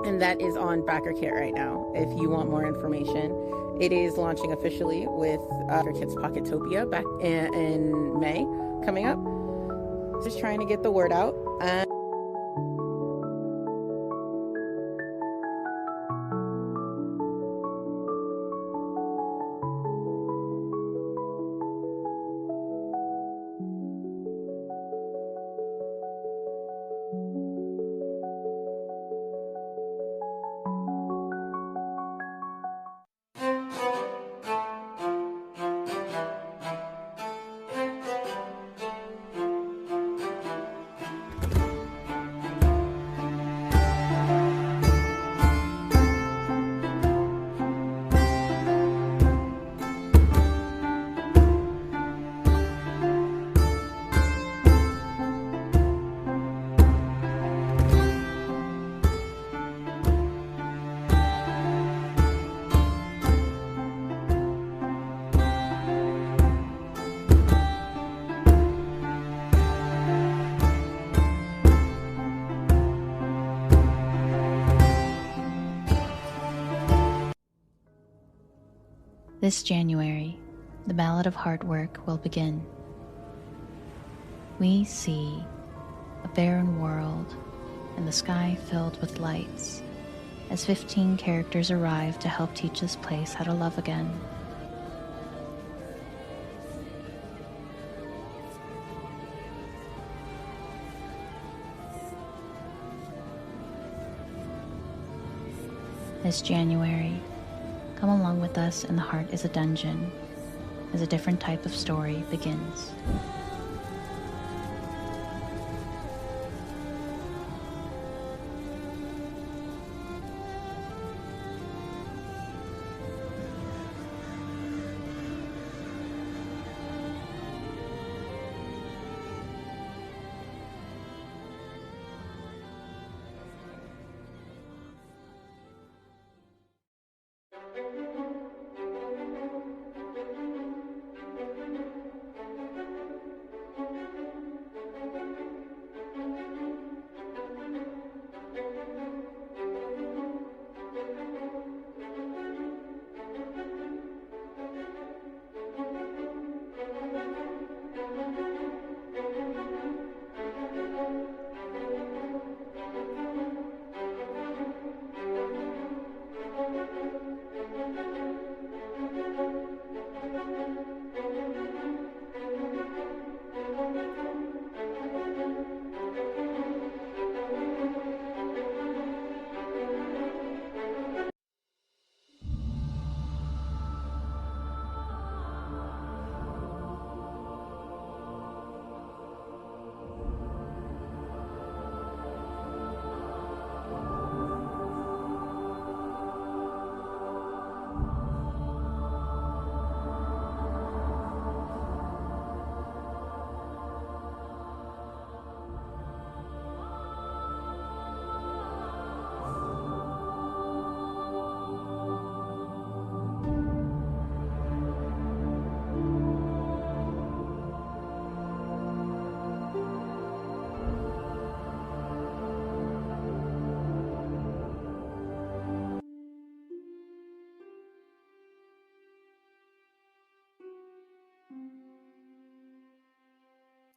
And that is on Backer Kit right now. If you want more information, it is launching officially with Backer Kit's Pocketopia back in May coming up. Just trying to get the word out. This January, the Ballad of Hard Work will begin. We see a barren world and the sky filled with lights as 15 characters arrive to help teach this place how to love again. This January, come along with us in The Heart is a Dungeon as a different type of story begins.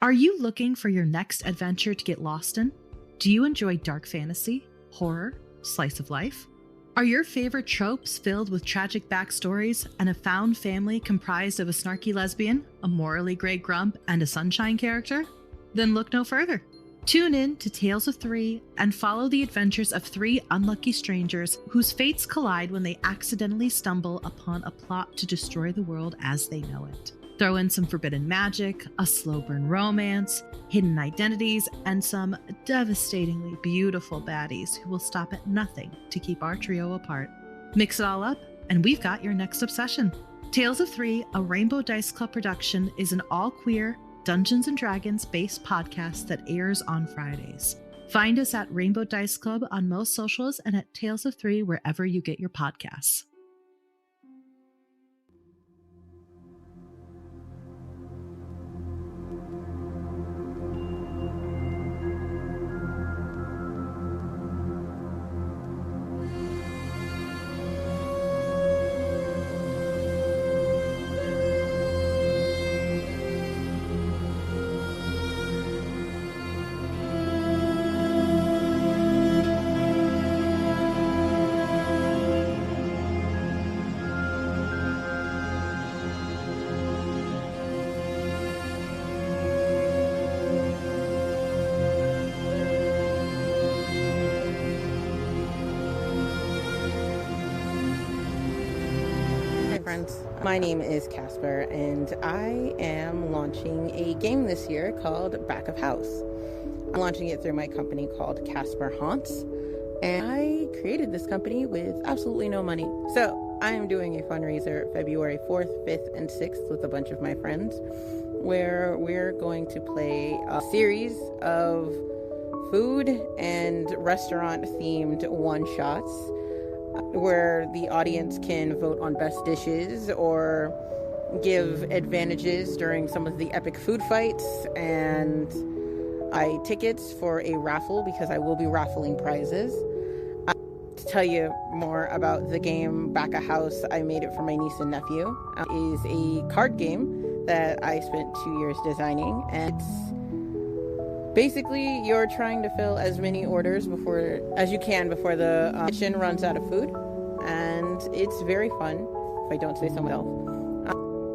Are you looking for your next adventure to get lost in? Do you enjoy dark fantasy, horror, slice of life? Are your favorite tropes filled with tragic backstories and a found family comprised of a snarky lesbian, a morally gray grump, and a sunshine character? Then look no further. Tune in to Tales of Three and follow the adventures of three unlucky strangers whose fates collide when they accidentally stumble upon a plot to destroy the world as they know it. Throw in some forbidden magic, a slow burn romance, hidden identities, and some devastatingly beautiful baddies who will stop at nothing to keep our trio apart. Mix it all up, and we've got your next obsession. Tales of Three, a Rainbow Dice Club production, is an all-queer, Dungeons & Dragons-based podcast that airs on Fridays. Find us at Rainbow Dice Club on most socials and at Tales of Three wherever you get your podcasts. My name is Casper, and I am launching a game this year called Back of House. I'm launching it through my company called Casper Haunts, and I created this company with absolutely no money. So I am doing a fundraiser February 4th, 5th, and 6th with a bunch of my friends, where we're going to play a series of food and restaurant-themed one-shots, where the audience can vote on best dishes or give advantages during some of the epic food fights, and buy tickets for a raffle because I will be raffling prizes. To tell you more about the game Back a House, I made it for my niece and nephew. It is a card game that I spent 2 years designing, and it's basically you're trying to fill as many orders as you can before the kitchen runs out of food, and it's very fun, if I don't say so myself.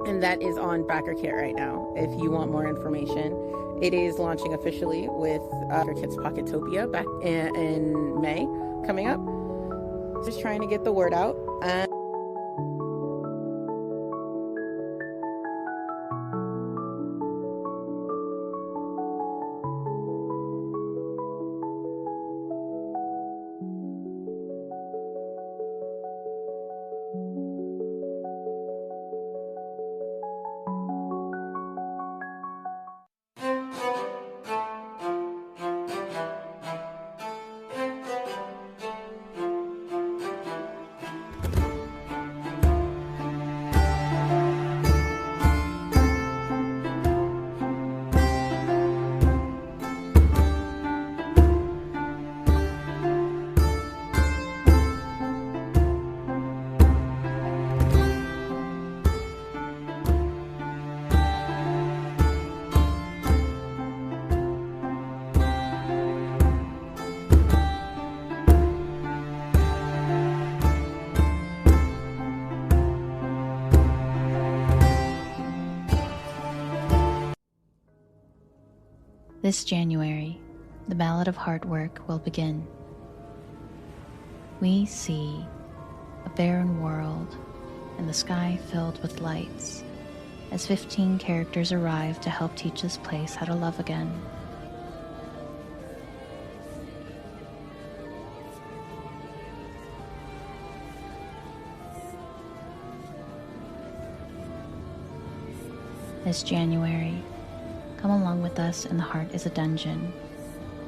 And that is on BackerKit right now. If you want more information, it is launching officially with BackerKit's Pocketopia back in May coming up. Just trying to get the word out. This January, the Ballad of Hard Work will begin. We see a barren world and the sky filled with lights as 15 characters arrive to help teach this place how to love again. This January, come along with us in The Heart is a Dungeon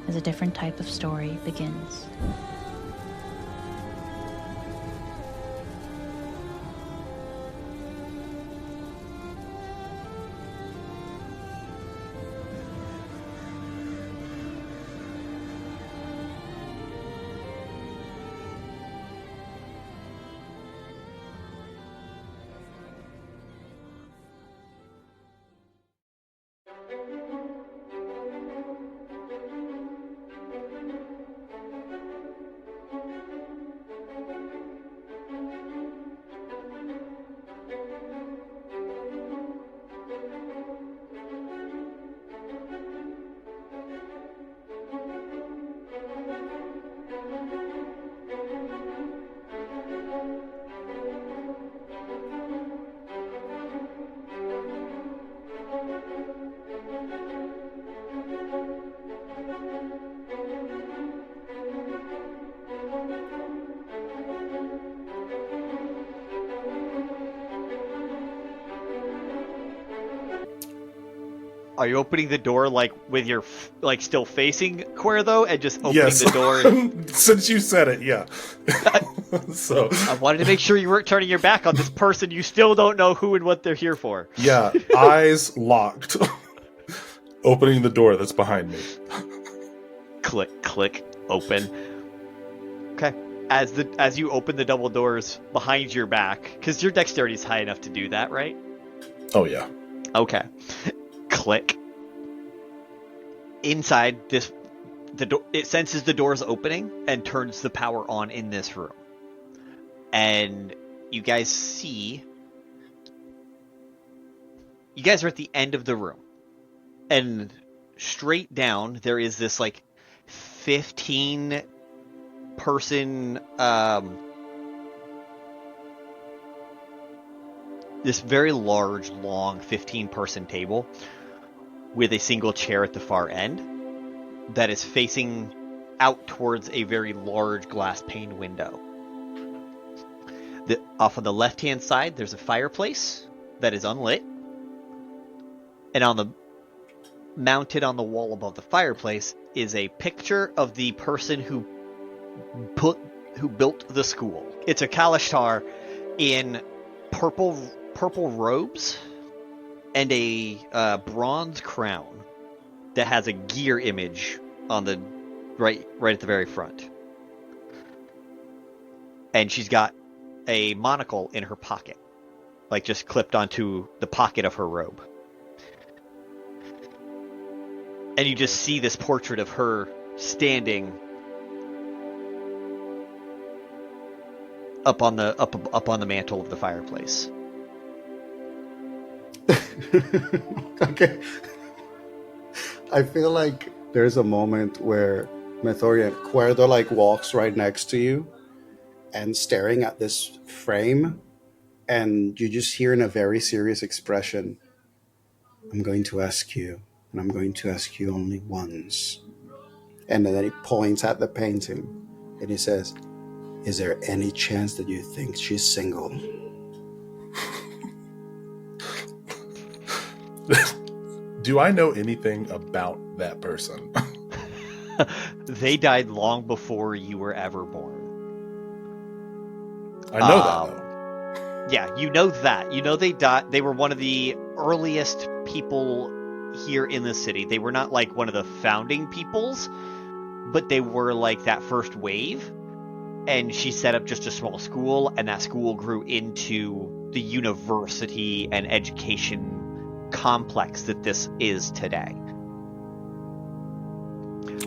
as a different type of story begins. Are you opening the door like with your still facing Kuerdo and just opening Yes. the door? Since you said it, yeah. So I wanted to make sure you weren't turning your back on this person. You still don't know who and what they're here for. yeah, eyes locked. Opening the door that's behind me. Click, click, open. Okay. As you open the double doors behind your back, because your dexterity is high enough to do that, right? Oh yeah. Okay. Click. Inside the door, it senses the doors opening and turns the power on in this room. And you guys see. You guys are at the end of the room, and straight down there is this 15-person this very large, long 15-person table with a single chair at the far end that is facing out towards a very large glass pane window. Off on the left-hand side, there's a fireplace that is unlit. And mounted on the wall above the fireplace is a picture of the person who built the school. It's a Kalashtar in purple robes and a bronze crown that has a gear image on the right at the very front. And she's got a monocle in her pocket, just clipped onto the pocket of her robe. And you just see this portrait of her standing up on the mantle of the fireplace. Okay. I feel like there's a moment where Maethorian Kuerdo walks right next to you and staring at this frame, and you just hear in a very serious expression, "I'm going to ask you, and I'm going to ask you only once." And then he points at the painting and he says, "Is there any chance that you think she's single?" Do I know anything about that person? They died long before you were ever born. I know that, though. Yeah, you know that. You know they died. They were one of the earliest people here in the city. They were not one of the founding peoples, but they were that first wave. And she set up just a small school, and that school grew into the university and education complex that this is today.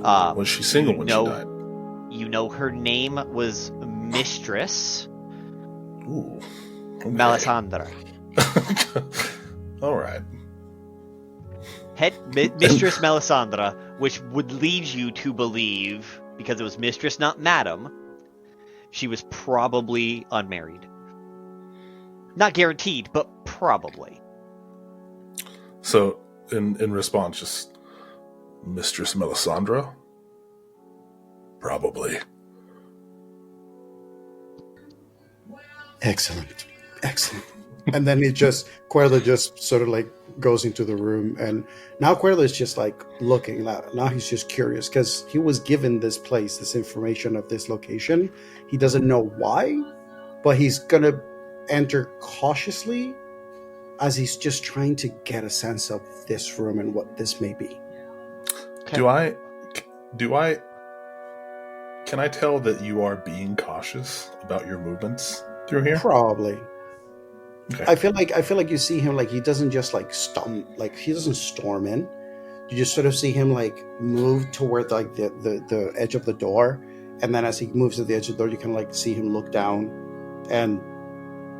Was she single when she died? You know her name was Mistress. Ooh. Okay. Melisandre. All right. Mistress Melisandre, which would lead you to believe, because it was Mistress, not Madam, she was probably unmarried. Not guaranteed, but probably. So, in response, just Mistress Melisandre? Probably. Excellent. And then Kuerdo just sort of goes into the room, and now Kuerdo is just looking. Now he's just curious because he was given this place, this information of this location. He doesn't know why, but he's gonna enter cautiously as he's just trying to get a sense of this room and what this may be. Okay. Can I tell that you are being cautious about your movements through here? Probably. Okay. I feel like you see him he doesn't just he doesn't storm in. You just sort of see him move toward the edge of the door, and then as he moves to the edge of the door, you can see him look down and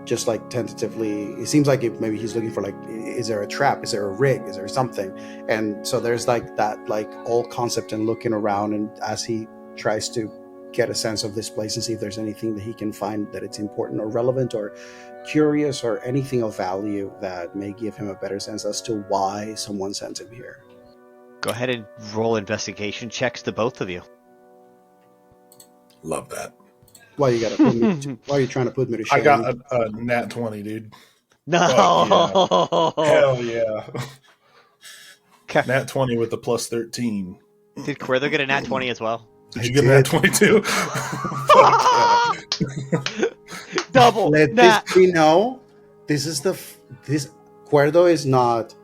just tentatively. It seems maybe he's looking for is there a trap? Is there a rig? Is there something? And so there's that old concept and looking around, and as he tries to get a sense of this place and see if there's anything that he can find that it's important or relevant or curious or anything of value that may give him a better sense as to why someone sent him here. Go ahead and roll investigation checks to both of you. Love that. Why you gotta put me? Why are you trying to put me to shame? I got a nat 20, dude. No. Yeah. Hell yeah. Nat 20 with the plus 13. Did Kuerdo get a nat 20 as well? Did you get a nat 22? Double. Let nat. this be known. This is this Kuerdo is not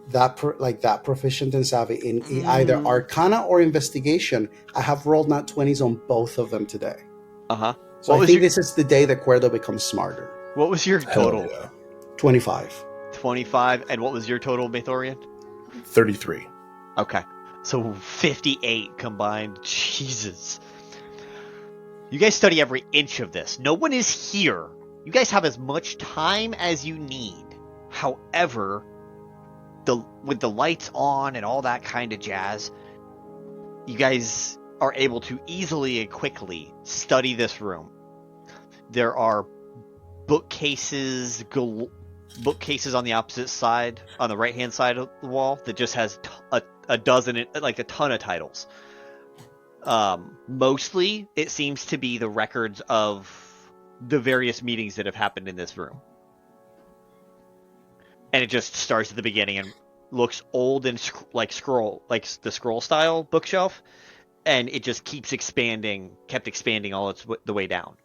that that proficient and savvy in either Arcana or Investigation. I have rolled nat 20s on both of them today. So I think this is the day that Kuerdo becomes smarter. What was your total? 25. 25. And what was your total, Maethorian? 33. Okay. So 58 combined. Jesus. You guys study every inch of this. No one is here. You guys have as much time as you need. However, with the lights on and all that kind of jazz, you guys are able to easily and quickly study this room. There are bookcases on the opposite side, on the right-hand side of the wall, that just has a dozen, like a ton of titles. Mostly, it seems to be the records of the various meetings that have happened in this room. And it just starts at the beginning and looks old and like the scroll style bookshelf, and it just kept expanding all the way down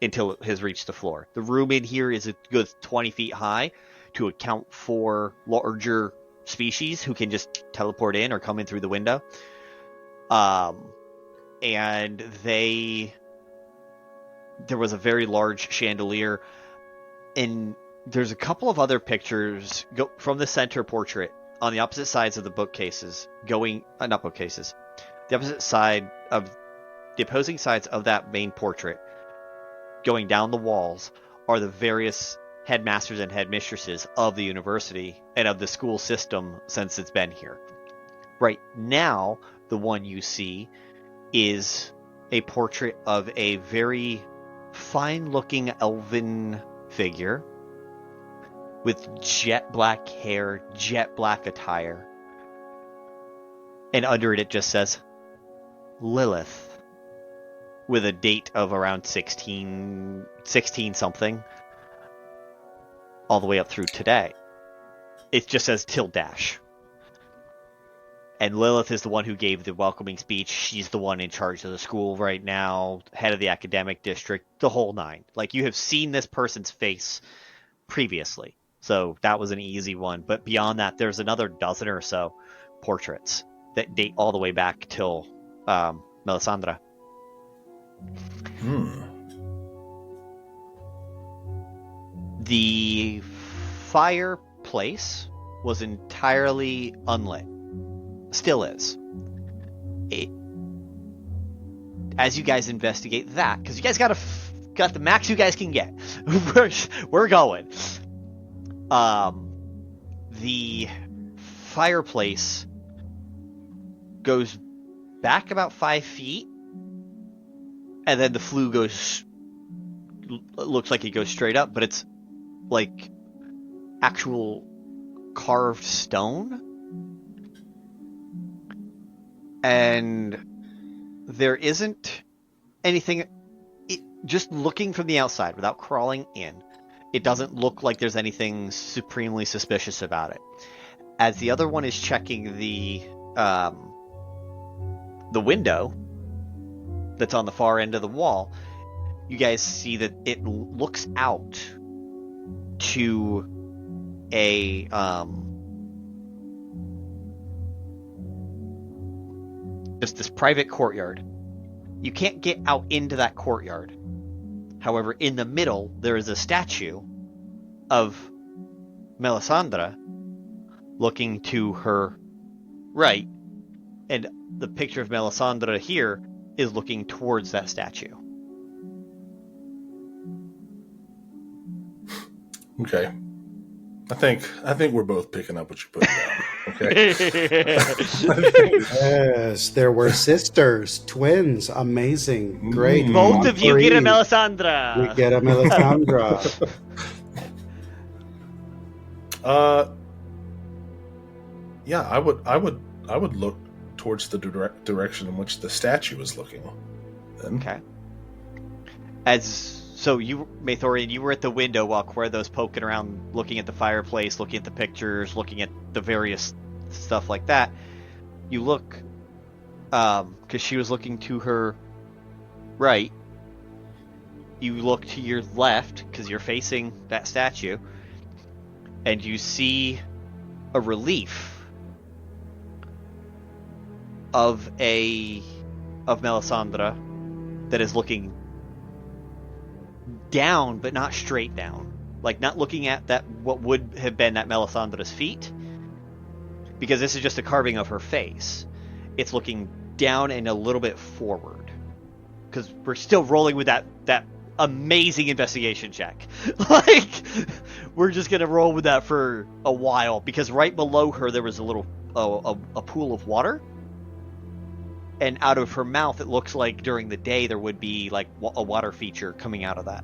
until it has reached the floor. The room in here is a good 20 feet high to account for larger species who can just teleport in or come in through the window. And there was a very large chandelier, and there's a couple of other pictures from the center portrait on the opposite sides of the bookcases, not bookcases, the opposing sides of that main portrait, going down the walls, are the various headmasters and headmistresses of the university and of the school system since it's been here. Right now, the one you see is a portrait of a very fine-looking elven figure with jet black hair, jet black attire. And under it just says Lilith, with a date of around 16 something, all the way up through today. It just says ~. And Lilith is the one who gave the welcoming speech. She's the one in charge of the school right now, head of the academic district, the whole nine. Like, you have seen this person's face previously, so that was an easy one. But beyond that, there's another dozen or so portraits that date all the way back till Melisandre. The fireplace was entirely unlit. Still is. As you guys investigate that, because you guys got the max you guys can get. We're going. The fireplace goes back about 5 feet, and then the flue looks like it goes straight up, but it's like actual carved stone. And there isn't anything, just looking from the outside without crawling in, it doesn't look like there's anything supremely suspicious about it. As the other one is checking the window that's on the far end of the wall, you guys see that it looks out to a just this private courtyard. You can't get out into that courtyard. However, in the middle, there is a statue of Melisandre looking to her right, and the picture of Melisandre here is looking towards that statue. Okay. I think we're both picking up what you put down. Okay. Yes, there were sisters, twins, amazing, great. Both of you get a Melisandre. We get a Melisandre. Yeah, I would look towards the direction in which the statue is looking. Then. Okay. So you, Maethorian, you were at the window while Kuerdo's poking around, looking at the fireplace, looking at the pictures, looking at the various stuff like that. You look, because she was looking to her right. You look to your left because you're facing that statue, and you see a relief of Melisandre that is looking down, but not straight down. Like, not looking at that what would have been that Melisandre's feet, because this is just a carving of her face. It's looking down and a little bit forward, because we're still rolling with that amazing investigation check. Like, we're just gonna roll with that for a while, because right below her there was a little a pool of water, and out of her mouth it looks like during the day there would be like a water feature coming out of that,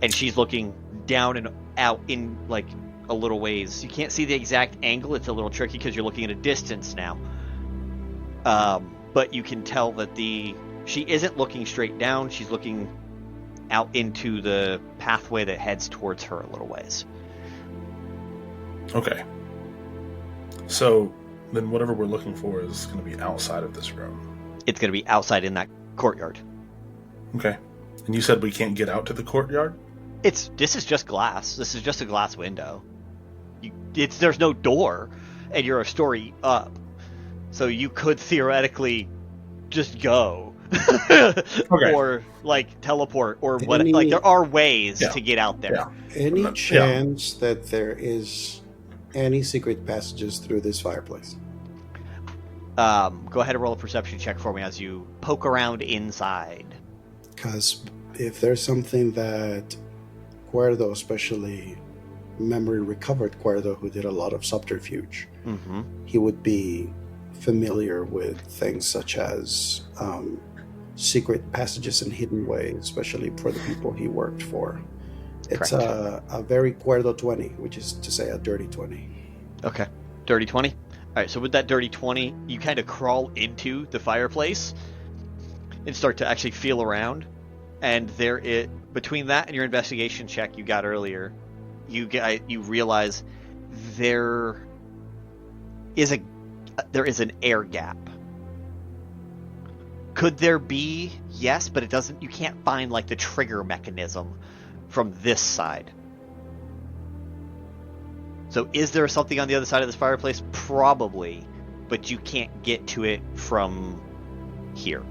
and she's looking down and out in like a little ways. You can't see the exact angle, it's a little tricky because you're looking at a distance now, but you can tell that she isn't looking straight down, she's looking out into the pathway that heads towards her a little ways. Okay. So then whatever we're looking for is going to be outside of this room. It's going to be outside in that courtyard. Okay. And you said we can't get out to the courtyard? This is just glass. This is just a glass window. There's no door, and you're a story up. So you could theoretically just go. Okay. Or like teleport or what, like there are ways to get out there. Yeah. Any chance that there is any secret passages through this fireplace? Go ahead and roll a perception check for me as you poke around inside. Because if there's something that Kuerdo, especially memory recovered Kuerdo, who did a lot of subterfuge, he would be familiar with things such as secret passages and hidden ways, especially for the people he worked for. It's a very Kuerdo 20, which is to say a dirty 20. Okay. Dirty 20? Alright, so with that dirty 20, you kind of crawl into the fireplace and start to actually feel around. And between that and your investigation check you got earlier, you realize there is an air gap. Could there be? Yes, but you can't find like the trigger mechanism from this side. So is there something on the other side of this fireplace? Probably, but you can't get to it from here.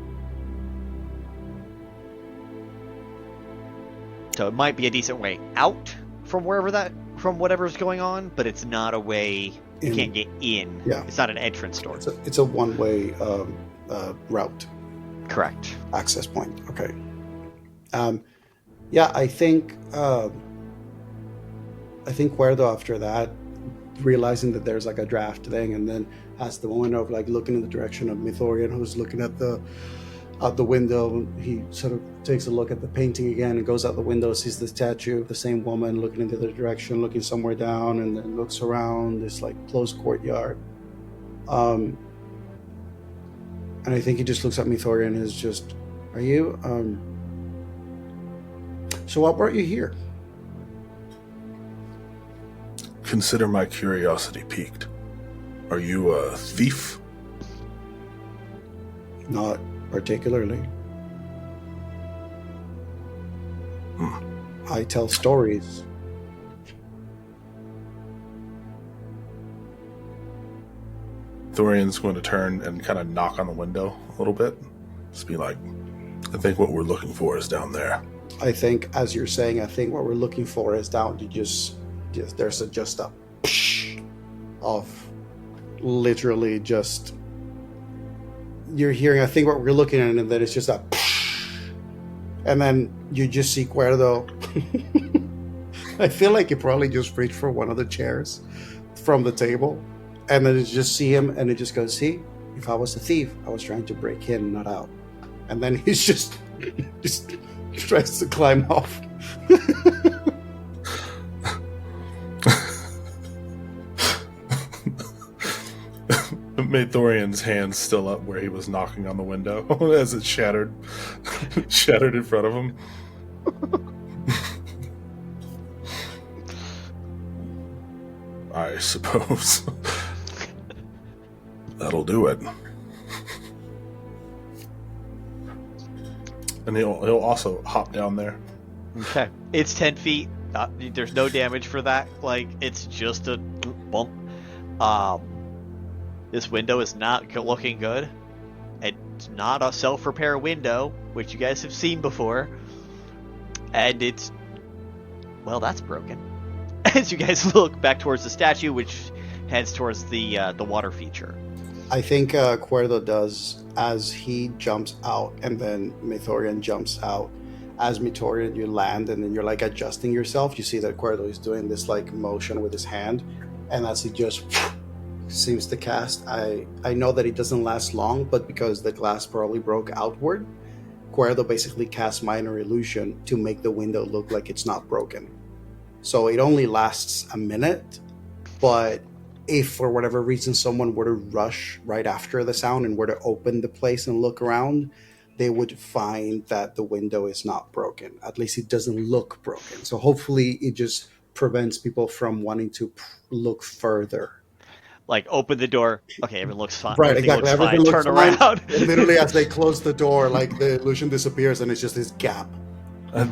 So it might be a decent way out from whatever's going on, but it's not a way you can't get in. Yeah. It's not an entrance door. It's a one-way route. Correct. Access point. Okay. I think Kuerdo, after that, realizing that there's like a draft thing, and then has the moment of like looking in the direction of Maethorian, who's looking at out the window. He sort of takes a look at the painting again and goes out the window, sees the statue of the same woman looking in the other direction, looking somewhere down, and then looks around this like closed courtyard. And I think he just looks at Maethorian and is just, are you, so what brought you here? Consider my curiosity piqued. Are you a thief? Not particularly. I tell stories. Thorian's going to turn and kind of knock on the window a little bit. Just be like, I think what we're looking for is down there. I think, as you're saying, I think what we're looking for is down. There's just a of literally just, you're hearing, I think what we're looking at, and then it's just a, and then you just see Kuerdo. I feel like you probably just reached for one of the chairs from the table, and then you just see him, and it just goes, see, if I was a thief, I was trying to break in, not out. And then he's just tries to climb off. Maethorian's hand still up where he was knocking on the window as it shattered in front of him. I suppose. That'll do it. And he'll also hop down there. Okay. It's 10 feet. There's no damage for that. Like, it's just a bump. This window is not looking good. It's not a self-repair window, which you guys have seen before. And it's... well, that's broken. As you guys look back towards the statue, which heads towards the water feature. I think Kuerdo does as he jumps out, and then Maethorian jumps out. As Maethorian, you land, and then you're like adjusting yourself. You see that Kuerdo is doing this like motion with his hand, and as he just seems to cast, I know that it doesn't last long, but because the glass probably broke outward, Kuerdo basically casts minor illusion to make the window look like it's not broken. So it only lasts a minute, but if for whatever reason someone were to rush right after the sound and were to open the place and look around, they would find that the window is not broken. At least it doesn't look broken. So hopefully it just prevents people from wanting to look further. Like, open the door. Okay, everything looks fine. Right, exactly. Everything looks Turn fine. around. And literally, as they close the door, like the illusion disappears, and it's just this gap. I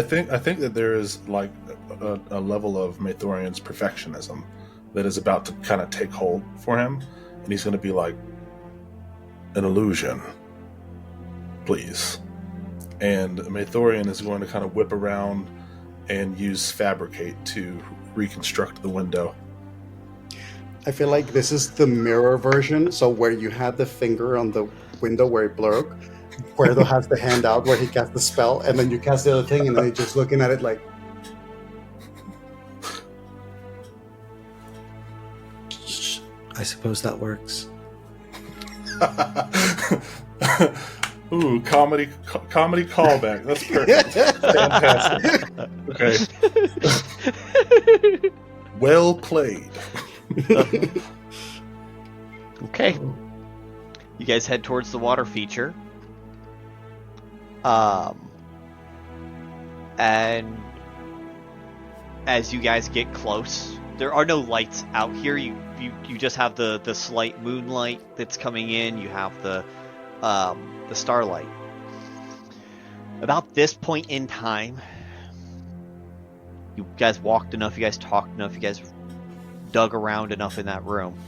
think that there is like a level of Maethorian's perfectionism that is about to kind of take hold for him, and he's going to be like, an illusion, please. And Maethorian is going to kind of whip around and use Fabricate to reconstruct the window. I feel like this is the mirror version, so where you had the finger on the window where it broke, Kuerdo has the hand out where he cast the spell, and then you cast the other thing, and then you're just looking at it like... I suppose that works. Ooh, comedy callback. That's perfect. Fantastic. Okay. Well played. Okay. You guys head towards the water feature. And as you guys get close, there are no lights out here. You just have the slight moonlight that's coming in. You have the starlight. About this point in time, you guys walked enough, you guys talked enough, you guys dug around enough in that room.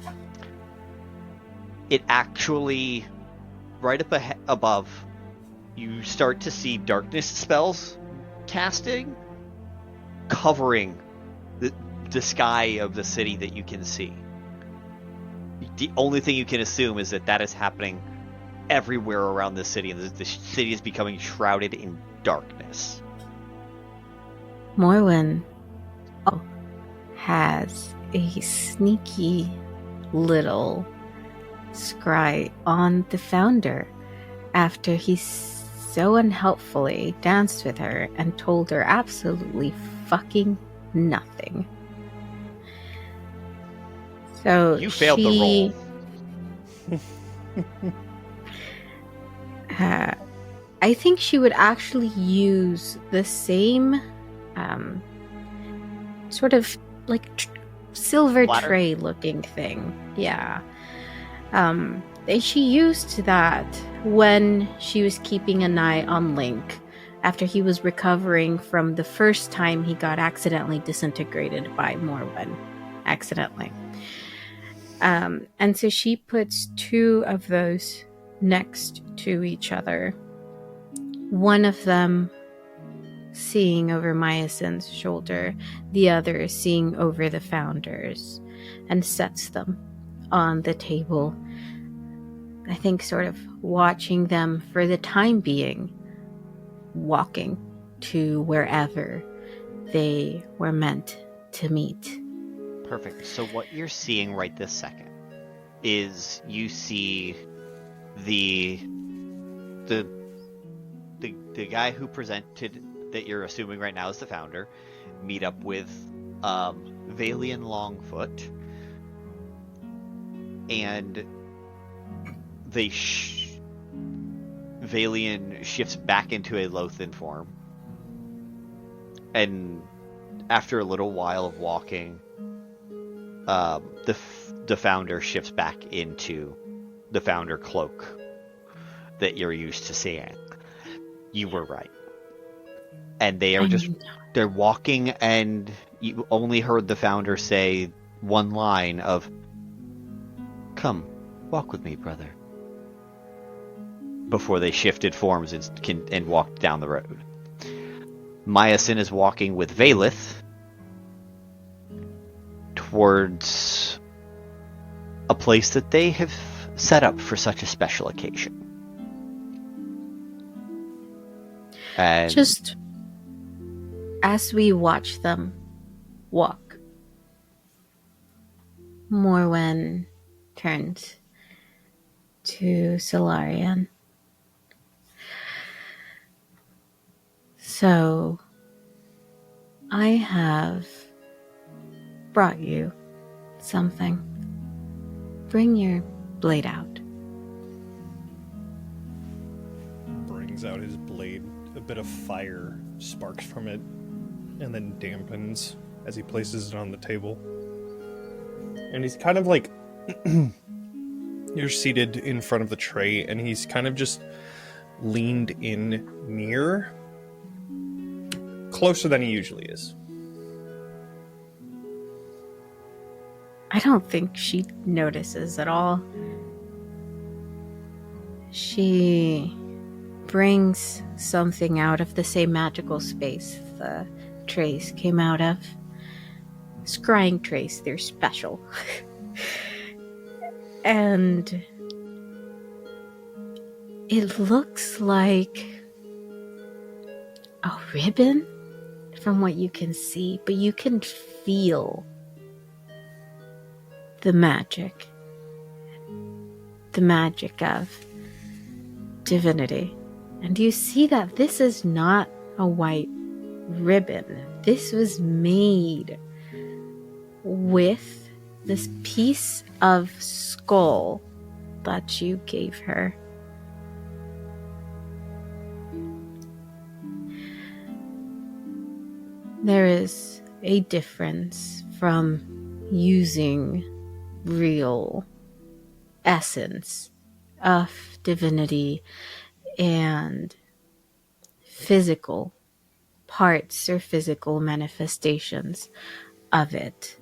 It actually, right up above, you start to see darkness spells casting, covering the sky of the city that you can see. The only thing you can assume is that is happening everywhere around the city, and the city is becoming shrouded in darkness. Morwen has a sneaky little scry on the founder after he so unhelpfully danced with her and told her absolutely fucking nothing. So you failed the roll. I think she would actually use the same sort of like silver Ladder? tray looking thing. Yeah. And she used that when she was keeping an eye on Link after he was recovering from the first time he got accidentally disintegrated by Morwen. Accidentally. And so she puts two of those next to each other. One of them seeing over Myacin's shoulder, the other seeing over the founders, and sets them on the table. I think sort of watching them for the time being, walking to wherever they were meant to meet. Perfect. So what you're seeing right this second is you see the guy who presented, that you're assuming right now is the founder, meet up with Vaelith Longfoot, and Vaelith shifts back into Aelothin form, and after a little while of walking, the founder shifts back into the founder cloak that you're used to seeing. You were right. And they are they're walking, and you only heard the founder say one line of, "Come, walk with me, brother," before they shifted forms and walked down the road. Myasin is walking with Vaelith towards a place that they have set up for such a special occasion. And just as we watch them walk, Morwen turns to Solarian. So, I have brought you something. Bring your blade out. Brings out his blade. A bit of fire sparks from it and then dampens as he places it on the table. And he's kind of like... You're seated in front of the tray, and he's kind of just leaned in near, closer than he usually is. I don't think she notices at all. She brings something out of the same magical space the trays came out of. Scrying trays, they're special. And it looks like a ribbon from what you can see, but you can feel the magic of divinity. And you see that this is not a white ribbon. This was made with this piece of skull that you gave her. There is a difference from using real essence of divinity and physical parts or physical manifestations of it.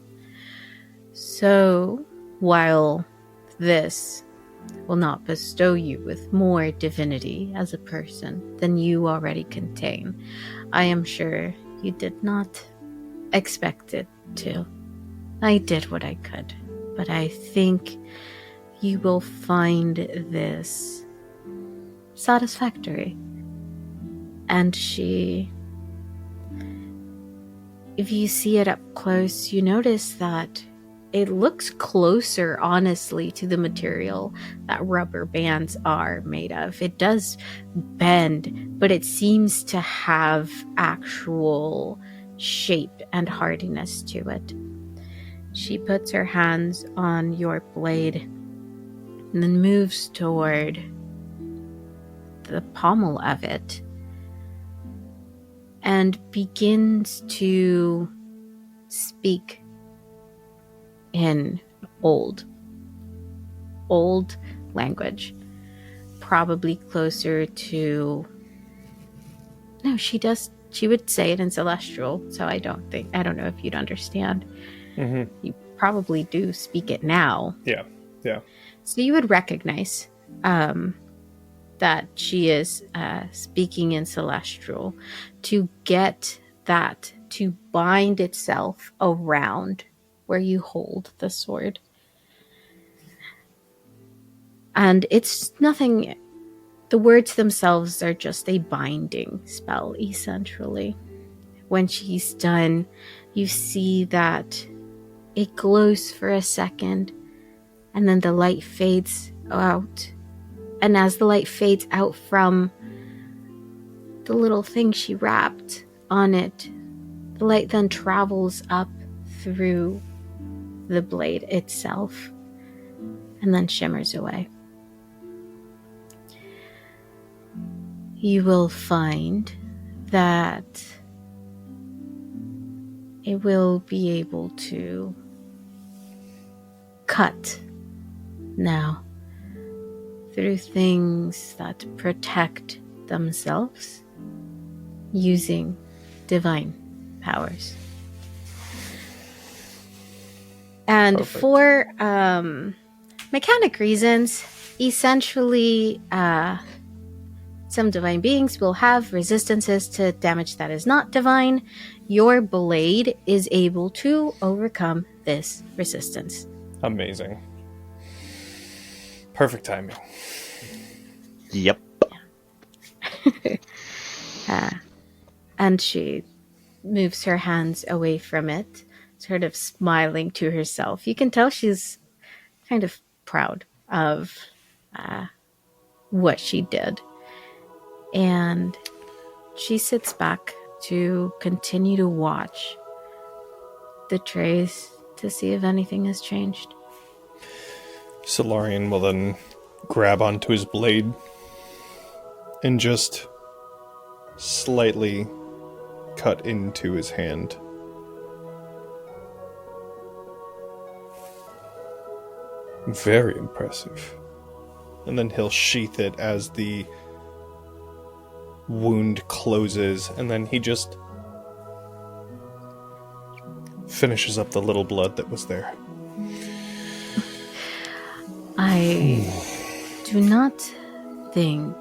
So, while this will not bestow you with more divinity as a person than you already contain, I am sure you did not expect it to. I did what I could, but I think you will find this satisfactory. And if you see it up close, you notice that it looks closer, honestly, to the material that rubber bands are made of. It does bend, but it seems to have actual shape and hardiness to it. She puts her hands on your blade and then moves toward the pommel of it and begins to speak in old language, probably closer to... No, she would say it in Celestial, so I don't know if you'd understand. Mm-hmm. You probably do speak it now. Yeah. So you would recognize that she is speaking in Celestial to get that to bind itself around where you hold the sword. And it's nothing, the words themselves are just a binding spell, essentially. When she's done, you see that it glows for a second, and then the light fades out. And as the light fades out from the little thing she wrapped on it, the light then travels up through the blade itself and then shimmers away. You will find that it will be able to cut now through things that protect themselves using divine powers. And Perfect. for mechanic reasons, essentially, some divine beings will have resistances to damage that is not divine. Your blade is able to overcome this resistance. Amazing. Perfect timing. Yep. And she moves her hands away from it, sort of smiling to herself. You can tell she's kind of proud of what she did. And she sits back to continue to watch the trays to see if anything has changed. Solarian will then grab onto his blade and just slightly cut into his hand. Very impressive. And then he'll sheath it as the wound closes, and then he just finishes up the little blood that was there. I do not think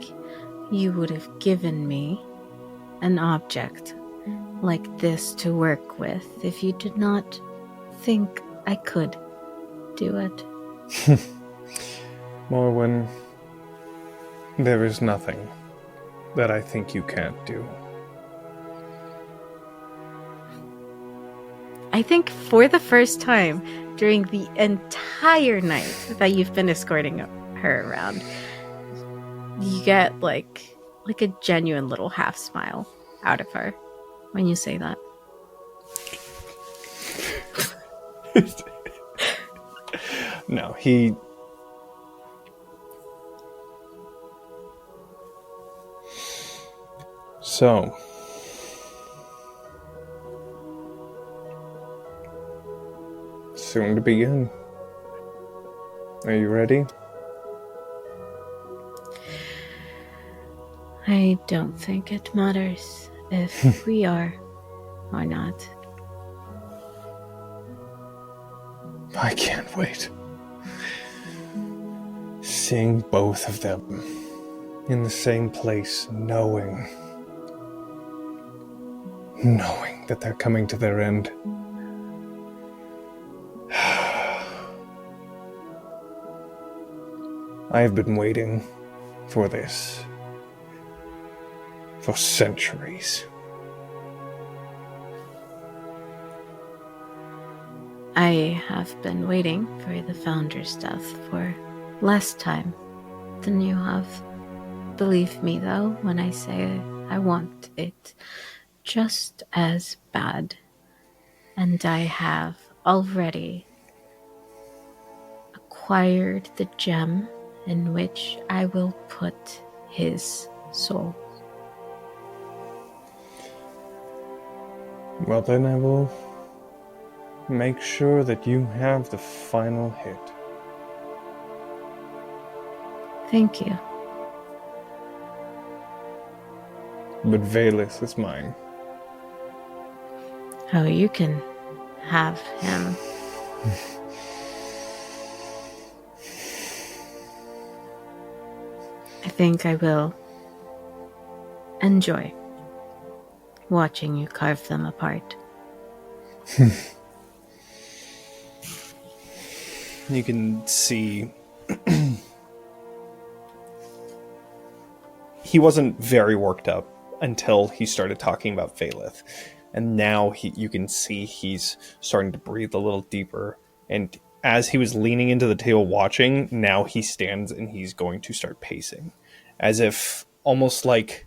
you would have given me an object like this to work with if you did not think I could do it. Morwen, there is nothing that I think you can't do. I think for the first time during the entire night that you've been escorting her around, you get like a genuine little half smile out of her when you say that. No, he... So... soon to begin. Are you ready? I don't think it matters if we are or not. I can't wait. Seeing both of them in the same place, knowing that they're coming to their end. I have been waiting for this for centuries. I have been waiting for the Founder's death for less time than you have. Believe me, though, when I say I want it just as bad. And I have already acquired the gem in which I will put his soul. Well, then I will make sure that you have the final hit. Thank you. But Vaelith is mine. Oh, you can have him. I think I will enjoy watching you carve them apart. You can see he wasn't very worked up until he started talking about Vaelith. And now you can see he's starting to breathe a little deeper. And as he was leaning into the table watching, now he stands and he's going to start pacing. As if almost like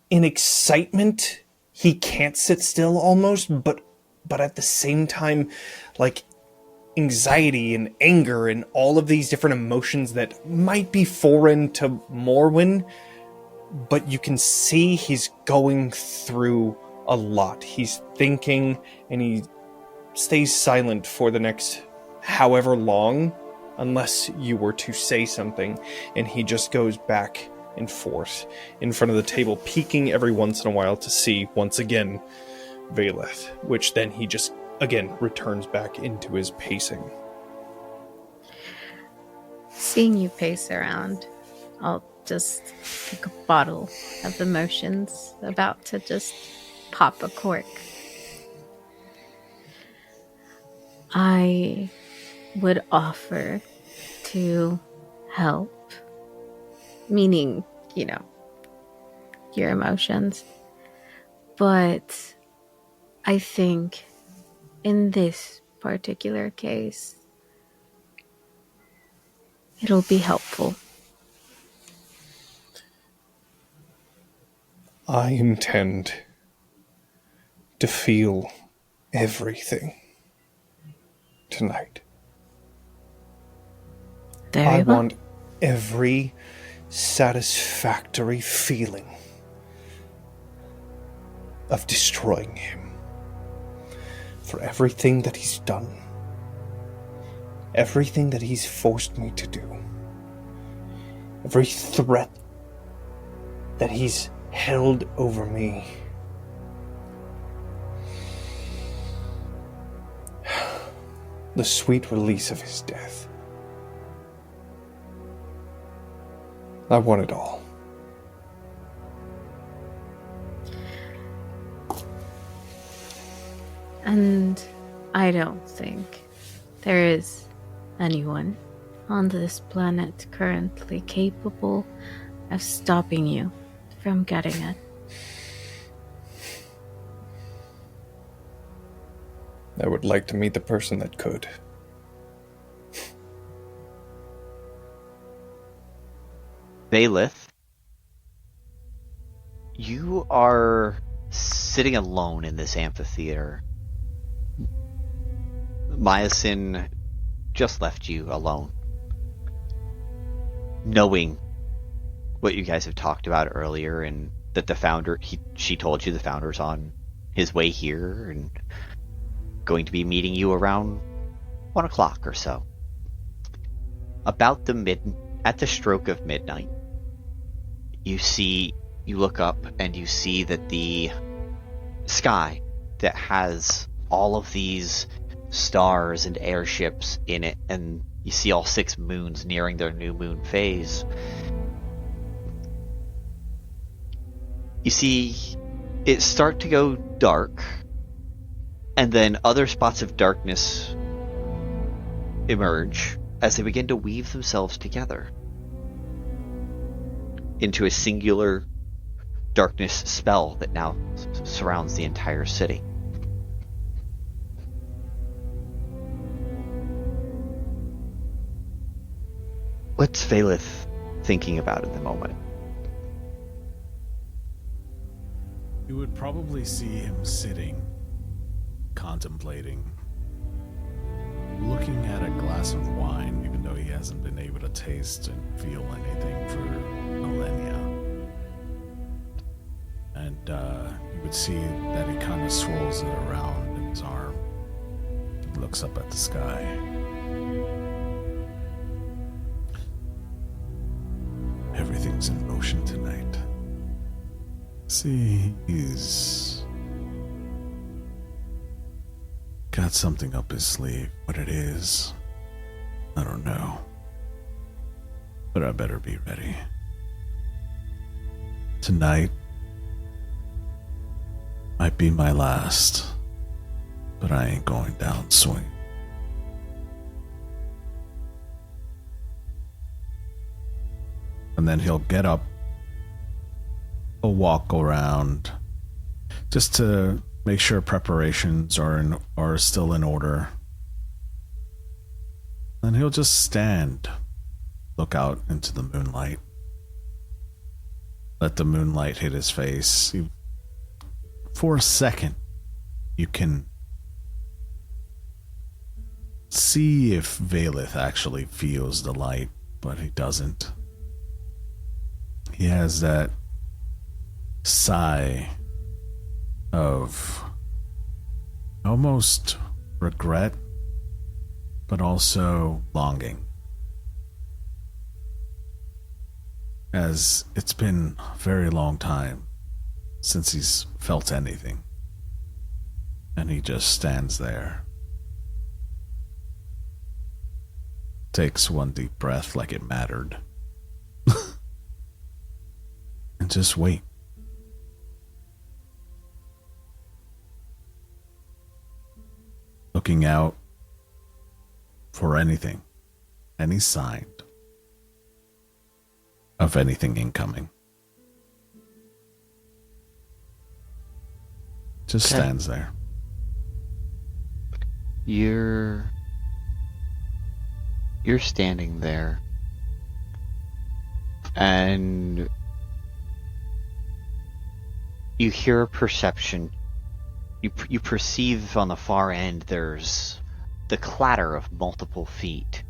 in excitement, he can't sit still almost, but at the same time, like anxiety and anger and all of these different emotions that might be foreign to Morwen, but you can see he's going through a lot. He's thinking, and he stays silent for the next however long, unless you were to say something, and he just goes back and forth in front of the table, peeking every once in a while to see, once again, Vaelith, which then he just, again, returns back into his pacing. Seeing you pace around, I'll just take a bottle of emotions, about to just pop a cork. I would offer to help, meaning, your emotions. But I think in this particular case, it'll be helpful. I intend to feel everything tonight. I want every satisfactory feeling of destroying him for everything that he's done, everything that he's forced me to do, every threat that he's held over me. The sweet release of his death. I want it all. And I don't think there is anyone on this planet currently capable of stopping you from getting it. I would like to meet the person that could. Vaelith, you are sitting alone in this amphitheater. Myosin just left you alone. Knowing what you guys have talked about earlier, and that the founder, she told you the founder's on his way here and going to be meeting you around 1 o'clock or so. About at the stroke of midnight, you look up and you see that the sky that has all of these stars and airships in it, and you see all 6 moons nearing their new moon phase. You see it start to go dark, and then other spots of darkness emerge as they begin to weave themselves together into a singular darkness spell that now surrounds the entire city. What's Vaelith thinking about at the moment? You would probably see him sitting, contemplating, looking at a glass of wine, even though he hasn't been able to taste and feel anything for millennia. And you would see that he kind of swirls it around in his arm. He looks up at the sky. Everything's in motion tonight. See, he's got something up his sleeve. What it is, I don't know. But I better be ready. Tonight might be my last, but I ain't going down swing. And then he'll get up, he'll walk around just to make sure preparations are still in order. Then he'll just stand, look out into the moonlight, let the moonlight hit his face. For a second, you can see if Vaelith actually feels the light, but he doesn't. He has that sigh of almost regret but also longing. As it's been a very long time since he's felt anything. And he just stands there. Takes one deep breath like it mattered. And just wait. Looking out for anything, any sign of anything incoming. Just stands there. You're standing there, and you hear a perception. You perceive on the far end there's the clatter of multiple feet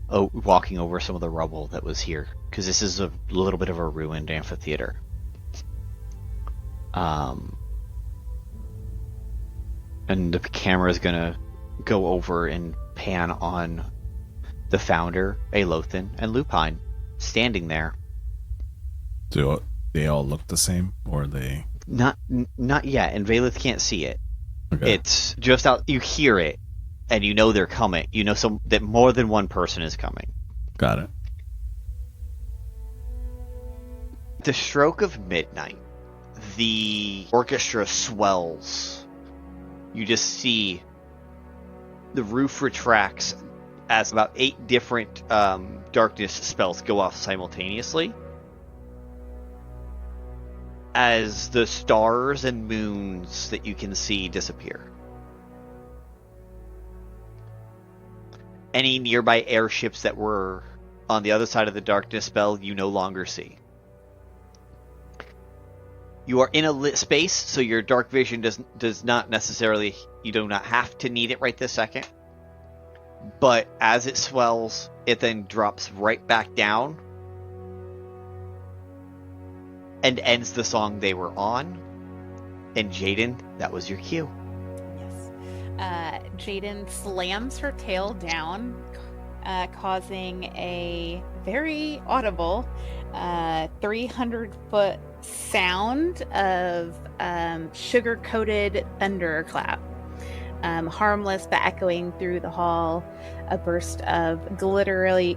walking over some of the rubble that was here, because this is a little bit of a ruined amphitheater. And the camera is gonna go over and pan on the founder, Aelothin, and Lupine standing there. Do they all look the same, or are they? Not yet, and Vaelith can't see it. Okay. It's just out. You hear it, and you know they're coming. You know that more than one person is coming. Got it. The stroke of midnight, the orchestra swells. You just see the roof retracts as about 8 different darkness spells go off simultaneously, as the stars and moons that you can see disappear. Any nearby airships that were on the other side of the darkness spell, you no longer see. You are in a lit space, so your dark vision does not necessarily, you do not have to need it right this second. But as it swells, it then drops right back down and ends the song they were on. And Jaden, that was your cue. Jaden slams her tail down, causing a very audible 300-foot sound of sugar-coated thunderclap. Harmless but echoing through the hall, a burst of glittery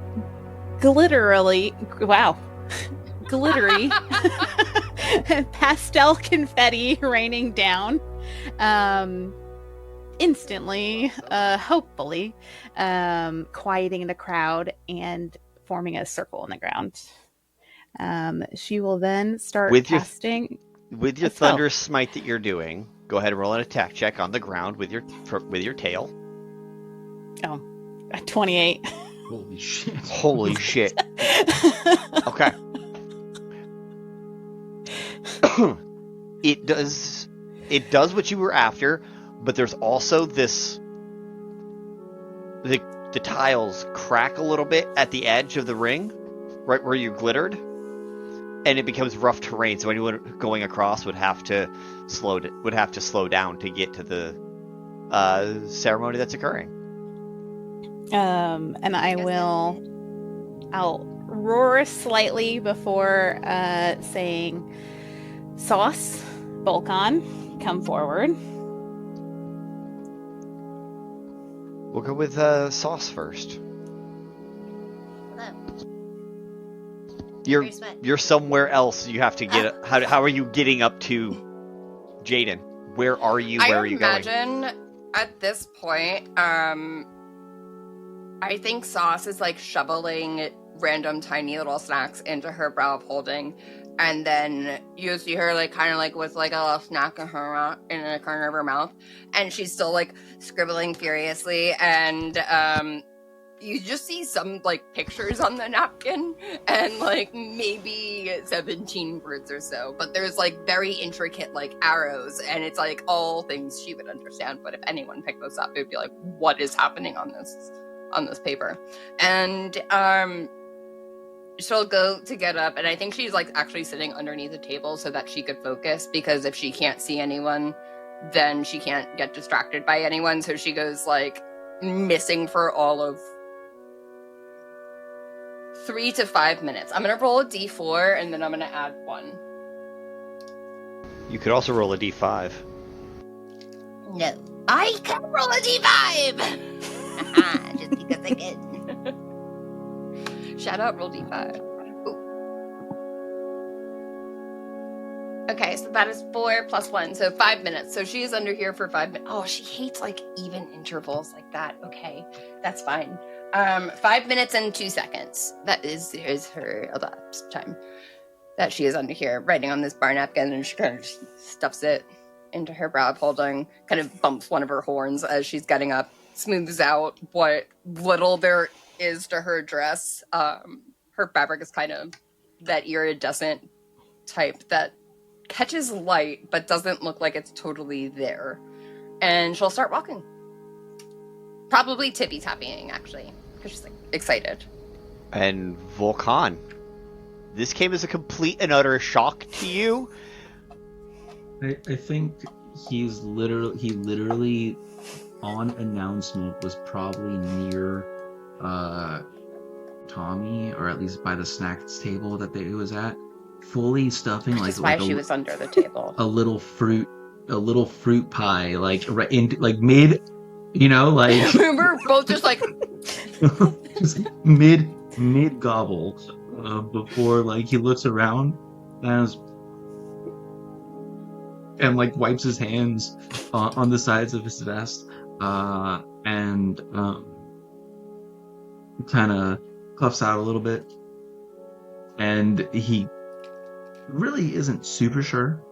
pastel confetti raining down, instantly, hopefully, quieting the crowd and forming a circle on the ground. She will then start casting with your thunder smite that you're doing. Go ahead and roll an attack check on the ground with your tail. Oh, 28. Holy shit. Holy shit. Okay. It does what you were after, but there's also this, the tiles crack a little bit at the edge of the ring, right where you glittered, and it becomes rough terrain, so anyone going across would have to slow down to get to the ceremony that's occurring. And I'll roar slightly before saying, Sauce, Vulcan, come forward. We'll go with Sauce first. You're somewhere else. You have to get. How are you getting up to Jaden? Where are you? Where are you going? I imagine at this point, I think Sauce is like shoveling random tiny little snacks into her brow of holding, and then you see her like kind of like with like a little snack in her in the corner of her mouth, and she's still like scribbling furiously, and you just see some like pictures on the napkin and like maybe 17 words or so, but there's like very intricate like arrows, and it's like all things she would understand, but if anyone picked this up, it would be like, what is happening on this paper? And she'll go to get up, and I think she's like actually sitting underneath a table so that she could focus, because if she can't see anyone, then she can't get distracted by anyone. So she goes like missing for all of 3 to 5 minutes. I'm gonna roll a d4 and then I'm gonna add 1. You could also roll a d5. No, I can roll a d5. Just because I can. Shout out, roll d5. Ooh. Okay, so that is 4 plus 1, so 5 minutes. So she is under here for 5 minutes. Oh, she hates like even intervals like that. Okay, that's fine. 5 minutes and 2 seconds. That is her elapsed time that she is under here, writing on this bar napkin, and she kind of stuffs it into her brow holding, kind of bumps one of her horns as she's getting up, smooths out what little there is to her dress. Her fabric is kind of that iridescent type that catches light but doesn't look like it's totally there. And she'll start walking. Probably tippy-tapping, actually, because she's like excited. And Vulcan, this came as a complete and utter shock to you. I think he literally on announcement was probably near Tommy, or at least by the snacks table that he was at, fully stuffing That's why she was under the table. a little fruit pie, like right in, like mid, like We're both just like just mid gobble before like he looks around and like wipes his hands on the sides of his vest and kind of puffs out a little bit, and he really isn't super sure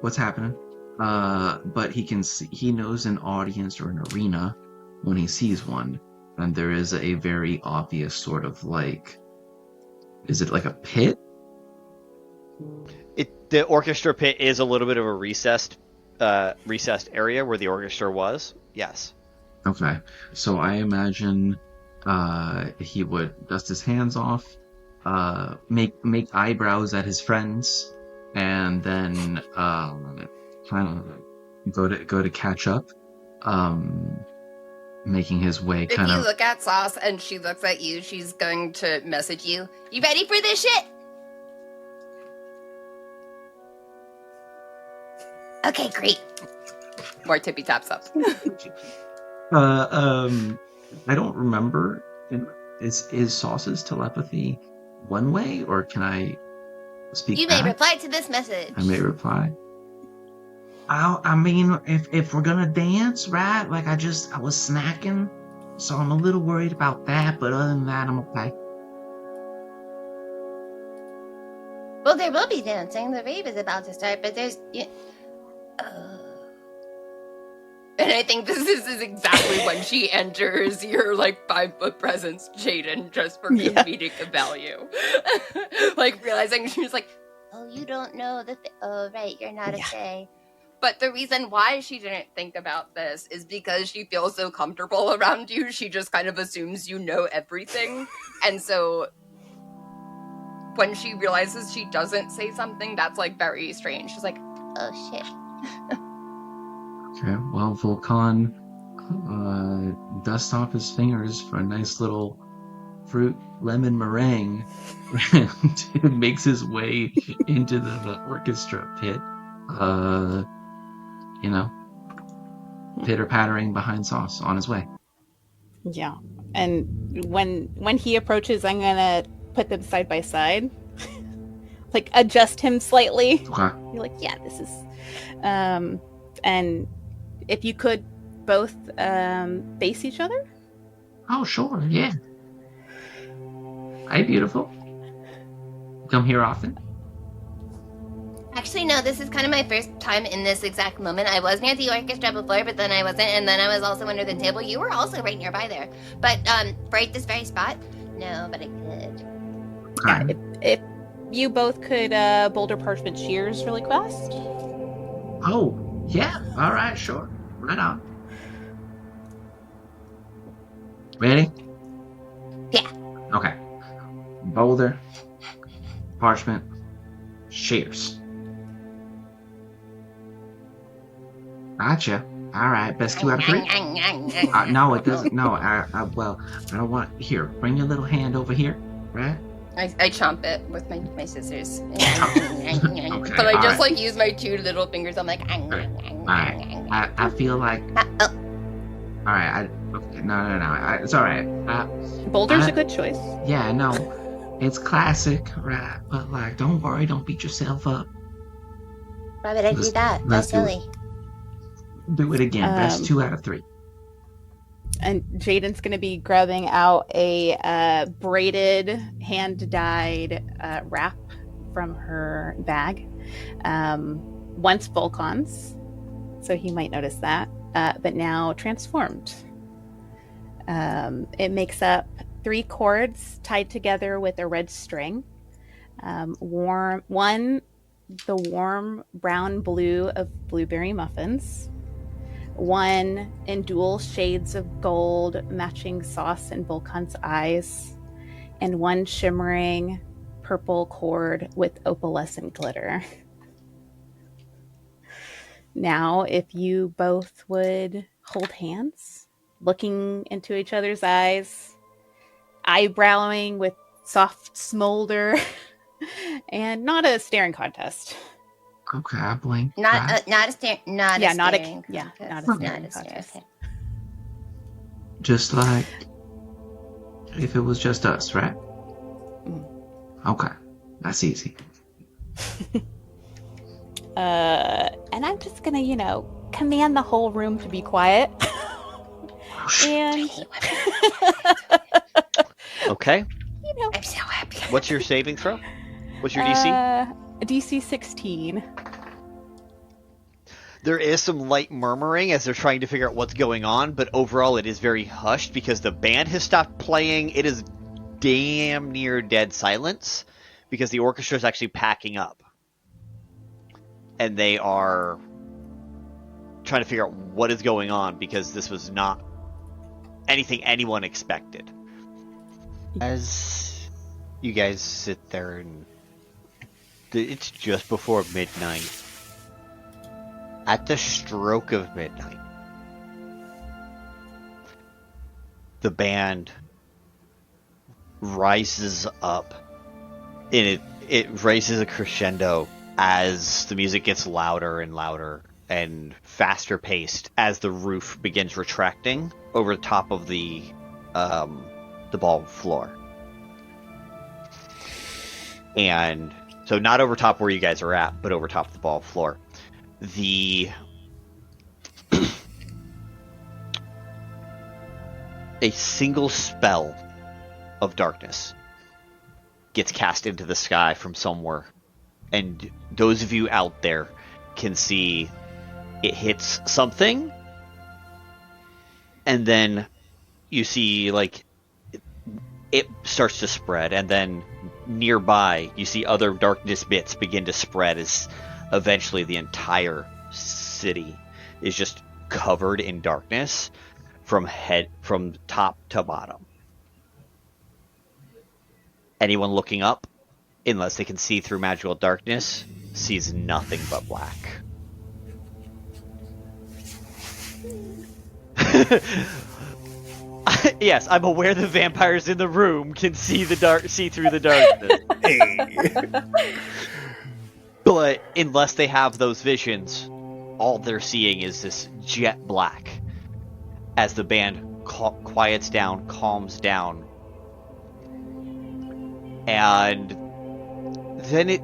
what's happening, but he knows an audience or an arena when he sees one, and there is a very obvious sort of like, is it like a pit? The orchestra pit is a little bit of a recessed area where the orchestra was. Yes. Okay, so I imagine he would dust his hands off, make eyebrows at his friends, and then kind of go to catch up, making his way kind of. If you look at Sauce and she looks at you, she's going to message you. You ready for this shit? Okay, great. More tippy taps up. I don't remember. Is Sauce's telepathy one way, or can I speak? You may reply to this message. I may reply. I mean, if we're gonna dance, right? Like I was snacking, so I'm a little worried about that. But other than that, I'm okay. Well, there will be dancing. The rave is about to start, but there's. And I think this is exactly when she enters your, 5-foot presence, Jaden, just for comedic value. Realizing she's like, oh, you don't know oh, right, you're not a Fae. But the reason why she didn't think about this is because she feels so comfortable around you, she just kind of assumes you know everything. And so when she realizes she doesn't say something, that's, very strange. She's like, oh, shit. Okay, well, Vulcan dusts off his fingers for a nice little fruit lemon meringue and makes his way into the orchestra pit. Pitter-pattering behind Sauce on his way. Yeah, and when he approaches, I'm gonna put them side by side, adjust him slightly. Okay. You're like, yeah, this is, and if you could both face each other. Oh, sure, yeah. Hi, beautiful. Come here often? Actually, no, this is kind of my first time in this exact moment. I was near the orchestra before, but then I wasn't, and then I was also under the table. You were also right nearby there. But right this very spot? No, but I could. Yeah, if you both could boulder parchment shears really fast. Oh, yeah. All right, sure. Right on. Ready? Yeah. Okay. Boulder, parchment, shears. Gotcha. All right, best 2 out of 3. No, it doesn't. No, well, I don't want. Here, bring your little hand over here, right? I chomp it with my scissors. Okay, But I just alright. like use my 2 little fingers. I'm like, All right. I feel like. All right. Okay, no. It's all right. Boulder's a good choice. Yeah, no, it's classic, right? But like, don't worry, don't beat yourself up. why would I do that? That's silly. Do it again. Best 2 out of 3. And Jaden's going to be grabbing out a braided, hand-dyed wrap from her bag. Once Vulcan's, so he might notice that, but now transformed. It makes up 3 cords tied together with a red string. The warm brown blue of blueberry muffins. 1 in dual shades of gold, matching sauce in Vulcan's eyes, and 1 shimmering purple cord with opalescent glitter. Now, if you both would hold hands, looking into each other's eyes, eyebrowing with soft smolder, and not a staring contest. Okay, I blink. Not a staring staring contest. contest. Just like if it was just us, right? Okay, that's easy. And I'm just gonna, command the whole room to be quiet. And Okay. I'm so happy. What's your saving throw? What's your DC? DC 16. There is some light murmuring as they're trying to figure out what's going on, but overall it is very hushed because the band has stopped playing. It is damn near dead silence because the orchestra is actually packing up. And they are trying to figure out what is going on because this was not anything anyone expected. As you guys sit there and it's just before midnight. At the stroke of midnight, the band rises up, and it raises a crescendo as the music gets louder and louder and faster paced as the roof begins retracting over the top of the ball floor. And so not over top where you guys are at, but over top of the ball floor. A single spell of darkness gets cast into the sky from somewhere. And those of you out there can see it hits something. And then you see, it starts to spread. And then nearby, you see other darkness bits begin to spread as eventually the entire city is just covered in darkness from top to bottom. Anyone looking up, unless they can see through magical darkness, sees nothing but black. Yes, I'm aware the vampires in the room can see through the darkness. Hey. But unless they have those visions, all they're seeing is this jet black as the band quiets down, calms down. And then it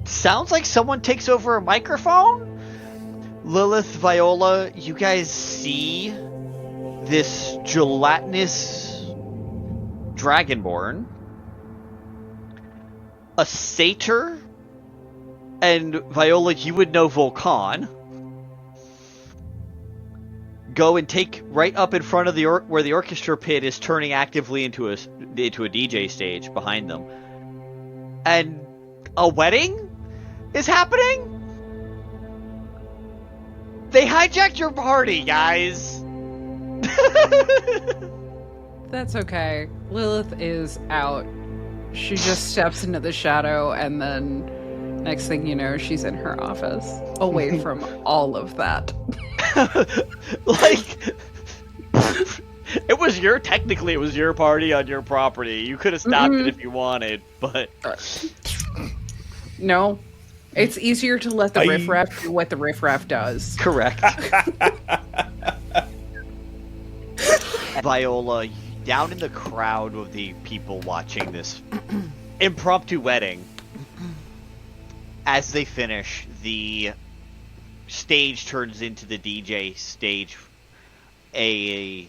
sounds like someone takes over a microphone? Lilith, Viola, you guys see this gelatinous dragonborn, a satyr, and Viola, you would know Vulcan, go and take right up in front of where the orchestra pit is turning actively into a DJ stage behind them. And a wedding is happening? They hijacked your party, guys! That's okay. Lilith is out. She just steps into the shadow, and then next thing you know, she's in her office, away from all of that. Like, it was your party on your property. You could have stopped it if you wanted, but No. It's easier to let the riffraff do what the riffraff does. Correct. Viola, down in the crowd of the people watching this impromptu wedding, as they finish, the stage turns into the DJ stage. And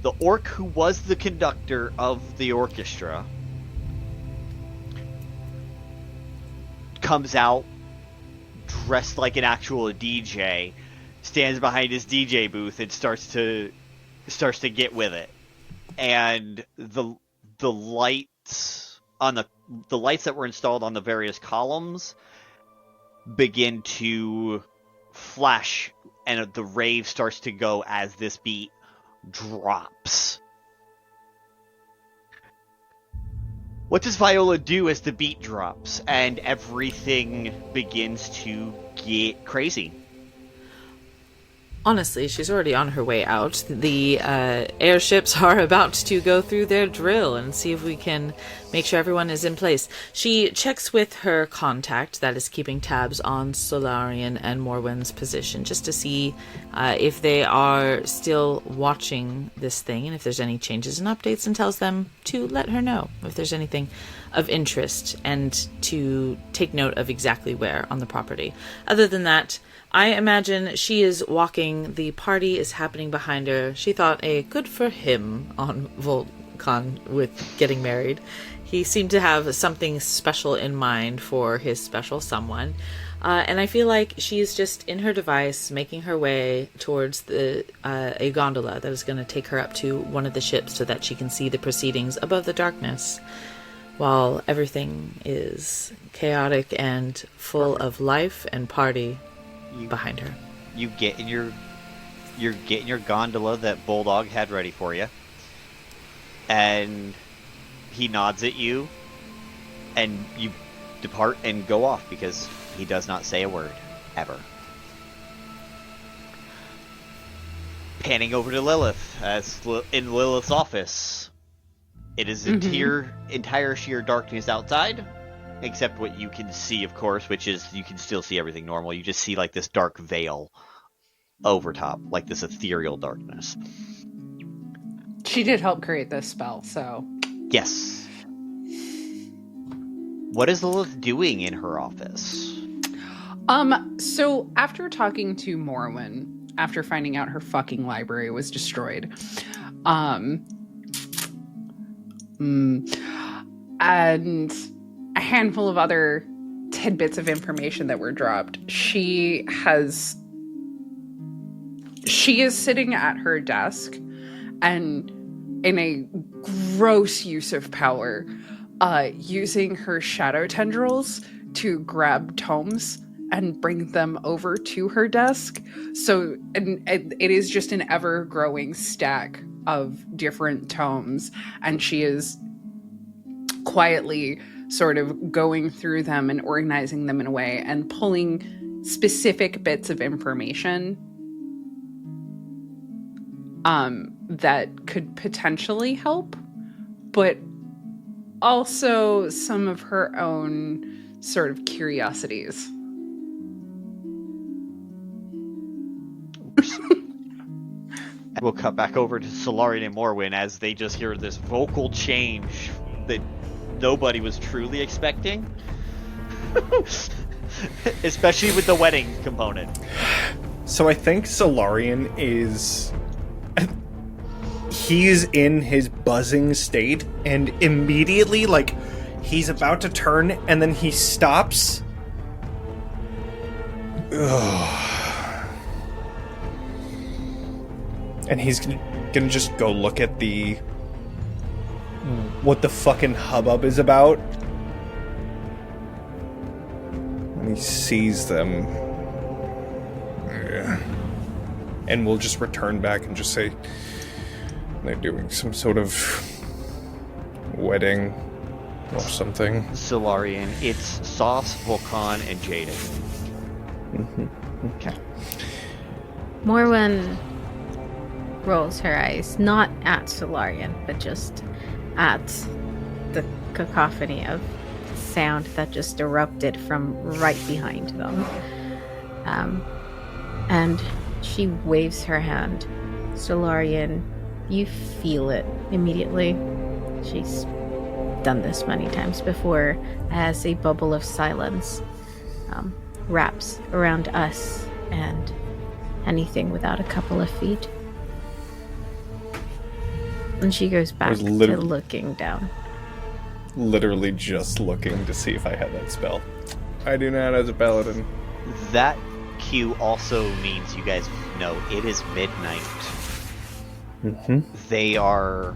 the orc who was the conductor of the orchestra comes out dressed like an actual DJ, stands behind his DJ booth and starts to get with it. And the lights on the lights that were installed on the various columns begin to flash, and the rave starts to go as this beat drops. What does Viola do as the beat drops and everything begins to get crazy? Honestly, she's already on her way out. The airships are about to go through their drill and see if we can make sure everyone is in place. She checks with her contact that is keeping tabs on Solarian and Morwen's position, just to see if they are still watching this thing and if there's any changes and updates, and tells them to let her know if there's anything of interest and to take note of exactly where on the property. Other than that, I imagine she is walking, the party is happening behind her. She thought a good for him on Vulcan with getting married. He seemed to have something special in mind for his special someone. And I feel like she's just in her device, making her way towards a gondola that is going to take her up to one of the ships so that she can see the proceedings above the darkness, while everything is chaotic and full of life and party behind her. You get in your gondola that Bulldog had ready for you, and he nods at you, and you depart and go off because he does not say a word ever. Panning over to Lilith, as in Lilith's office, it is entire sheer darkness outside. Except what you can see, of course, which is you can still see everything normal. You just see like this dark veil over top, like this ethereal darkness. She did help create this spell, so... Yes. What is Lilith doing in her office? So after talking to Morwen, after finding out her fucking library was destroyed, and a handful of other tidbits of information that were dropped, she is sitting at her desk and in a gross use of power, using her shadow tendrils to grab tomes and bring them over to her desk. So, and it is just an ever-growing stack of different tomes, and she is quietly sort of going through them and organizing them in a way and pulling specific bits of information that could potentially help, but also some of her own sort of curiosities. We'll cut back over to Solarian and Morwen as they just hear this vocal change that nobody was truly expecting. Especially with the wedding component. So I think Solarian is... He's in his buzzing state, and immediately, like, he's about to turn, and then he stops. Ugh. And he's gonna just go look at what the fucking hubbub is about. And he sees them. And we'll just return back and just say they're doing some sort of wedding or something. Solarian, it's Sauce, Vulcan, and Jaden. Mm-hmm. Okay. Morwen rolls her eyes, not at Solarian, but just at the cacophony of sound that just erupted from right behind them. And she waves her hand. Solarian, you feel it immediately. She's done this many times before, as a bubble of silence wraps around us and anything without a couple of feet. And she goes back to looking down. Literally just looking to see if I had that spell. I do not as a paladin. That cue also means you guys know it is midnight. Mm-hmm. They are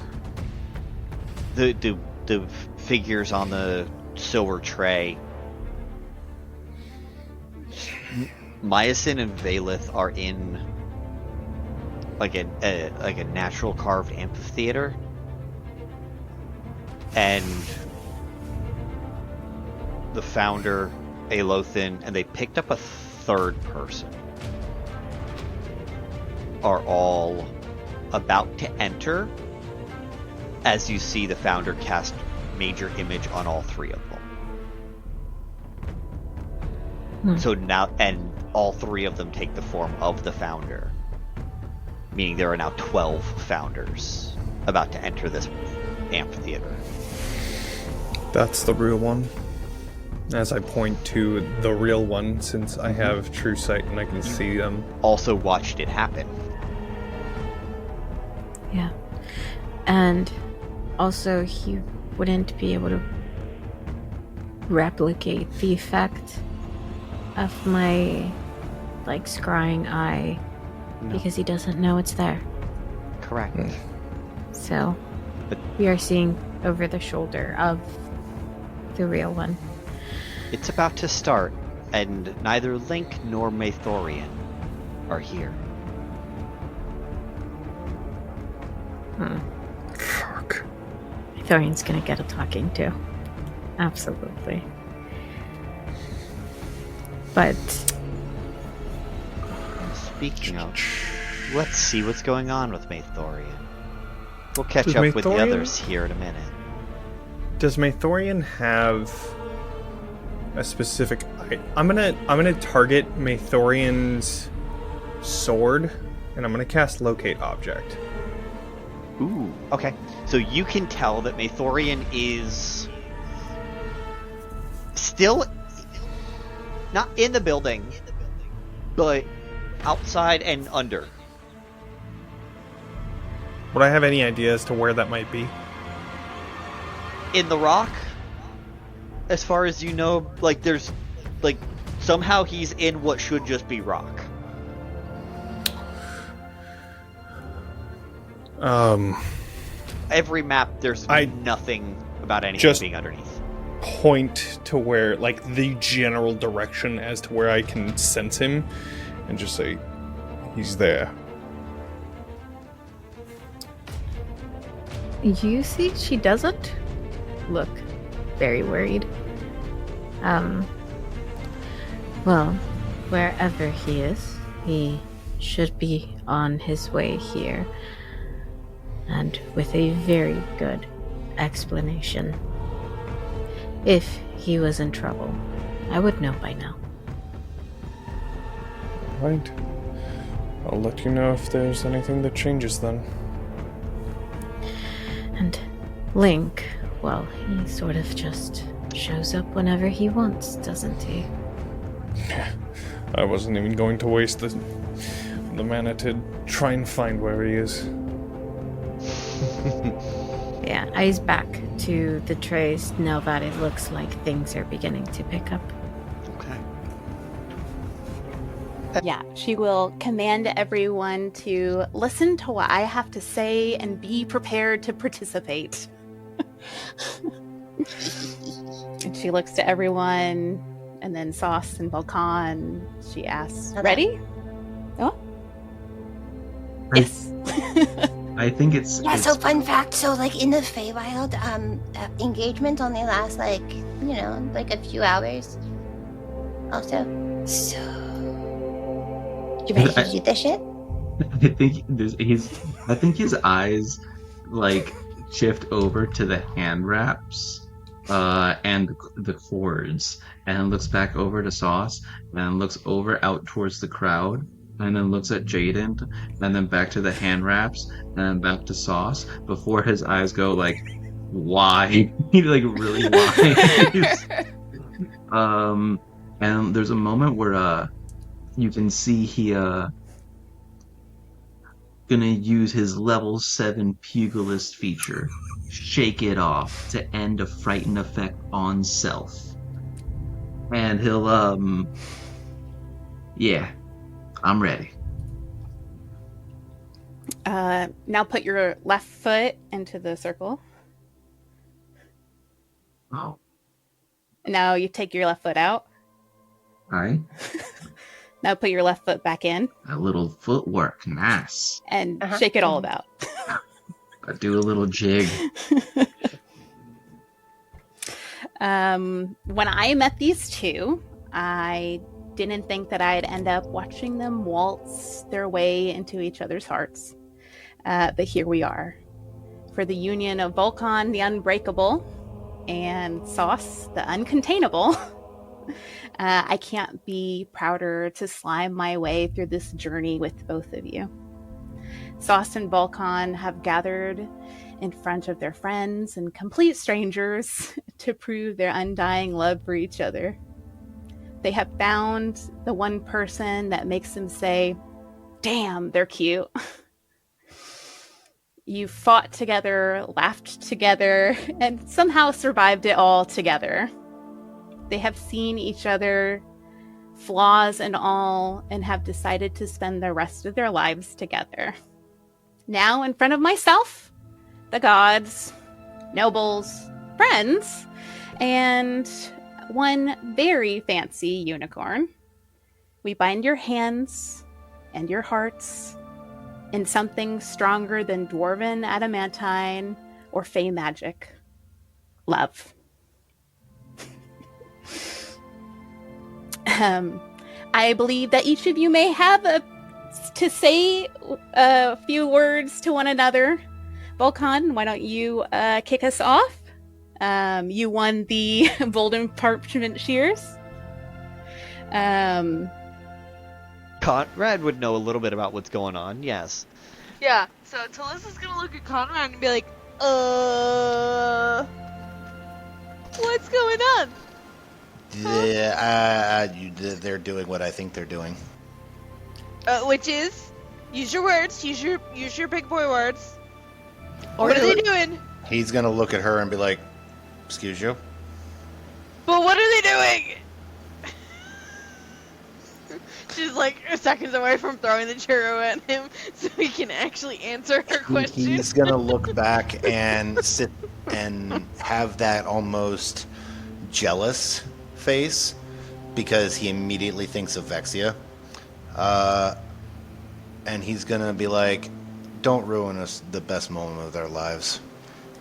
the figures on the silver tray. Mycin and Vaelith are in like a natural carved amphitheater, and the founder Aelothin, and they picked up a third person, are all about to enter as you see the founder cast major image on all three of them. So now, and all three of them take the form of the founder, meaning there are now 12 founders about to enter this amphitheater. That's the real one. As I point to the real one, since I have true sight and I can see them. Also watched it happen. Yeah. And also, he wouldn't be able to replicate the effect of my, like, scrying eye because he doesn't know it's there. Correct. So, we are seeing over the shoulder of the real one. It's about to start, and neither Link nor Maethorian are here. Fuck. Maethorian's gonna get a talking to. Absolutely. But speaking of, let's see what's going on with Maethorian. We'll catch up with the others here in a minute. Does Maethorian have a specific? I'm gonna target Maethorian's sword, and I'm gonna cast Locate Object. Ooh, okay. So you can tell that Maethorian is still not in the building, but outside and under. Would I have any idea as to where that might be? In the rock, as far as you know, like there's, like somehow he's in what should just be rock. Every map, there's nothing about anything being underneath. Point to where, like, the general direction as to where I can sense him, and just say, he's there. You see, she doesn't look very worried. Well, wherever he is, he should be on his way here. And with a very good explanation. If he was in trouble, I would know by now. Right. I'll let you know if there's anything that changes then. And Link, well, he sort of just shows up whenever he wants, doesn't he? I wasn't even going to waste the mana to try and find where he is. Yeah, eyes back to the trays now that it looks like things are beginning to pick up. Yeah, she will command everyone to listen to what I have to say and be prepared to participate. And she looks to everyone, and then Sauce and Vulcan. She asks, "Ready?" Oh, yes. I think it's... Yeah, so fun fact, so like in the Feywild, engagement only lasts like, you know, like a few hours. Also, so... You ready to do this shit? I think his eyes like shift over to the hand wraps and the cords, and looks back over to Sauce, and looks over out towards the crowd, and then looks at Jaden, and then back to the hand wraps, and then back to Sauce before his eyes go like wide, like really wide. And there's a moment where you can see he gonna use his level 7 pugilist feature, Shake It Off, to end a frighten effect on self. And he'll yeah, I'm ready. Now put your left foot into the circle. Oh. Now you take your left foot out. Alright. Now put your left foot back in. A little footwork, nice. And shake it all about. I do a little jig. When I met these two, I didn't think that I'd end up watching them waltz their way into each other's hearts. But here we are. For the union of Vulcan, the unbreakable, and Sauce, the uncontainable. I can't be prouder to slime my way through this journey with both of you. Sauce and Vulcan have gathered in front of their friends and complete strangers to prove their undying love for each other. They have found the one person that makes them say, "Damn, they're cute." You fought together, laughed together, and somehow survived it all together. They have seen each other, flaws and all, and have decided to spend the rest of their lives together. Now, in front of myself, the gods, nobles, friends, and one very fancy unicorn, we bind your hands and your hearts in something stronger than dwarven adamantine or fey magic. Love. I believe that each of you may have to say a few words to one another. Vulcan, why don't you kick us off? You won the Golden Parchment Shears. Conrad would know a little bit about what's going on, yes. Yeah, so Telissa's gonna look at Conrad and be like, what's going on? They're doing what I think they're doing. Which is, use your words, use your big boy words. What are they doing? He's gonna look at her and be like, "Excuse you?" But what are they doing? She's like seconds away from throwing the churro at him so he can actually answer her question. He's gonna look back and sit and have that almost jealous face because he immediately thinks of Vexia. And he's gonna be like, "Don't ruin us the best moment of their lives,"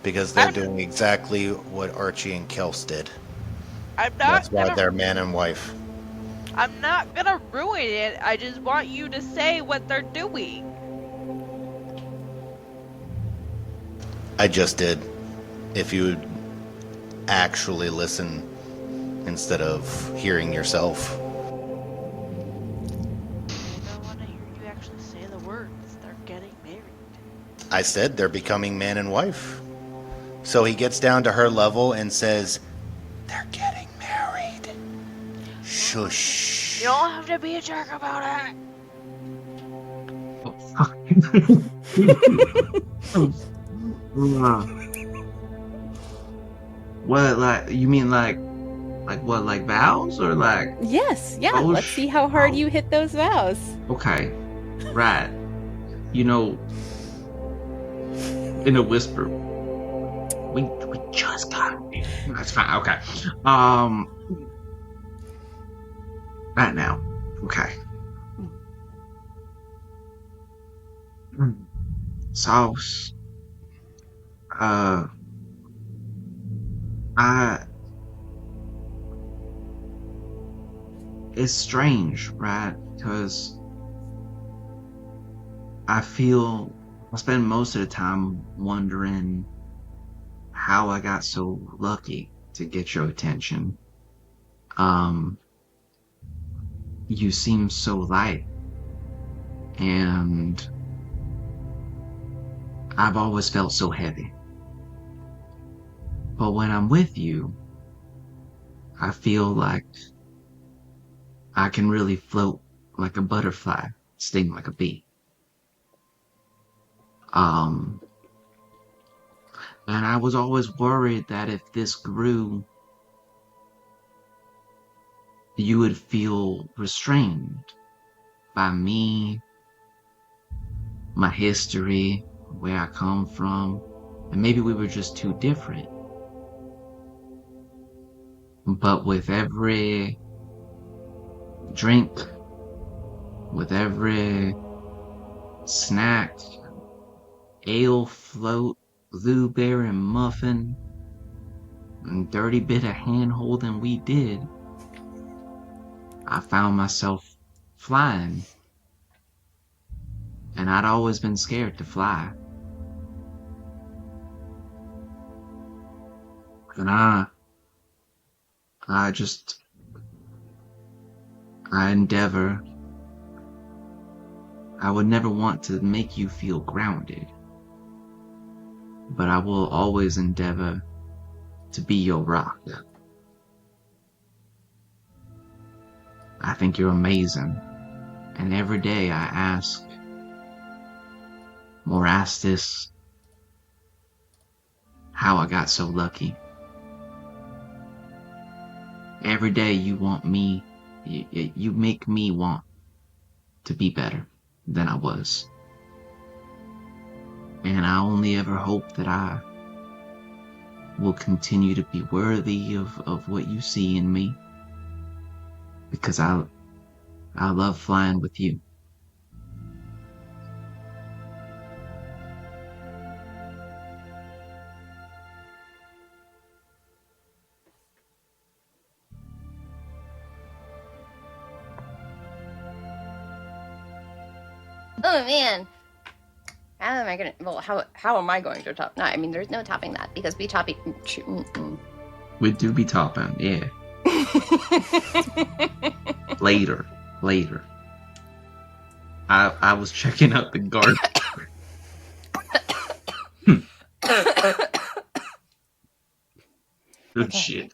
because they're doing exactly what Archie and Kels did. That's why they're man and wife. I'm not gonna ruin it. I just want you to say what they're doing. I just did. If you would actually listen instead of hearing yourself. I want to hear you actually say the words. They're getting married. I said they're becoming man and wife. So he gets down to her level and says, "They're getting married. Shush." You don't have to be a jerk about it. What, like, you mean like what, like vows or like? Yes, yeah. Let's see how hard you hit those vows. Okay, right. You know, in a whisper, we just got it. That's fine. Okay. Right now. Okay. Sauce. It's strange, right? Because I spend most of the time wondering how I got so lucky to get your attention. You seem so light, and I've always felt so heavy. But when I'm with you, I feel like I can really float like a butterfly, sting like a bee. And I was always worried that if this grew, you would feel restrained by me, my history, where I come from, and maybe we were just too different. But with every drink, with every snack, ale float, blueberry muffin, and dirty bit of hand-holding we did, I found myself flying. And I'd always been scared to fly. And I endeavor. I would never want to make you feel grounded, but I will always endeavor to be your rock. I think you're amazing, and every day I ask Morastis how I got so lucky. Every day you want me, you make me want to be better than I was. And I only ever hope that I will continue to be worthy of what you see in me. Because I love flying with you. Oh man, how am I gonna? Well, how am I going to top? No, I mean, there's no topping that because we top it. We do be topping, yeah. Later. I was checking out the garden. Good shit.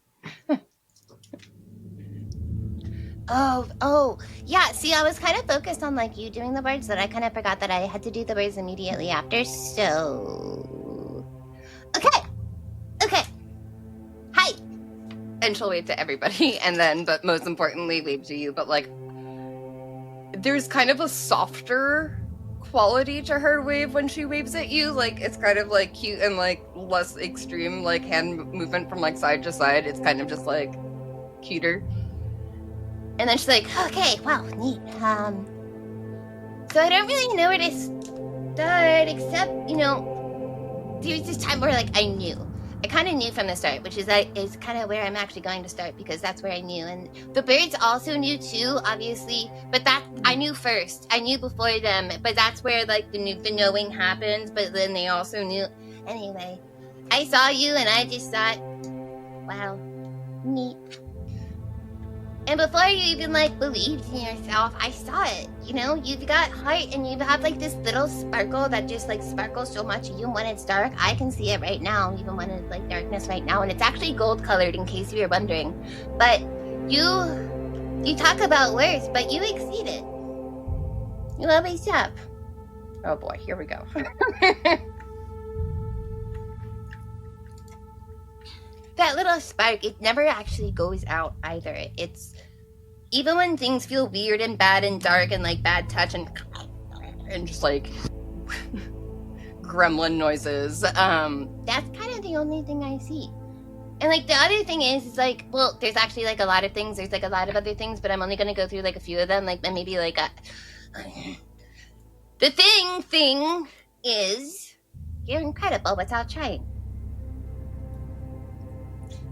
Oh, yeah. See, I was kind of focused on like you doing the birds that I kind of forgot that I had to do the birds immediately after. So, okay. Hi. And she'll wave to everybody, and then, but most importantly, wave to you. But like, there's kind of a softer quality to her wave when she waves at you. Like, it's kind of like cute and like less extreme, like hand movement from like side to side. It's kind of just like cuter. And then she's like, okay, wow, neat. So I don't really know where to start, except, there's this time where, like, I kind of knew from the start, which is kind of where I'm actually going to start, because that's where I knew. And the birds also knew, too, obviously, but that, I knew first. I knew before them, but that's where, like, the knowing happens, but then they also knew. Anyway, I saw you, and I just thought, wow, neat. And before you even, like, believed in yourself, I saw it, You've got heart, and you have, like, this little sparkle that just, like, sparkles so much, even when it's dark. I can see it right now, even when it's, like, darkness right now, and it's actually gold-colored, in case you were wondering. But you talk about worse, but you exceed it. You always have. Oh, boy, here we go. That little spark, it never actually goes out either. It's even when things feel weird and bad and dark and like bad touch and just like gremlin noises. That's kind of the only thing I see. And like the other thing is like, well, there's actually like a lot of things. There's like a lot of other things, but I'm only gonna go through like a few of them. Like maybe like the thing is you're incredible without trying.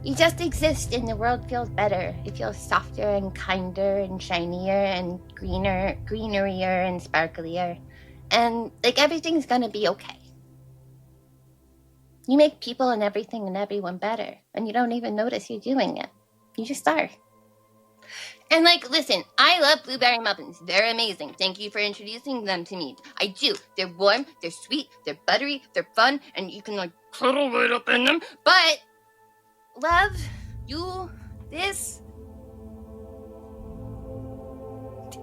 You just exist and the world feels better. It feels softer and kinder and shinier and greenerier and sparklier. And, like, everything's gonna be okay. You make people and everything and everyone better, and you don't even notice you're doing it. You just are. And, like, listen, I love blueberry muffins. They're amazing. Thank you for introducing them to me. I do. They're warm, they're sweet, they're buttery, they're fun, and you can, like, cuddle right up in them. But, love, this,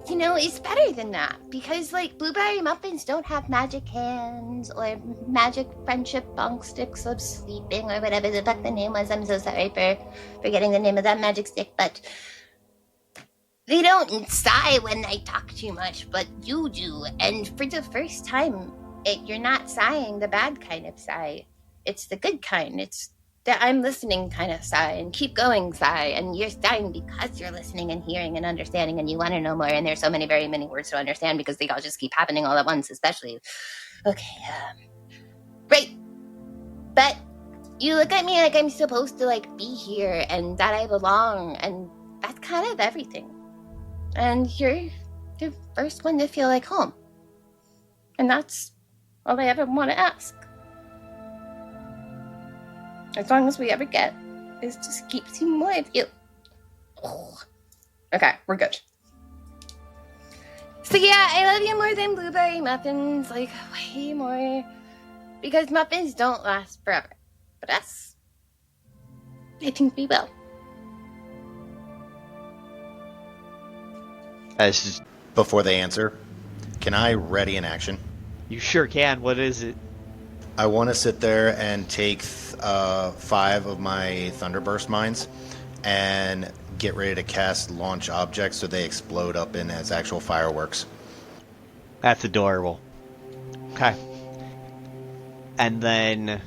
you know, it's better than that. Because, like, blueberry muffins don't have magic hands or magic friendship bonk sticks of sleeping or whatever the fuck the name was. I'm so sorry for forgetting the name of that magic stick, but they don't sigh when I talk too much, but you do. And for the first time, you're not sighing the bad kind of sigh. It's the good kind. It's the I'm listening kind of sigh, and keep going sigh. And you're sighing because you're listening and hearing and understanding, and you want to know more. And there's so many, very many words to understand because they all just keep happening all at once, especially. Okay, great. But you look at me like I'm supposed to, like, be here and that I belong, and that's kind of everything. And you're the first one to feel like home. And that's all I ever want to ask. As long as we ever get, is just keep seeing more of you. Oh. Okay, we're good. So yeah, I love you more than blueberry muffins, like, way more. Because muffins don't last forever. But us, I think we will. Before they answer, can I ready an action? You sure can. What is it? I want to sit there and take 5 of my Thunderburst mines and get ready to cast launch objects so they explode up in as actual fireworks. That's adorable. Okay. And then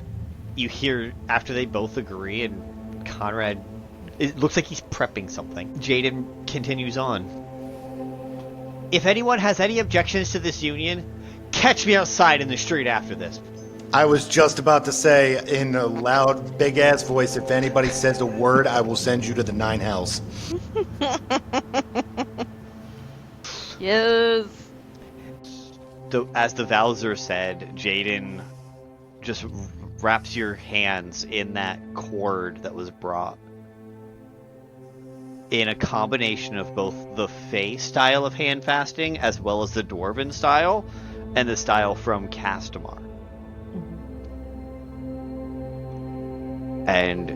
you hear, after they both agree, and Conrad, it looks like he's prepping something. Jaden continues on. If anyone has any objections to this union, catch me outside in the street after this. I was just about to say in a loud, big-ass voice, if anybody says a word, I will send you to the 9 hells. Yes. As the Valzer said, Jaden just wraps your hands in that cord that was brought. In a combination of both the Fey style of hand fasting as well as the Dwarven style and the style from Castamar. And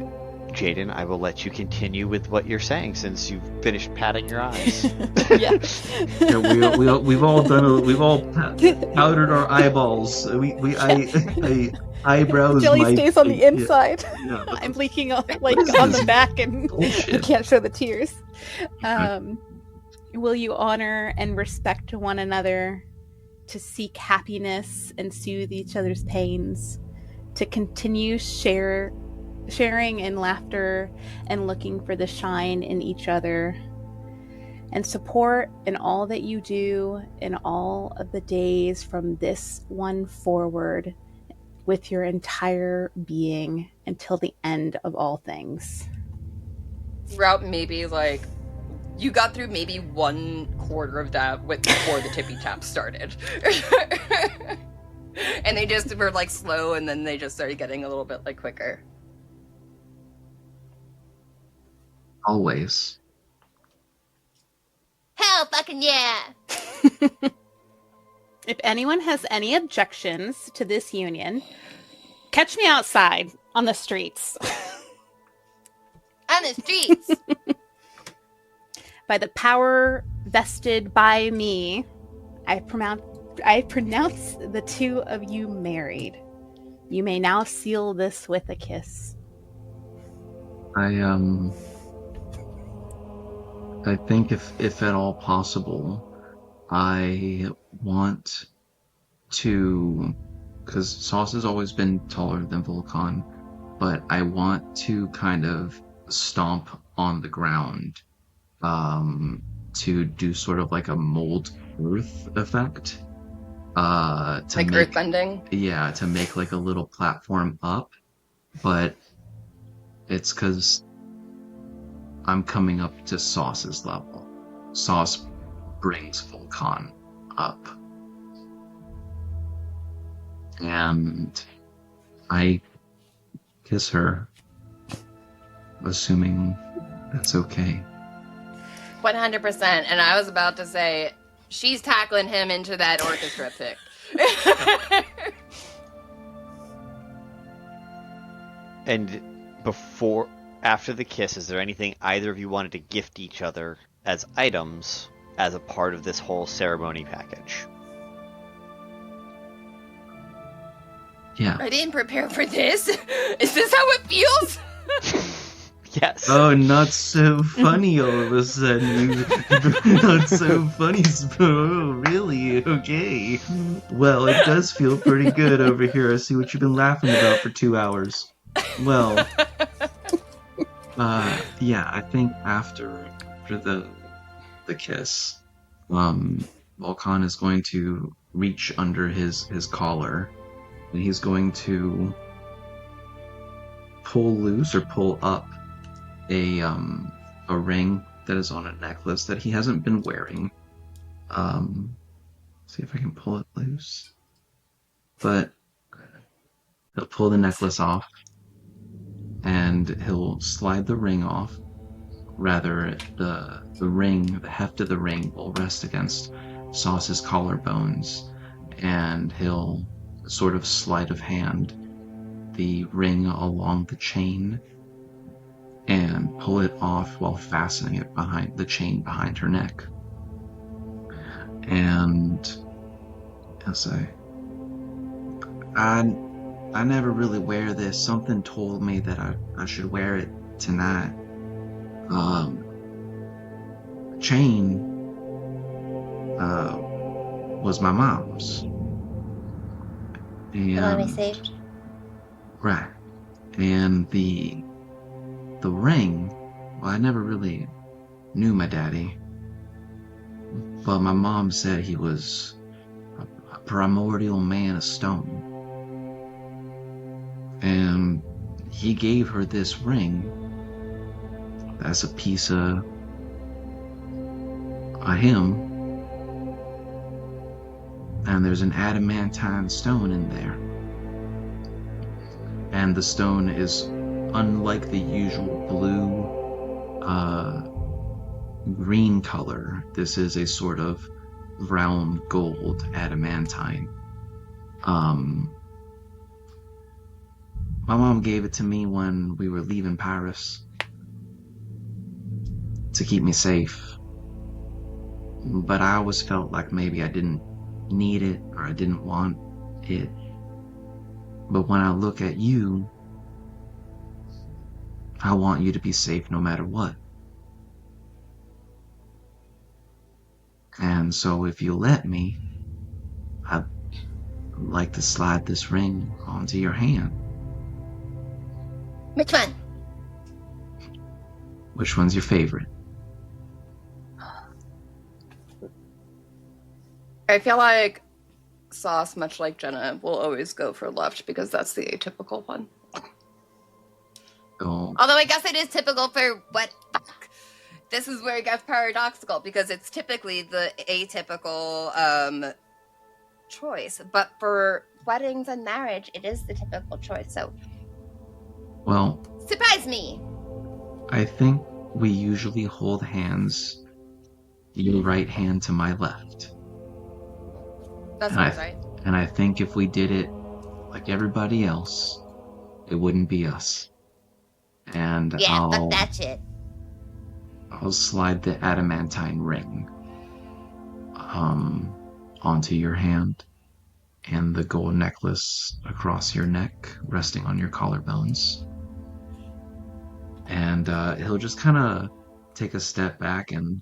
Jaden, I will let you continue with what you're saying since you've finished patting your eyes. Yeah, we've all done. We've all powdered our eyeballs. Eyebrows. Jelly stays on the inside. Yeah. I'm leaking on the back, and you can't show the tears. Will you honor and respect one another, to seek happiness and soothe each other's pains, to continue sharing in laughter and looking for the shine in each other, and support in all that you do in all of the days from this one forward with your entire being until the end of all things. Throughout maybe, like, you got through maybe 1/4 of that before the tippy tap started. And they just were, like, slow, and then they just started getting a little bit, like, quicker. Always. Hell fucking yeah! If anyone has any objections to this union, catch me outside on the streets. On the streets! By the power vested by me, I pronounce the 2 of you married. You may now seal this with a kiss. I think if at all possible, I want to, because Sauce has always been taller than Vulcan, but I want to kind of stomp on the ground to do sort of like a mold earth effect. Like earthbending? Yeah, to make like a little platform up, but it's because I'm coming up to Sauce's level. Sauce brings Vulcan up. And I kiss her, assuming that's okay. 100%. And I was about to say, she's tackling him into that orchestra pick. And after the kiss, is there anything either of you wanted to gift each other as items as a part of this whole ceremony package? Yeah. I didn't prepare for this. Is this how it feels? Yes. Oh, not so funny all of a sudden. Not so funny. Oh, really? Okay. Well, it does feel pretty good over here. I see what you've been laughing about for 2 hours. Well, yeah, I think after the kiss, Vulcan is going to reach under his collar, and he's going to pull loose or pull up a ring that is on a necklace that he hasn't been wearing. See if I can pull it loose. But he'll pull the necklace off, and he'll slide the ring off. Rather, the heft of the ring will rest against Sauce's collarbones, and he'll sort of sleight of hand the ring along the chain and pull it off while fastening it behind the chain behind her neck. And I'll say, I never really wear this. Something told me that I should wear it tonight. Chain was my mom's. And, Mommy saved. Right. And the ring, well, I never really knew my daddy. But my mom said he was a primordial man of stone. And he gave her this ring. That's a piece of him. And there's an adamantine stone in there. And the stone is unlike the usual blue, green color. This is a sort of round gold adamantine. My mom gave it to me when we were leaving Paris to keep me safe. But I always felt like maybe I didn't need it or I didn't want it. But when I look at you, I want you to be safe no matter what. And so if you let me, I'd like to slide this ring onto your hand. Which one? Which one's your favorite? I feel like Sauce, much like Jenna, will always go for left because that's the atypical one. Oh. Although I guess it is typical for what? This is where it gets paradoxical because it's typically the atypical choice, but for weddings and marriage, it is the typical choice. So, Well, surprise me. I think we usually hold hands, your right hand to my left. That sounds right. And I think if we did it like everybody else, it wouldn't be us. And Yeah, fuck that shit. I'll slide the adamantine ring onto your hand and the gold necklace across your neck, resting on your collarbones. And he'll just kind of take a step back and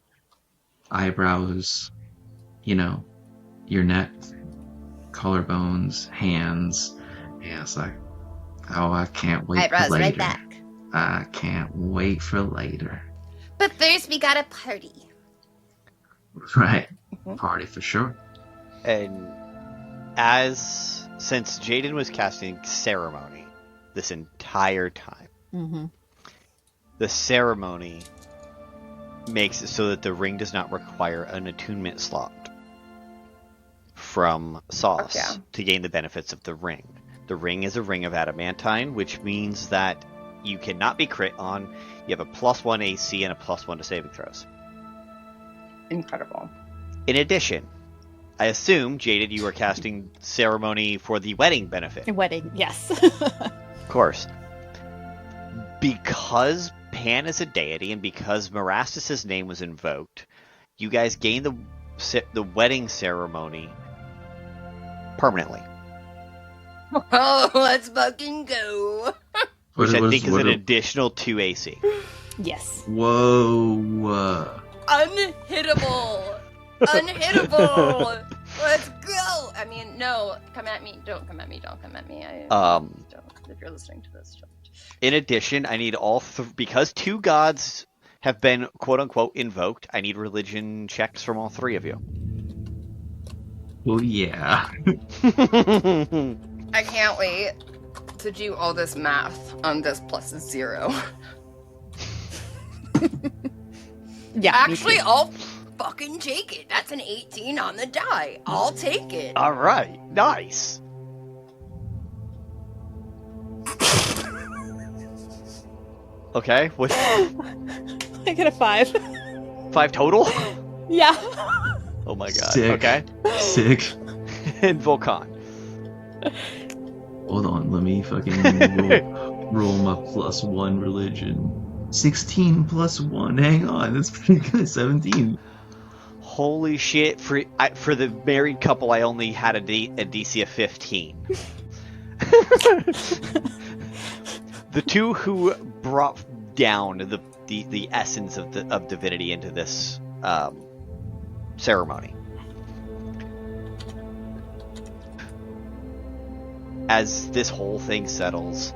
eyebrows, your neck, collarbones, hands. Yeah, it's like, oh, I can't wait Eyebrows for later. right back. I can't wait for later. But first, we gotta party. Right. Party for sure. And since Jaden was casting ceremony this entire time, the ceremony makes it so that the ring does not require an attunement slot from Sauce Okay. to gain the benefits of the ring. The ring is a ring of adamantine, which means that you cannot be crit on. You have a +1 AC and a +1 to saving throws. Incredible. In addition, I assume, Jaden, you are casting Ceremony for the wedding benefit. Wedding, yes. Of course. Because Pan is a deity and because Marastus' name was invoked, you guys gain the wedding ceremony permanently. Oh, let's fucking go. Which I think is what an a- additional 2 AC. Yes. Whoa. Unhittable. Unhittable. Let's go. I mean, no, come at me. Don't come at me. Don't come at me. Don't. If you're listening to this, don't. In addition, I need because 2 gods have been quote-unquote invoked, I need religion checks from all 3 of you. Well, yeah. I can't wait to do all this math on this plus 0. Yeah. Actually, I'll fucking take it. That's an 18 on the die. I'll take it. All right, nice. Okay, what? I get a 5. 5 total? Yeah. Oh my god. Sick. Okay. Sick. And Vulcan. Hold on, let me fucking roll my +1 religion. 16 + 1. Hang on, that's pretty good. 17. Holy shit! For the married couple, I only had a DC of 15. The 2 who brought down the essence of divinity into this ceremony. As this whole thing settles,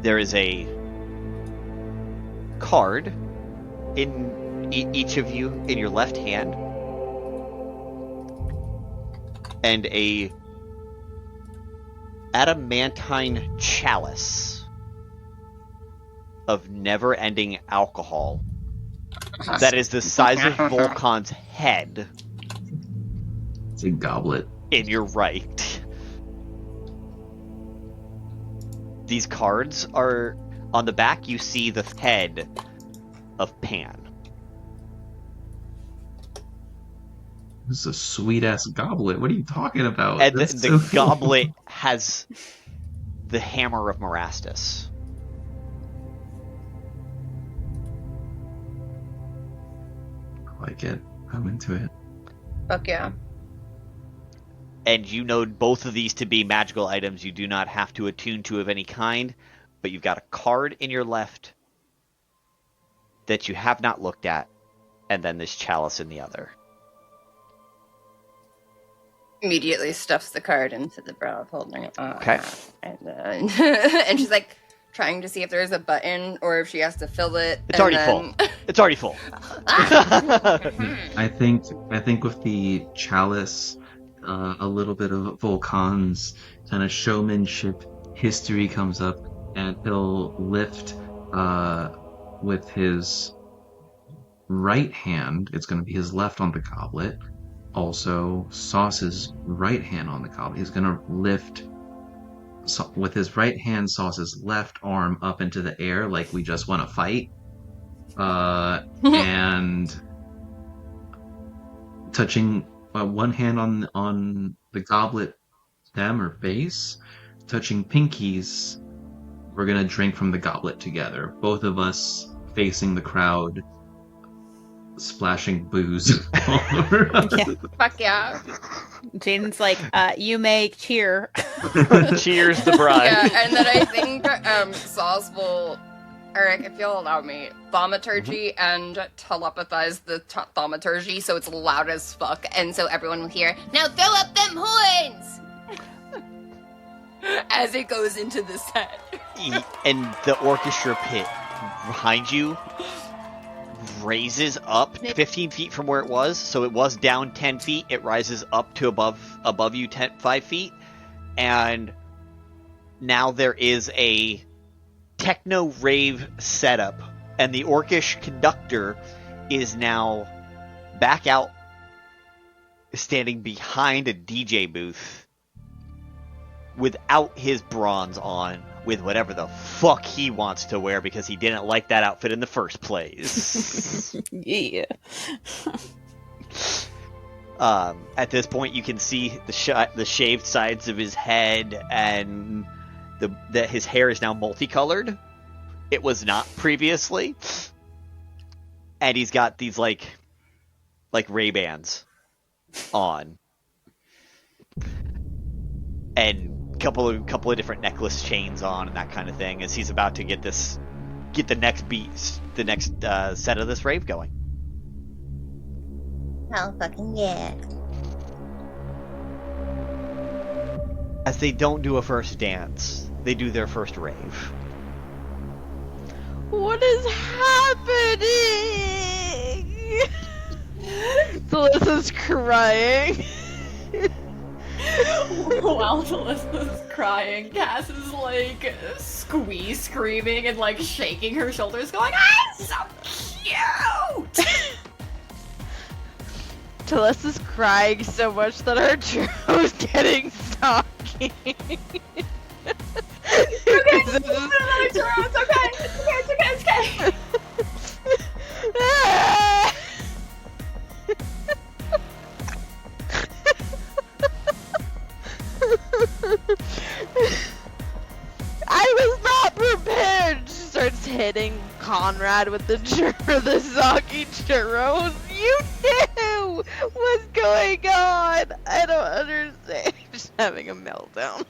there is a card in each of you in your left hand, and a adamantine chalice of never-ending alcohol that is the size of Vulcan's head. It's a goblet. In your right. These cards are on the back. You see the head of Pan. This is a sweet ass goblet. What are you talking about? And That's the so goblet has the hammer of Marastus. I like it. I'm into it. Fuck yeah. And you know both of these to be magical items you do not have to attune to of any kind, but you've got a card in your left that you have not looked at, and then this chalice in the other. Immediately stuffs the card into the brow of holding it. Okay. And she's like trying to see if there's a button or if she has to fill it. It's already full. It's already full. I think with the chalice, a little bit of Vulcan's kind of showmanship history comes up, and he'll lift with his right hand. It's going to be his left on the goblet. Also, Sauce's right hand on the goblet. He's going to lift with his right hand, Sauce's left arm up into the air like we just want to fight. And touching one hand on the goblet stem or base, touching pinkies, we're going to drink from the goblet together. Both of us facing the crowd, splashing booze all over us. Yeah. Fuck yeah. Jaden's like, you may cheer. Cheers the bride. Yeah, and then I think Sauce will, Eric, if you'll allow me, thaumaturgy and telepathize the thaumaturgy so it's loud as fuck, and so everyone will hear, now throw up them horns! As it goes into the set. And the orchestra pit behind you raises up 15 feet from where it was, so it was down 10 feet, it rises up to above you 5 feet, and now there is a techno rave setup, and the orcish conductor is now back out standing behind a DJ booth without his bronze on, with whatever the fuck he wants to wear because he didn't like that outfit in the first place. Yeah. At this point, you can see the shaved sides of his head, and that his hair is now multicolored. It was not previously, and he's got these like Ray-Bans on, and couple of different necklace chains on, and that kind of thing, as he's about to get the next beat, the next set of this rave going. Oh, fucking yeah. As they don't do a first dance, they do their first rave. What is happening? Telissa's crying. While Telissa's crying, Cass is like screaming and like shaking her shoulders, going, "I'm so cute!" Telissa's crying so much that her churro's getting soggy. It's okay. I was not prepared. She starts hitting Conrad with the soggy churros. You knew what's going on. I don't understand. Just having a meltdown.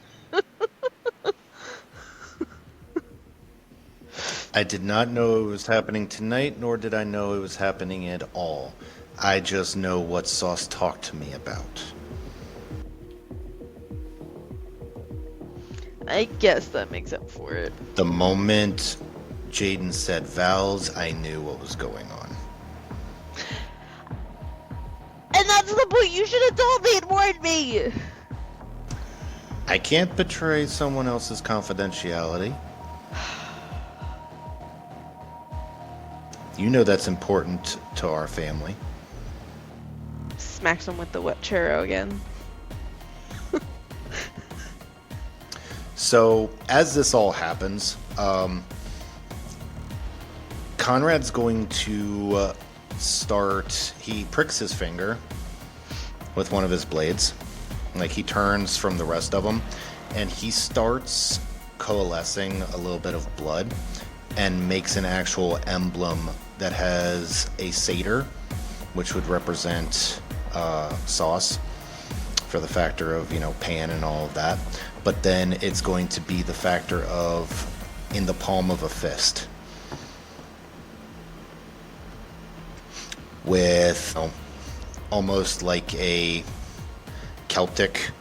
I did not know it was happening tonight, nor did I know it was happening at all. I just know what Sauce talked to me about. I guess that makes up for it. The moment Jaden said vows, I knew what was going on. And that's the point. You should have told me and warned me. I can't betray someone else's confidentiality. You know that's important to our family. Smacks him with the wet churro again. So, as this all happens, Conrad's going to start... He pricks his finger with one of his blades. Like, he turns from the rest of them, and he starts coalescing a little bit of blood and makes an actual emblem that has a satyr, which would represent Sauce for the factor of, Pan and all of that. But then it's going to be the factor of in the palm of a fist. With almost like a Celtic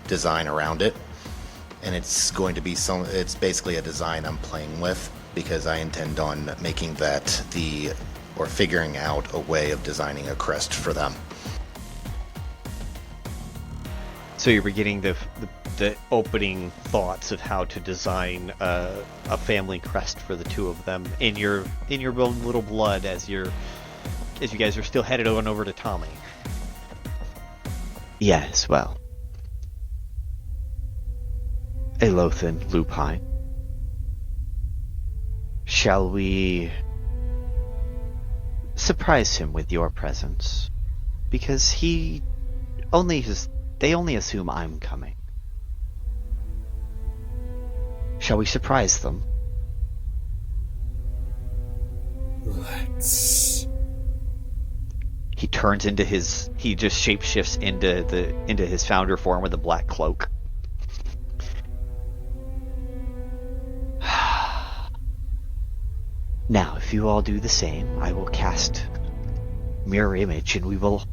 design around it. And it's going to be it's basically a design I'm playing with, because I intend on making that figuring out a way of designing a crest for them. So you're beginning the opening thoughts of how to design a family crest for the two of them in your own little blood as you guys are still headed on over to Tommy. Yes, well, Aelothin, Lupine, shall we surprise him with your presence? Because they only assume I'm coming. Shall we surprise them? Let's. He turns into he just shapeshifts into his founder form with a black cloak. Now, if you all do the same, I will cast Mirror Image, and we will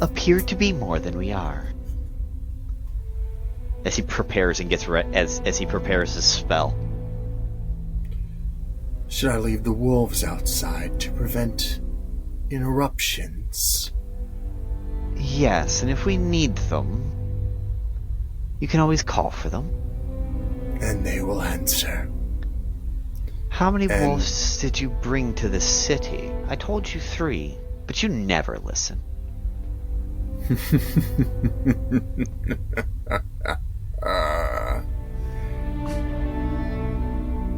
appear to be more than we are. As he prepares and gets as he prepares his spell. Should I leave the wolves outside to prevent interruptions? Yes, and if we need them, you can always call for them. And they will answer. How many wolves did you bring to this city? I told you 3, but you never listen.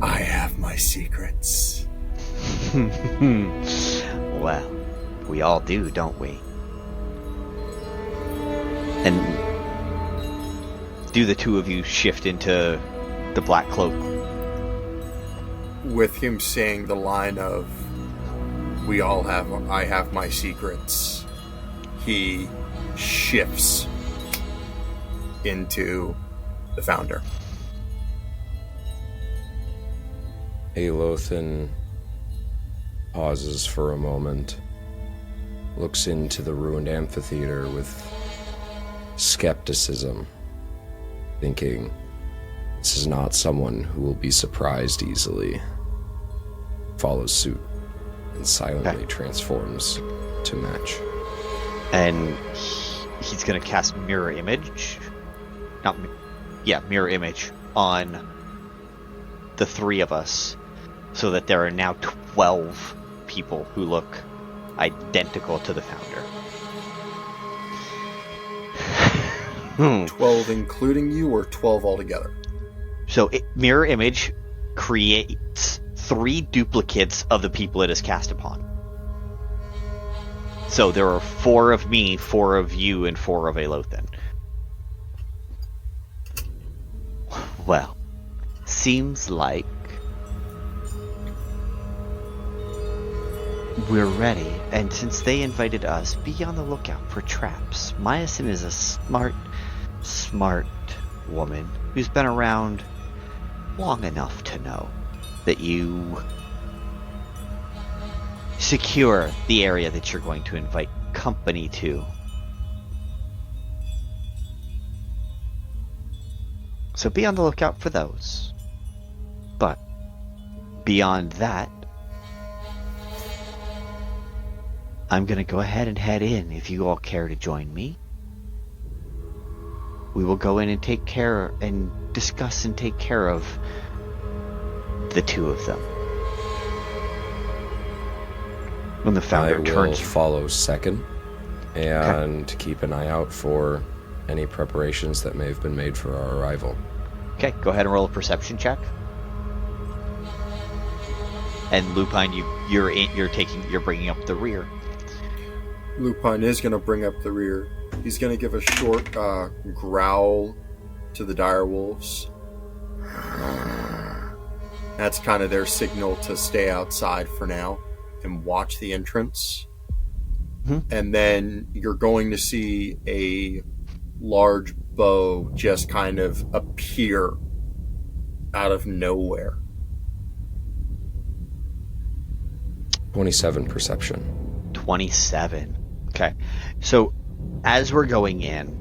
I have my secrets. Well, we all do, don't we? And do the two of you shift into the black cloak? With him saying the line of, I have my secrets, he shifts into the founder. Aelothin pauses for a moment, looks into the ruined amphitheater with skepticism, thinking, this is not someone who will be surprised easily. Follows suit and silently transforms to match. And he's going to cast mirror image. Mirror image on the three of us, so that there are now 12 people who look identical to the founder. 12 including you, or 12 altogether? So mirror image creates 3 duplicates of the people it is cast upon. So there are 4 of me, 4 of you, and 4 of Aelothin. Well, seems like we're ready, and since they invited us, be on the lookout for traps. Myosin is a smart woman who's been around long enough to know that you secure the area that you're going to invite company to. So be on the lookout for those. But beyond that, I'm going to go ahead and head in if you all care to join me. We will go in and take care and discuss and take care of the 2 of them. When the founder turns, will follow second and keep an eye out for any preparations that may have been made for our arrival. Okay, go ahead and roll a perception check. And Lupine, you're bringing up the rear. Lupine is going to bring up the rear. He's going to give a short growl to the direwolves. That's kind of their signal to stay outside for now and watch the entrance. Mm-hmm. And then you're going to see a large bow just kind of appear out of nowhere. 27 perception. 27. Okay. So as we're going in,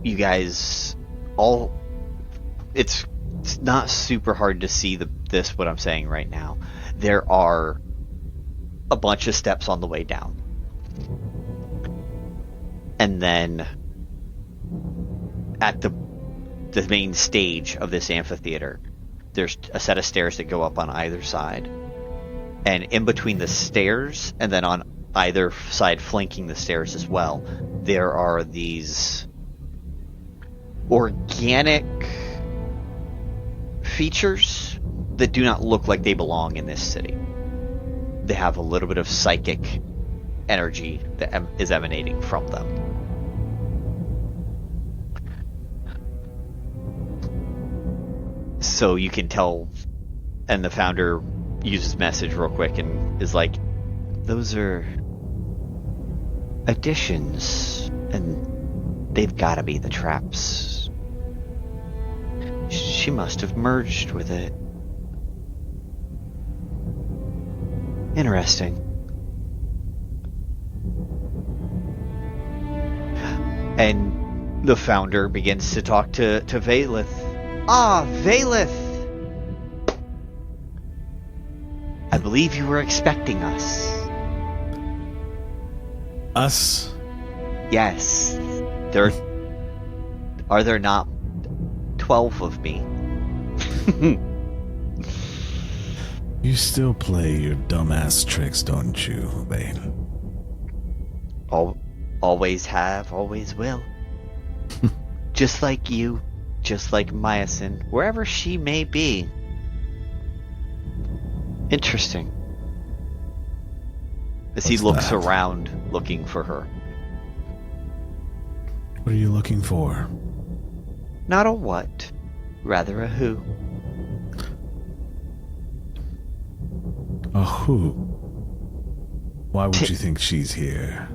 you guys all, it's not super hard to see what I'm saying right now. There are a bunch of steps on the way down. And then at the main stage of this amphitheater, there's a set of stairs that go up on either side. And in between the stairs, and then on either side flanking the stairs as well, there are these organic features that do not look like they belong in this city. They have a little bit of psychic energy that is emanating from them. So you can tell, and the founder uses message real quick and is like, those are additions, and they've got to be the traps. She must have merged with it. Interesting. And the founder begins to talk to Vaelith. Ah, Vaelith! I believe you were expecting us. Us? Yes. Are there not 12 of me? You still play your dumbass tricks, don't you, Vale? Always have, always will. Just like you, just like Myosin, wherever she may be. Interesting. As he looks around, looking for her. What are you looking for? Not a what, rather a who. A who? Why would you think she's here?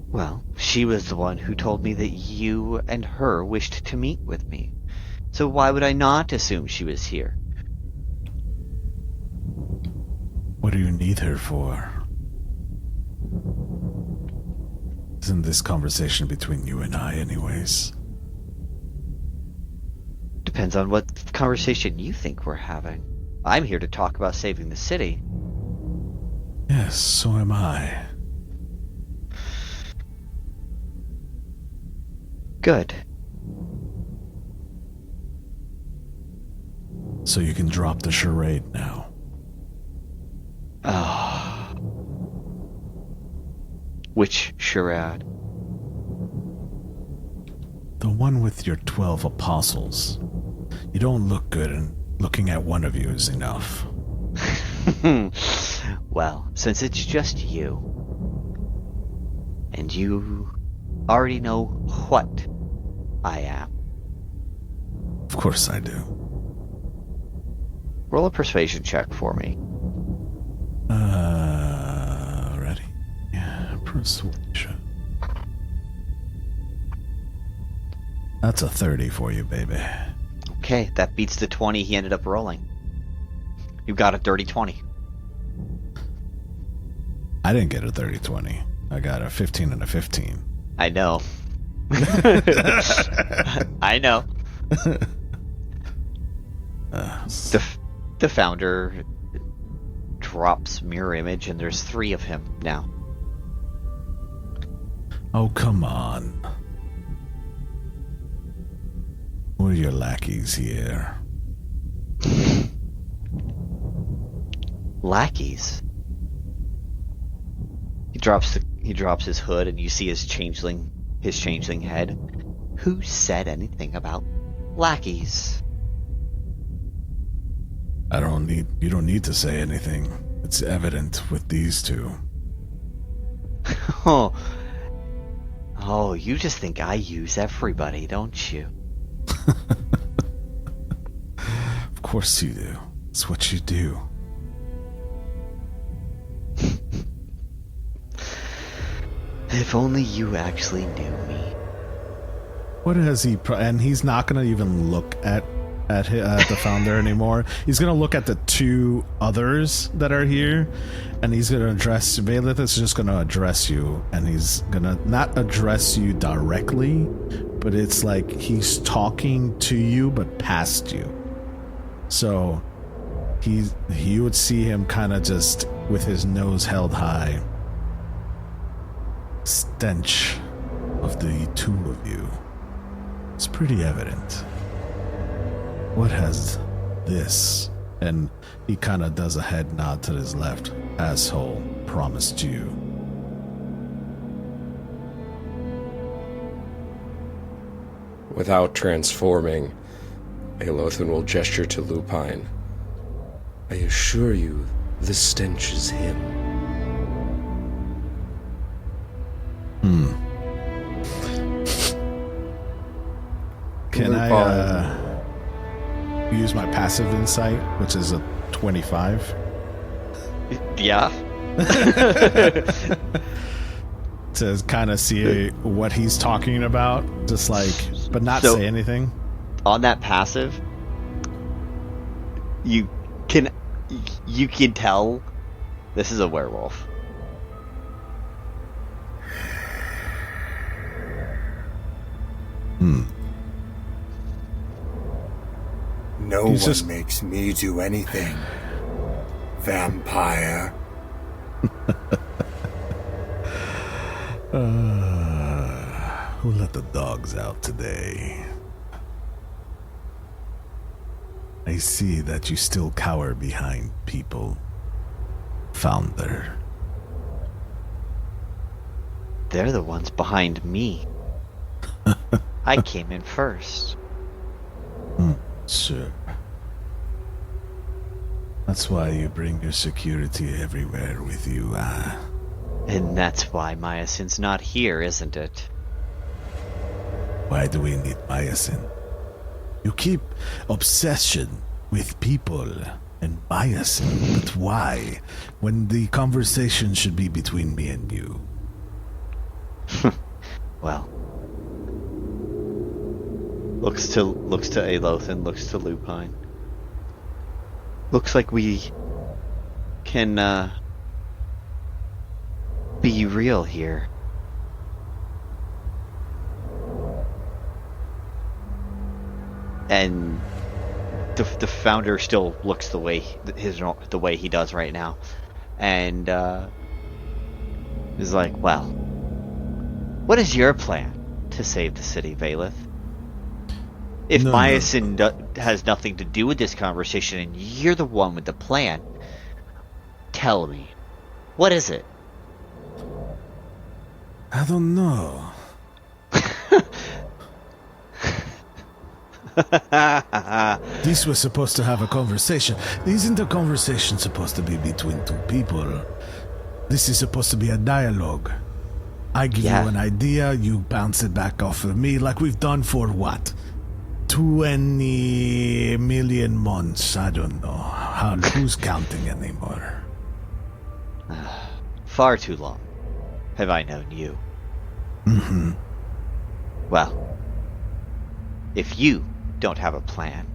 Well, she was the one who told me that you and her wished to meet with me. So why would I not assume she was here? What do you need her for? Isn't this conversation between you and I anyways? Depends on what conversation you think we're having. I'm here to talk about saving the city. Yes, so am I. Good. So you can drop the charade now. Ah. Which charade? The one with your 12 apostles. You don't look good, and looking at one of you is enough. Well, since it's just you, and you already know what I am. Of course I do. Roll a persuasion check for me. Ready? Yeah, persuasion. That's a 30 for you, baby. Okay, that beats the 20 he ended up rolling. You got a dirty 20. I didn't get a 30-20. I got a 15 and a 15. I know. I know. The founder drops mirror image, and there's 3 of him now. Oh, come on. Who are your lackeys here? Lackeys? He drops his hood, and you see his changeling head. Who said anything about lackeys? You don't need to say anything. It's evident with these two. Oh, you just think I use everybody, don't you? Of course you do. It's what you do. If only you actually knew me. What has he... And he's not going to even look at the founder anymore. He's going to look at the 2 others that are here, and he's going to address... Vaelith is just going to address you, and he's going to not address you directly, but it's like he's talking to you, but past you. So you would see him kind of just with his nose held high. Stench of the 2 of you. It's pretty evident. What has this, and he kind of does a head nod to his left, asshole promised you? Without transforming, Aelothin will gesture to Lupine. I assure you, the stench is him. Can I use my passive insight, which is a 25? Yeah. To kind of see what he's talking about, just like, but not say anything. On that passive, you can tell this is a werewolf. No one makes me do anything. Vampire. Who let the dogs out today? I see that you still cower behind people, Founder. they're the ones behind me. I came in first. Sure. That's why you bring your security everywhere with you, And that's why Myosyn's not here, isn't it? Why do we need Myosyn? You keep obsession with people and Myosyn, but why? When the conversation should be between me and you. Well. Looks to Aelothin, looks to Lupine. Looks like we can be real here. And the founder still looks the way he does right now, and is like, well, what is your plan to save the city, Vaelith? If Myosyn has nothing to do with this conversation and you're the one with the plan, tell me, what is it? I don't know. This was supposed to have a conversation. Isn't a conversation supposed to be between two people? This is supposed to be a dialogue. I give you an idea, you bounce it back off of me like we've done for what? 20 million months. I don't know. Who's counting anymore? Far too long have I known you. Mm-hmm. Well, if you don't have a plan,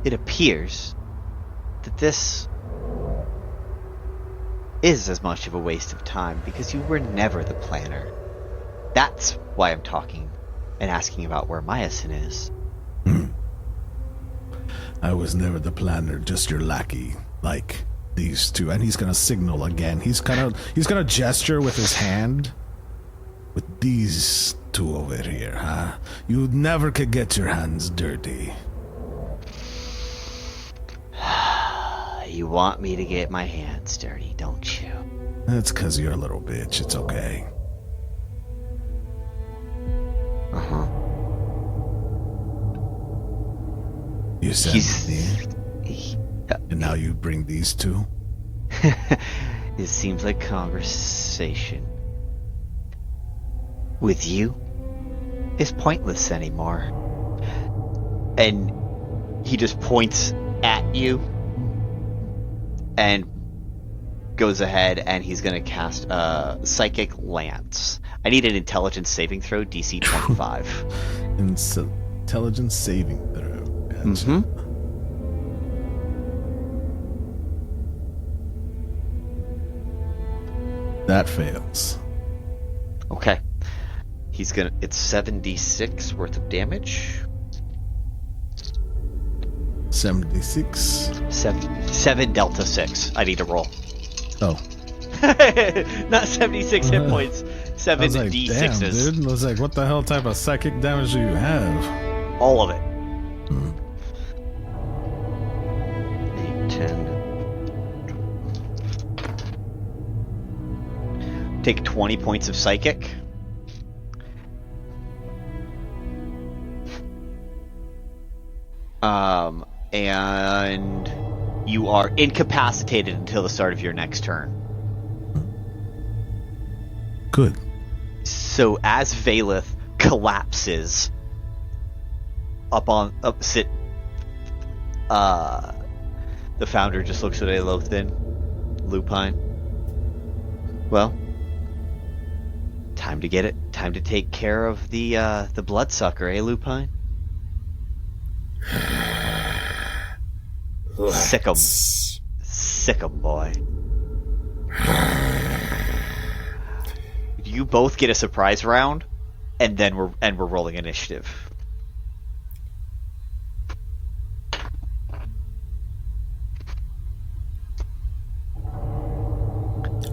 it appears that this is as much of a waste of time because you were never the planner. That's why I'm talking and asking about where Myosyn is. I was never the planner, just your lackey, like these two. And he's gonna signal again. He's gonna gesture with his hand with these two over here, huh? You never could get your hands dirty. You want me to get my hands dirty, don't you? That's because you're a little bitch. It's okay. Uh-huh. You sent me, and now you bring these two? It seems like conversation with you is pointless anymore. And he just points at you and goes ahead and he's going to cast Psychic Lance. I need an intelligence saving throw, DC 25. Intelligence saving throw. Gotcha. Mm-hmm. That fails. Okay. It's 7d6 worth of damage. 76. 7 delta 6. I need to roll. Oh. Not 76 hit points. 7 d6s. Damn, dude. I was like, what the hell type of psychic damage do you have? All of it. 8, 10. Take 20 points of psychic. And you are incapacitated until the start of your next turn. Good. So as Vaelith collapses opposite, the founder just looks at Aelothin, Lupine. Well, time to get it. Time to take care of the bloodsucker, eh, Lupine? Sick 'em. Sick 'em, boy. You both get a surprise round, and then we're rolling initiative.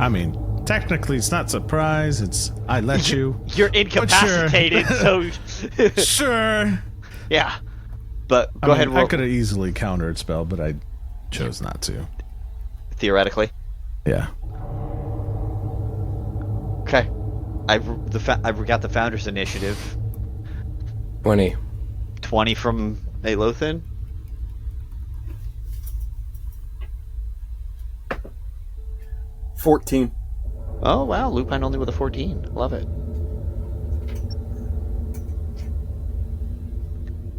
I mean, technically it's not surprise, it's I let you. You're incapacitated, sure. so sure. Yeah. But go ahead and roll. I could have easily countered spell, but I chose not to. Theoretically? Yeah. Okay. I got the Founders Initiative. 20. 20 from Aelothin. $14. Oh wow, Lupine only with a 14. Love it.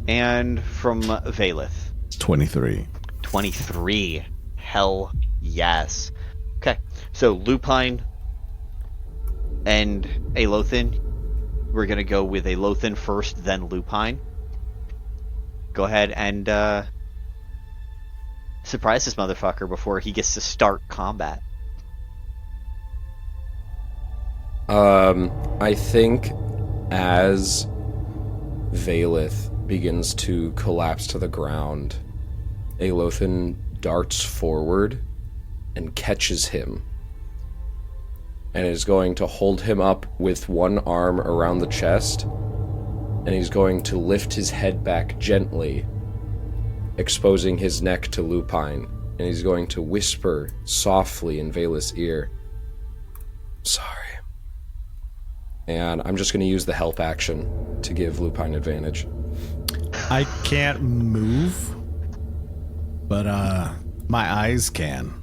And from Vaelith. 23. 23. Hell yes. Okay, so Lupine and Aelothin. We're gonna go with Aelothin first, then Lupine. Go ahead and surprise this motherfucker before he gets to start combat. I think as Vaelith begins to collapse to the ground, Aelothin darts forward and catches him, and is going to hold him up with one arm around the chest, and he's going to lift his head back gently, exposing his neck to Lupine, and he's going to whisper softly in Vaelith's ear, "Sorry." And I'm just going to use the help action to give Lupine advantage. I can't move, but my eyes can.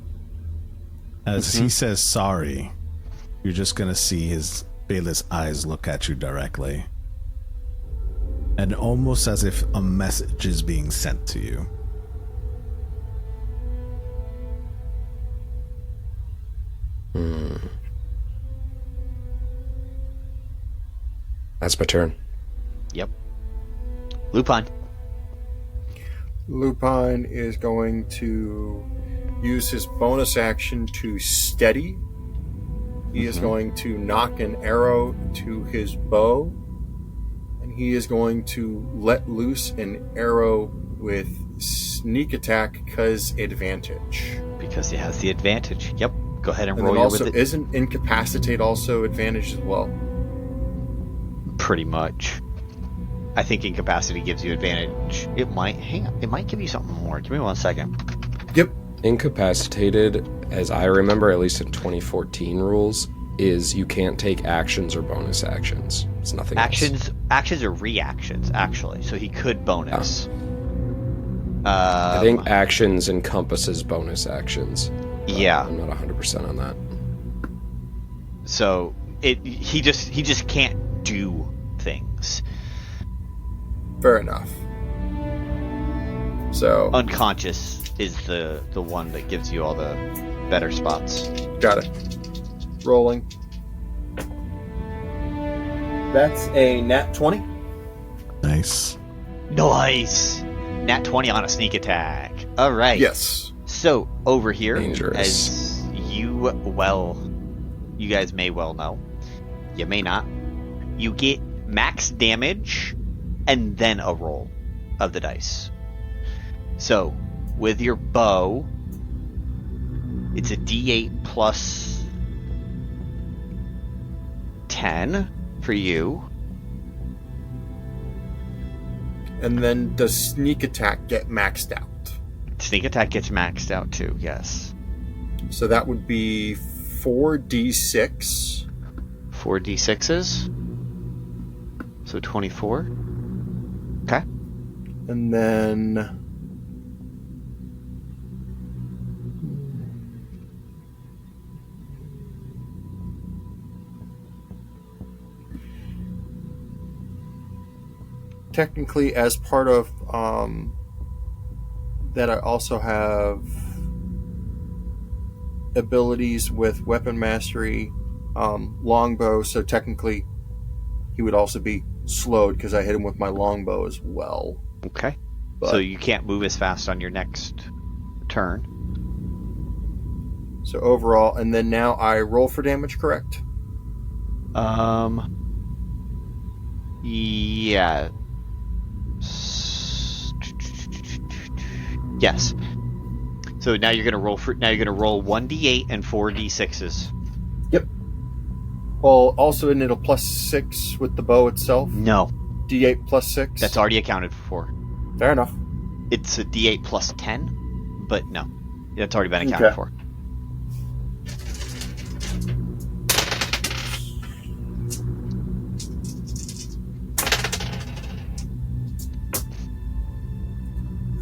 As he says sorry, you're just going to see his Vaelith's eyes look at you directly. And almost as if a message is being sent to you. That's my turn. Yep. Lupine. Lupine is going to use his bonus action to steady. He is going to knock an arrow to his bow, and he is going to let loose an arrow with sneak attack because advantage. Because he has the advantage. Yep. Go ahead and roll then your also, with it. isn't incapacitate also advantage as well? Pretty much. I think incapacity gives you advantage. It might. Hang on. It might give you something more. Give me 1 second. Yep. Incapacitated, as I remember, at least in 2014 rules, is you can't take actions or bonus actions. It's nothing else. Actions are reactions, actually. So he could bonus. I think actions encompasses bonus actions. Yeah. I'm not 100% on that. So he just can't do things. Fair enough. So unconscious is the one that gives you all the better spots. Got it. Rolling. That's a nat 20. Nice. Nice. Nat 20 on a sneak attack. All right. Yes. So over here, Dangerous. as you guys may well know, you may not, you get max damage and then a roll of the dice. So with your bow, it's a D8 plus 10 for you. And then does sneak attack get maxed out? Sneak attack gets maxed out too, yes. So that would be 4d6. 4d6s. So 24. Okay. And then technically, as part of that, I also have abilities with weapon mastery, longbow. So technically, he would also be slowed because I hit him with my longbow as well. Okay. But, so you can't move as fast on your next turn. So overall, and then now I roll for damage, correct? Yeah. Yes. So now you're gonna roll 1d8 and 4d6s. Yep. Well, also isn't it a +6 with the bow itself? No. D8 +6? That's already accounted for. Fair enough. It's a d8 plus 10, but no. That's already been accounted for.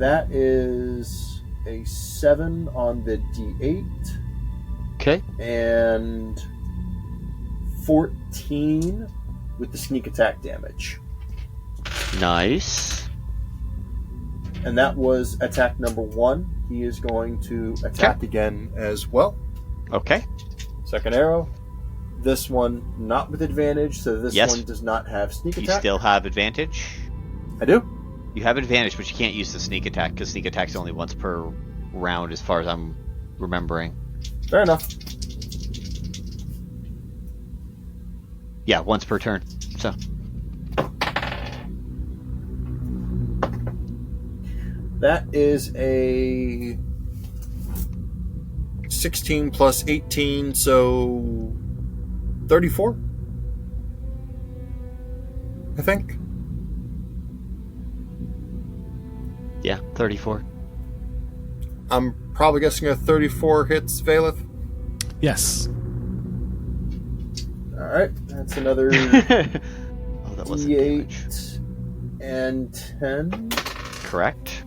That is a 7 on the D8. Okay. And 14 with the sneak attack damage. Nice. And that was attack number 1. He is going to attack again as well. Okay. Second arrow. This one not with advantage, so this one does not have sneak attack. You still have advantage? I do. You have advantage, but you can't use the sneak attack, because sneak attack's only once per round, as far as I'm remembering. Fair enough. Yeah, once per turn. So. That is a 16 plus 18, so 34, I think. Yeah, 34. I'm probably guessing a 34 hits Vaelith. Yes. All right, that's another that wasn't D8 and 10. Correct.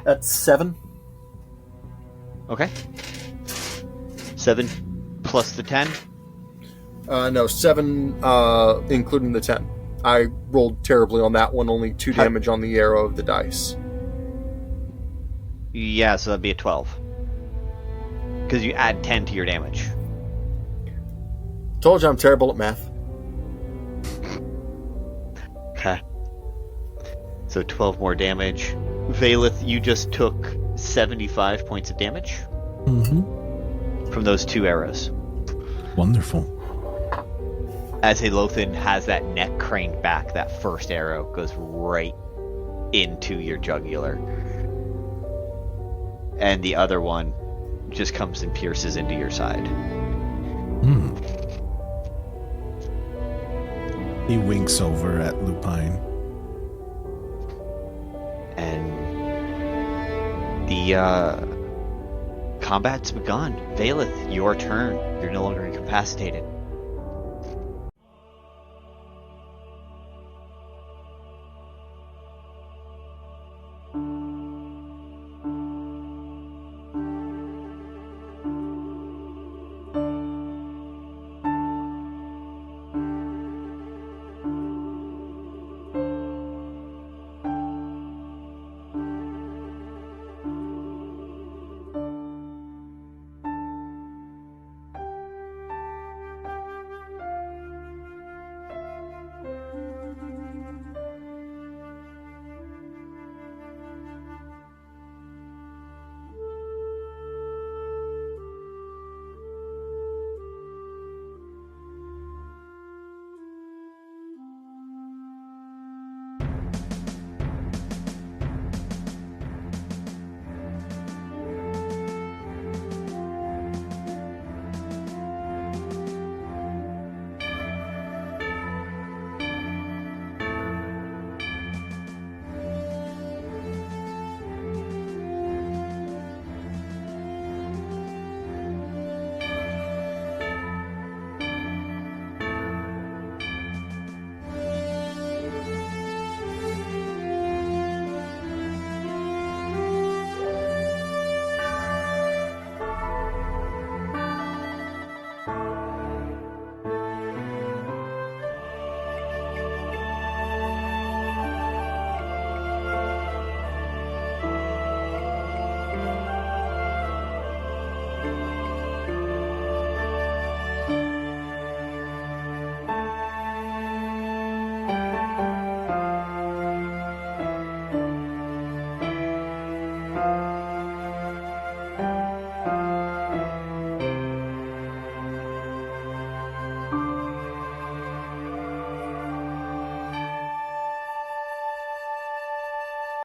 That's 7. Okay. 7 plus the 10? No, 7 including the 10. I rolled terribly on that one, only 2 damage on the arrow of the dice. Yeah, so that'd be a 12. Because you add 10 to your damage. Told you I'm terrible at math. Okay. So 12 more damage. Vaelith, you just took 75 points of damage from those 2 arrows. Wonderful. As Aelothin has that neck craned back, that first arrow goes right into your jugular. And the other one just comes and pierces into your side. He winks over at Lupine. And the combat's begun. Vaelith, your turn. You're no longer incapacitated.